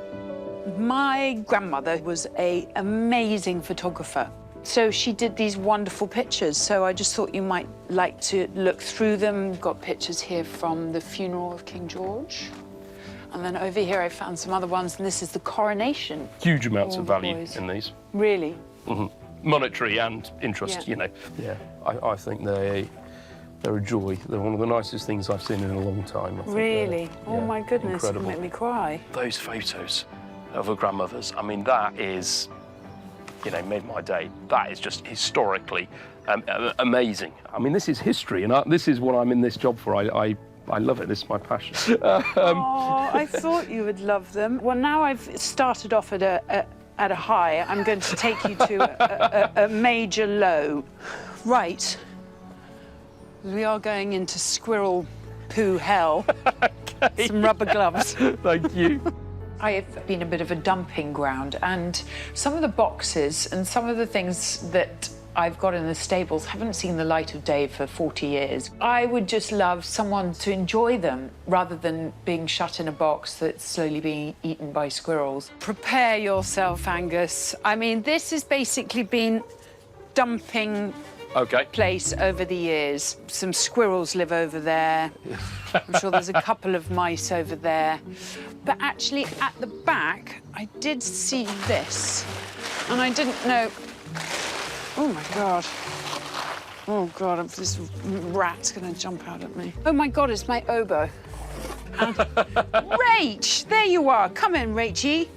My grandmother was an amazing photographer. So she did these wonderful pictures, so I just thought you might like to look through them. We've got pictures here from the funeral of King George. And then over here I found some other ones, and this is the coronation. Huge amounts All of the value boys. in these. Really? Monetary and interest, you know. Yeah, I think they're a joy. They're one of the nicest things I've seen in a long time. I think Really? Oh yeah, my goodness, incredible. it'll make me cry. Those photos of her grandmothers, I mean, that is, you know, made my day. That is just historically amazing. I mean, this is history, and this is what I'm in this job for. I love it. This is my passion. Oh, I thought you would love them. Well, now I've started off at a high. I'm going to take you to a major low. Right. We are going into squirrel poo hell. Okay. Some rubber gloves. Thank you. I have been a bit of a dumping ground, and some of the boxes and some of the things that I've got in the stables haven't seen the light of day for 40 years. I would just love someone to enjoy them rather than being shut in a box that's slowly being eaten by squirrels. Prepare yourself, Angus. I mean, this has basically been dumping place over the years. Some squirrels live over there. I'm sure there's a couple of mice over there. But actually, at the back, I did see this, and I didn't know. Oh, my God. Oh, God, this rat's going to jump out at me. Oh, my God, it's my oboe. And Rach, there you are. Come in, Rachy.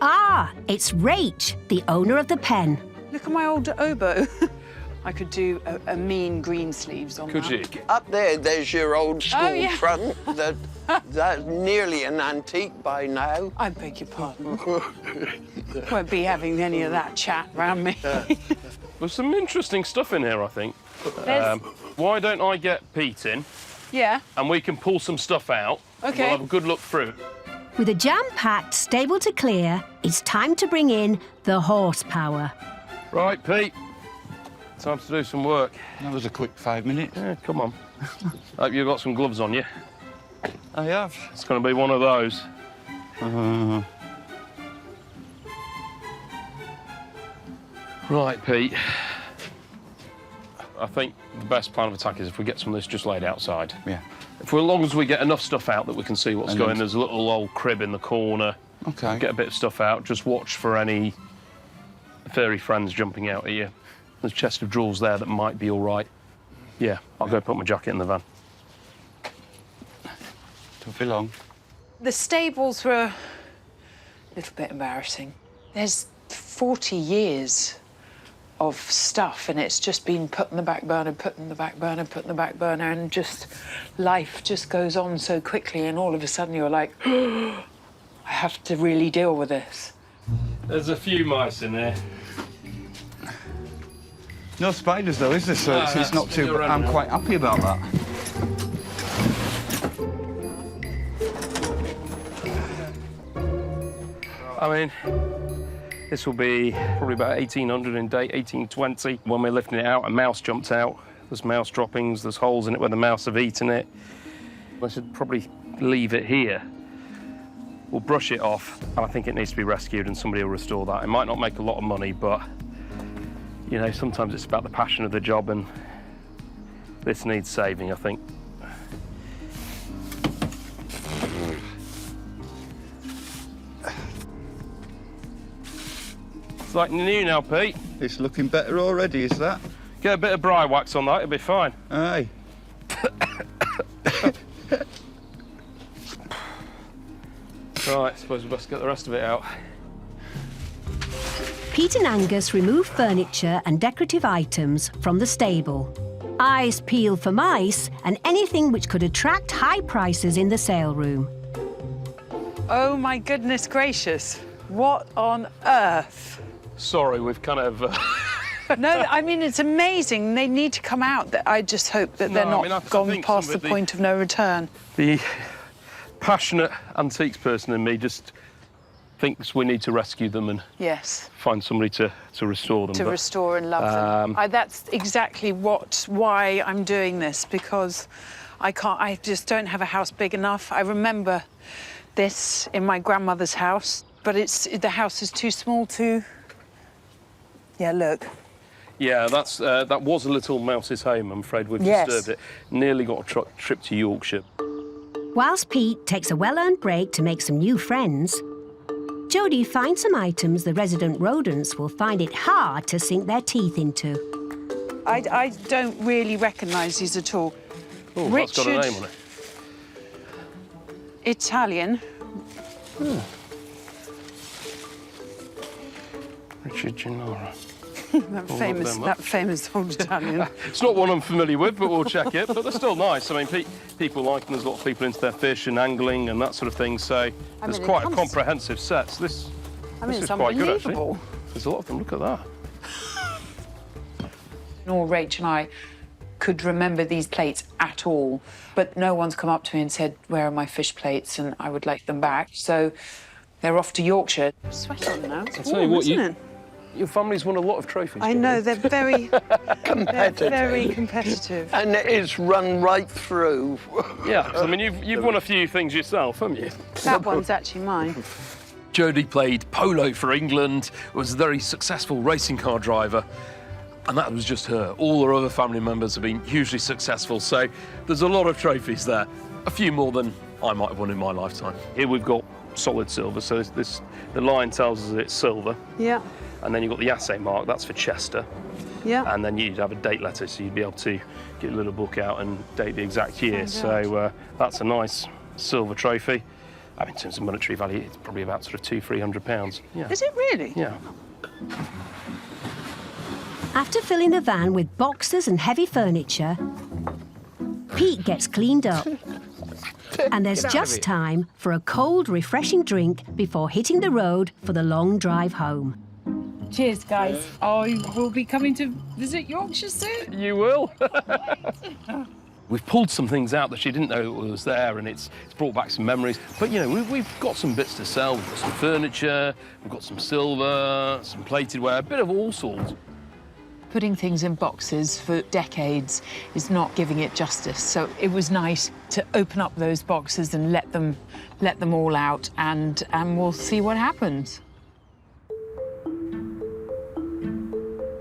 Ah, it's Rach, the owner of the pen. Look at my old oboe. I could do a mean green sleeves on that. Could you? Up there's your old school front. That's nearly an antique by now. I beg your pardon. Won't be having any of that chat around me. There's some interesting stuff in here, I think. Why don't I get Pete in? Yeah. And we can pull some stuff out. Okay. We'll have a good look through. With a jam-packed stable to clear, it's time to bring in the horsepower. Right, Pete. Time to do some work. That was a quick 5 minutes. Yeah, come on. Hope you've got some gloves on you. I have. It's going to be one of those. Right, Pete. I think the best plan of attack is if we get some of this just laid outside. Yeah. As long as we get enough stuff out that we can see what's going, there's a little old crib in the corner. Okay. Get a bit of stuff out. Just watch for any furry friends jumping out at you. There's a chest of drawers there that might be all right. Yeah, I'll go put my jacket in the van. Don't be long. The stables were a little bit embarrassing. There's 40 years of stuff, and it's just been put in the back burner, put in the back burner, put in the back burner, and just life just goes on so quickly, and all of a sudden you're like, I have to really deal with this. There's a few mice in there. No spiders, though, is there? So it's not too... I'm quite happy about that. I mean, this will be probably about 1800 in date, 1820. When we're lifting it out, a mouse jumped out. There's mouse droppings, there's holes in it where the mouse have eaten it. I should probably leave it here. We'll brush it off, and I think it needs to be rescued, and somebody will restore that. It might not make a lot of money, but you know, sometimes it's about the passion of the job, and this needs saving, I think. It's like new now, Pete. It's looking better already, is that? Get a bit of bry wax on that, it'll be fine. Aye. Right, I suppose we best get the rest of it out. Pete and Angus remove furniture and decorative items from the stable. Eyes peel for mice and anything which could attract high prices in the sale room. Oh, my goodness gracious. What on earth? Sorry, we've kind of... No, I mean, it's amazing. They need to come out. I just hope that they're not gone past the point of no return. The passionate antiques person in me just thinks we need to rescue them and find somebody to restore them. To restore and love them. That's exactly why I'm doing this, because I just don't have a house big enough. I remember this in my grandmother's house, but the house is too small to... Yeah, look. Yeah, that was a little mouse's home. I'm afraid we've disturbed it. Nearly got a trip to Yorkshire. Whilst Pete takes a well-earned break to make some new friends, Jodie finds some items the resident rodents will find it hard to sink their teeth into. I don't really recognise these at all. Oh, that's got a name on it. Italian. Richard Gennaro. that famous old Italian. It's not one I'm familiar with, but we'll check it. But they're still nice. I mean, people like them. There's a lot of people into their fish and angling and that sort of thing. So there's quite a comprehensive set. So this is quite good, actually. There's a lot of them. Look at that. Nor Rach and I could remember these plates at all, but no one's come up to me and said, where are my fish plates, and I would like them back. So they're off to Yorkshire. Sweat on now. I'll tell you what, your family's won a lot of trophies. I know, they're very competitive. They're very competitive. And it is run right through. Yeah, I mean, you've won a few things yourself, haven't you? That one's actually mine. Jodie played polo for England, was a very successful racing car driver, and that was just her. All her other family members have been hugely successful, so there's a lot of trophies there. A few more than I might have won in my lifetime. Here we've got solid silver, so the line tells us that it's silver. Yeah. And then you've got the assay mark, that's for Chester. Yeah. And then you'd have a date letter, so you'd be able to get a little book out and date the exact year. So that's a nice silver trophy. I mean, in terms of monetary value, it's probably about sort of £200–300. Yeah. Is it really? Yeah. After filling the van with boxes and heavy furniture, Pete gets cleaned up. And there's just time for a cold, refreshing drink before hitting the road for the long drive home. Cheers, guys. I will be coming to visit Yorkshire soon. You will. We've pulled some things out that she didn't know was there, and it's brought back some memories. But, you know, we've got some bits to sell. We've got some furniture, we've got some silver, some plated ware, a bit of all sorts. Putting things in boxes for decades is not giving it justice. So it was nice to open up those boxes and let them all out, and we'll see what happens.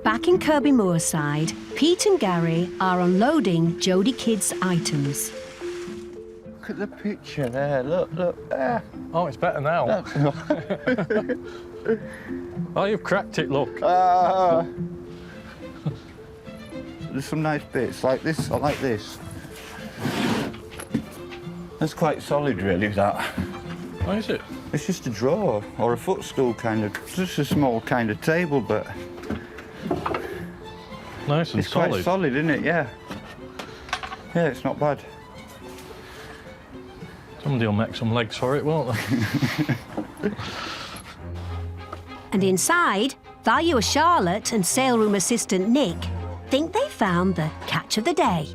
Back in Kirby Moside, Pete and Gary are unloading Jodie Kidd's items. Look at the picture there, look there. Oh, it's better now. Oh, you've cracked it, look. There's some nice bits, like this, I like this. That's quite solid, really, that. What is it? It's just a drawer, or a footstool, kind of. Just a small kind of table, but... Nice and it's solid. It's quite solid, isn't it? Yeah. Yeah, it's not bad. Somebody will make some legs for it, won't they? And inside, valuer Charlotte and saleroom assistant Nick think they found the catch of the day.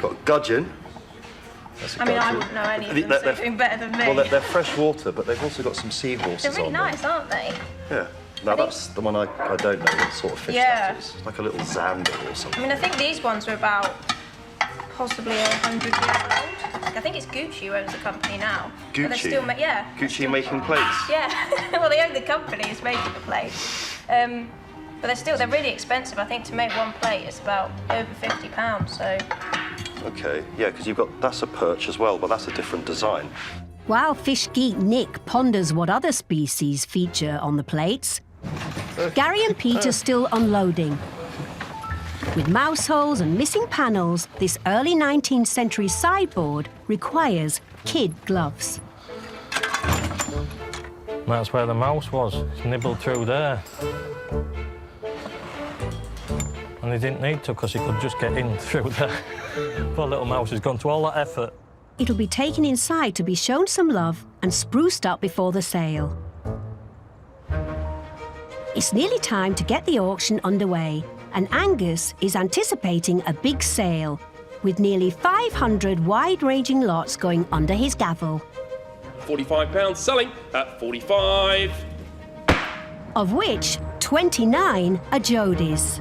Got gudgeon. I mean, I wouldn't know any of them, so they're doing better than me. Well, they're fresh water, but they've also got some seahorses They're really on nice, aren't they? Yeah. Now, that's the one I don't know what sort of fish that is. It's like a little zander or something. I mean, I think these ones are about possibly 100 years old. I think it's Gucci who owns the company now. Gucci? But they're still Gucci making plates? Yeah. Well, they own the company who's making the plates. But they're really expensive. I think to make one plate it's about over £50, so... OK, yeah, because that's a perch as well, but that's a different design. While fish geek Nick ponders what other species feature on the plates, Gary and Pete are still unloading. With mouse holes and missing panels, this early 19th century sideboard requires kid gloves. That's where the mouse was. It's nibbled through there. And he didn't need to, because he could just get in through there. Poor little mouse has gone to all that effort. It'll be taken inside to be shown some love and spruced up before the sale. It's nearly time to get the auction underway, and Angus is anticipating a big sale, with nearly 500 wide-ranging lots going under his gavel. £45 selling at 45. Of which 29 are Jodie's.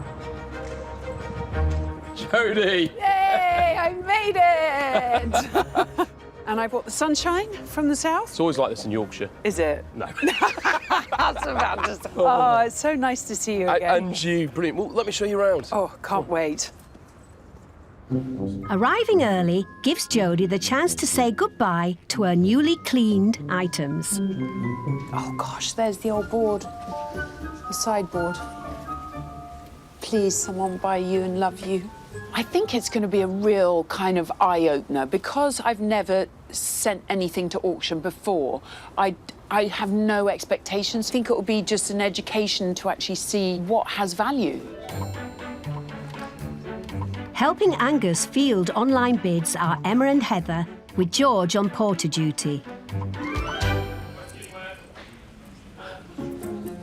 Jodie! Yay! I made it! And I brought the sunshine from the south. It's always like this in Yorkshire. Is it? No. That's about to say. Oh, it's so nice to see you again. And you, brilliant. Well, let me show you around. Oh, can't wait. Arriving early gives Jodie the chance to say goodbye to her newly cleaned items. Oh, gosh, there's the old board. The sideboard. Please, someone buy you and love you. I think it's going to be a real kind of eye-opener because I've never sent anything to auction before. I have no expectations. I think it will be just an education to actually see what has value. Helping Angus field online bids are Emma and Heather, with George on porter duty.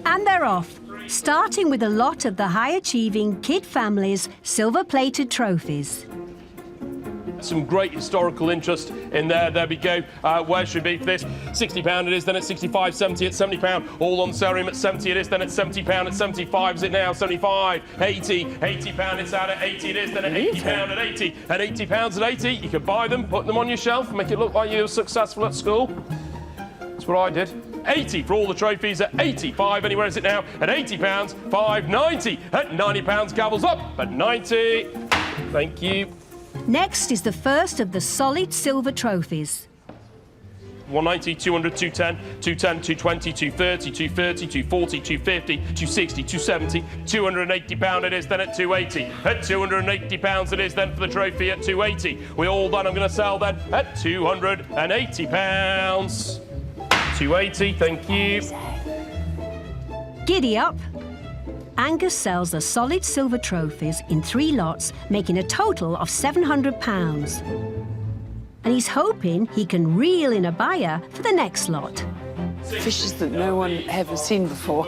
And they're off, starting with a lot of the high-achieving kid families' silver-plated trophies. Some great historical interest in there. There we go. Where should we be for this? £60 it is, then at 65, 70 at £70. All on sale room at 70 it is, then at £70 at 75 is it now? 75, 80, £80 it's out at 80 it is, then at £80 at 80. At £80 at 80, you can buy them, put them on your shelf, make it look like you were successful at school. That's what I did. 80 for all the trophies at 85. Anywhere is it now? At £80, £5.90. At £90, gavels up at 90. Thank you. Next is the first of the solid silver trophies. 190, 200, 210, 210, 220, 230, 230, 240, 250, 260, 270, £280 it is, then at 280. At £280 it is then for the trophy at 280. We're all done. I'm going to sell then at £280. 280, thank you. Giddy up. Angus sells the solid silver trophies in 3 lots, making a total of £700. And he's hoping he can reel in a buyer for the next lot. Fishes that no one ever seen before.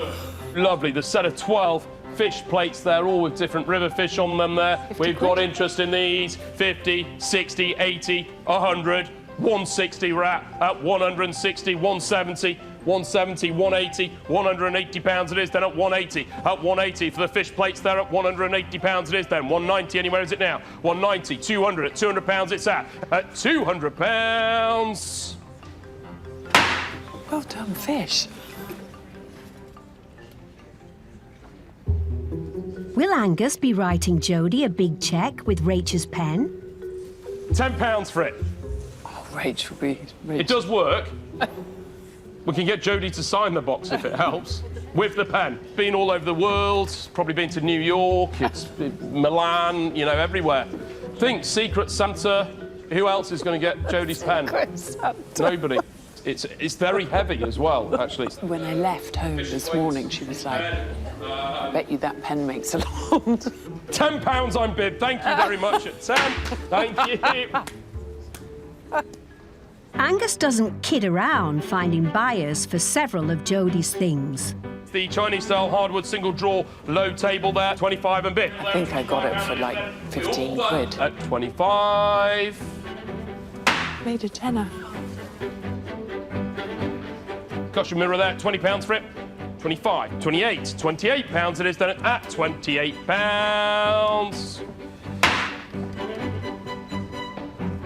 Lovely, the set of 12 fish plates there, all with different river fish on them there. We've got interest in these. 50, 60, 80, 100, 160 we're at 160, 170, 170, 180, £180 it is, then at 180. At 180 for the fish plates there at £180 it is, then 190, anywhere is it now? 190, 200, at £200 it's at £200. Well done, fish. Will Angus be writing Jodie a big cheque with Rachel's pen? £10 for it. Oh, Rachel, Rachel. It does work. We can get Jodie to sign the box if it helps, with the pen. Been all over the world, probably been to New York, it's Milan, you know, everywhere. Think Secret Santa. Who else is going to get Jodie's pen? Secret Santa. Nobody. It's very heavy as well, actually. When I left home this morning, she was like, I bet you that pen makes a lot. £10 I'm bid. Thank you very much at 10. Thank you. Angus doesn't kid around finding buyers for several of Jodie's things. The Chinese-style hardwood single drawer low table there, 25 and bid. I think I got it for like 15 quid. At 25. Made a tenner. Cushion mirror there, £20 for it. 25, 28, £28 it is then at £28.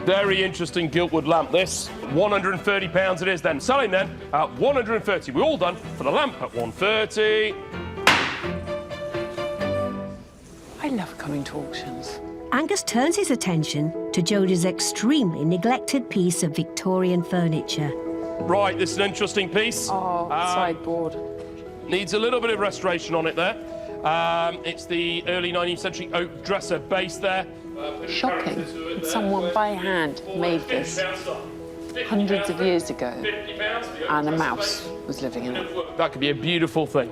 Very interesting giltwood lamp, this. £130 it is then. Selling then at £130. We're all done for the lamp at £130. I love coming to auctions. Angus turns his attention to Jodie's extremely neglected piece of Victorian furniture. Right, this is an interesting piece. Oh, sideboard. Needs a little bit of restoration on it there. It's the early 19th century oak dresser base there. Shocking. Someone by hand made this hundreds of years ago, and a mouse was living in it. That could be a beautiful thing.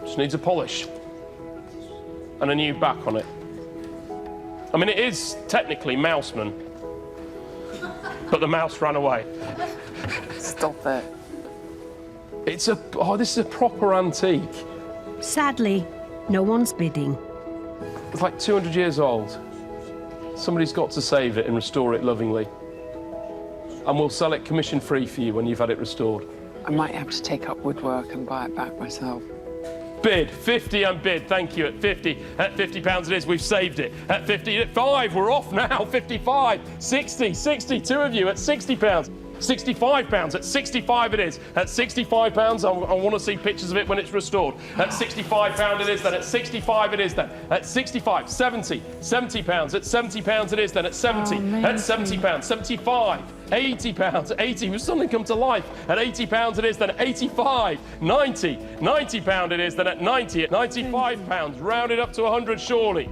Just needs a polish and a new back on it. I mean, it is technically Mouseman, but the mouse ran away. Stop it. This is a proper antique. Sadly, no one's bidding. It's like 200 years old. Somebody's got to save it and restore it lovingly. And we'll sell it commission-free for you when you've had it restored. I might have to take up woodwork and buy it back myself. Bid, 50 and bid, thank you, at 50. At £50 it is, we've saved it. At 50, at 5, we're off now, 55, 60, 60, two of you at £60. £65. At 65 it is. At £65, I want to see pictures of it when it's restored. At £65 it is then. At 65 it is then. At 65, 70, £70. At £70 it is then. At 70, at £70, 75, £80, 80, will suddenly come to life. At £80 it is then. At 85, 90, £90 it is then. At 90, at £95, rounded up to 100 surely.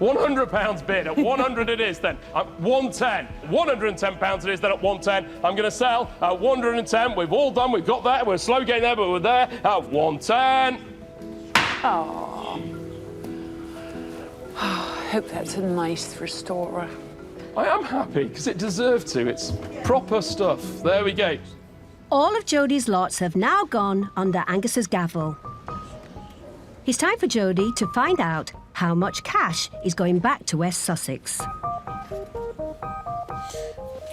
£100 bid. At 100 it is then. At 110. £110 it is then. At 110. I'm going to sell at 110. We've all done. We've got there. We're slow getting there, but we're there. At 110. Oh. I hope that's a nice restorer. I am happy because it deserved to. It's proper stuff. There we go. All of Jodie's lots have now gone under Angus's gavel. It's time for Jodie to find out how much cash is going back to West Sussex.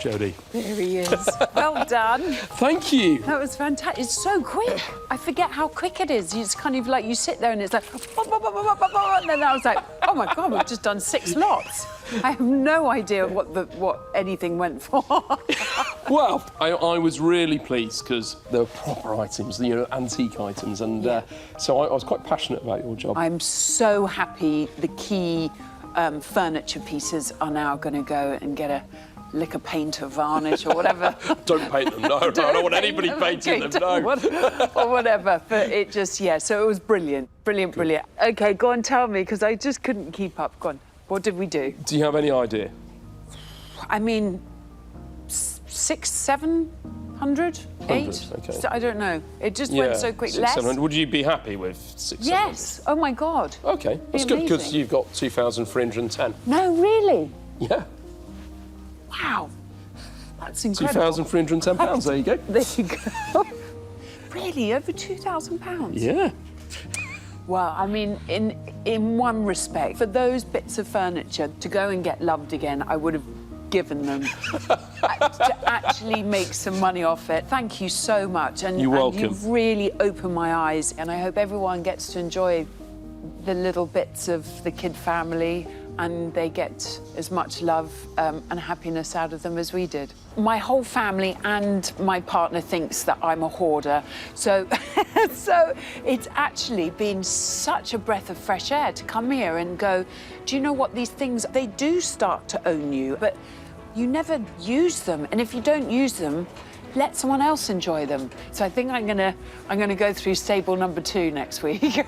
Jodie. There he is. Well done. Thank you. That was fantastic. It's so quick. I forget how quick it is. It's kind of like you sit there and it's like, and then I was like, oh my God, we've just done 6 lots. I have no idea what anything went for. Well, I was really pleased because they were proper items, you know, antique items, and so I was quite passionate about your job. I'm so happy the key furniture pieces are now going to go and get a lick of paint or varnish or whatever. Don't paint them, no. I don't want anybody painting them, no. Or whatever, but it just, so it was brilliant. Brilliant, brilliant. OK, go on, tell me, because I just couldn't keep up. Go on, what did we do? Do you have any idea? I mean, 600, 700, 8? Okay. I don't know. It just went so quick. 600, 700. Would you be happy with 600? Yes. Oh, my God. OK, that's good, because you've got 2,310. No, really? Yeah. Wow. That's incredible. £2,310, there you go. There you go. Really? Over £2,000? Yeah. Well, I mean, in one respect, for those bits of furniture to go and get loved again, I would have given them to actually make some money off it. Thank you so much. And, You're welcome. And you've really opened my eyes, and I hope everyone gets to enjoy the little bits of the Kidd family, and they get as much love and happiness out of them as we did. My whole family and my partner thinks that I'm a hoarder, so so it's actually been such a breath of fresh air to come here and go, do you know what, these things, they do start to own you, but you never use them, and if you don't use them, let someone else enjoy them. So I think I'm gonna go through stable number 2 next week.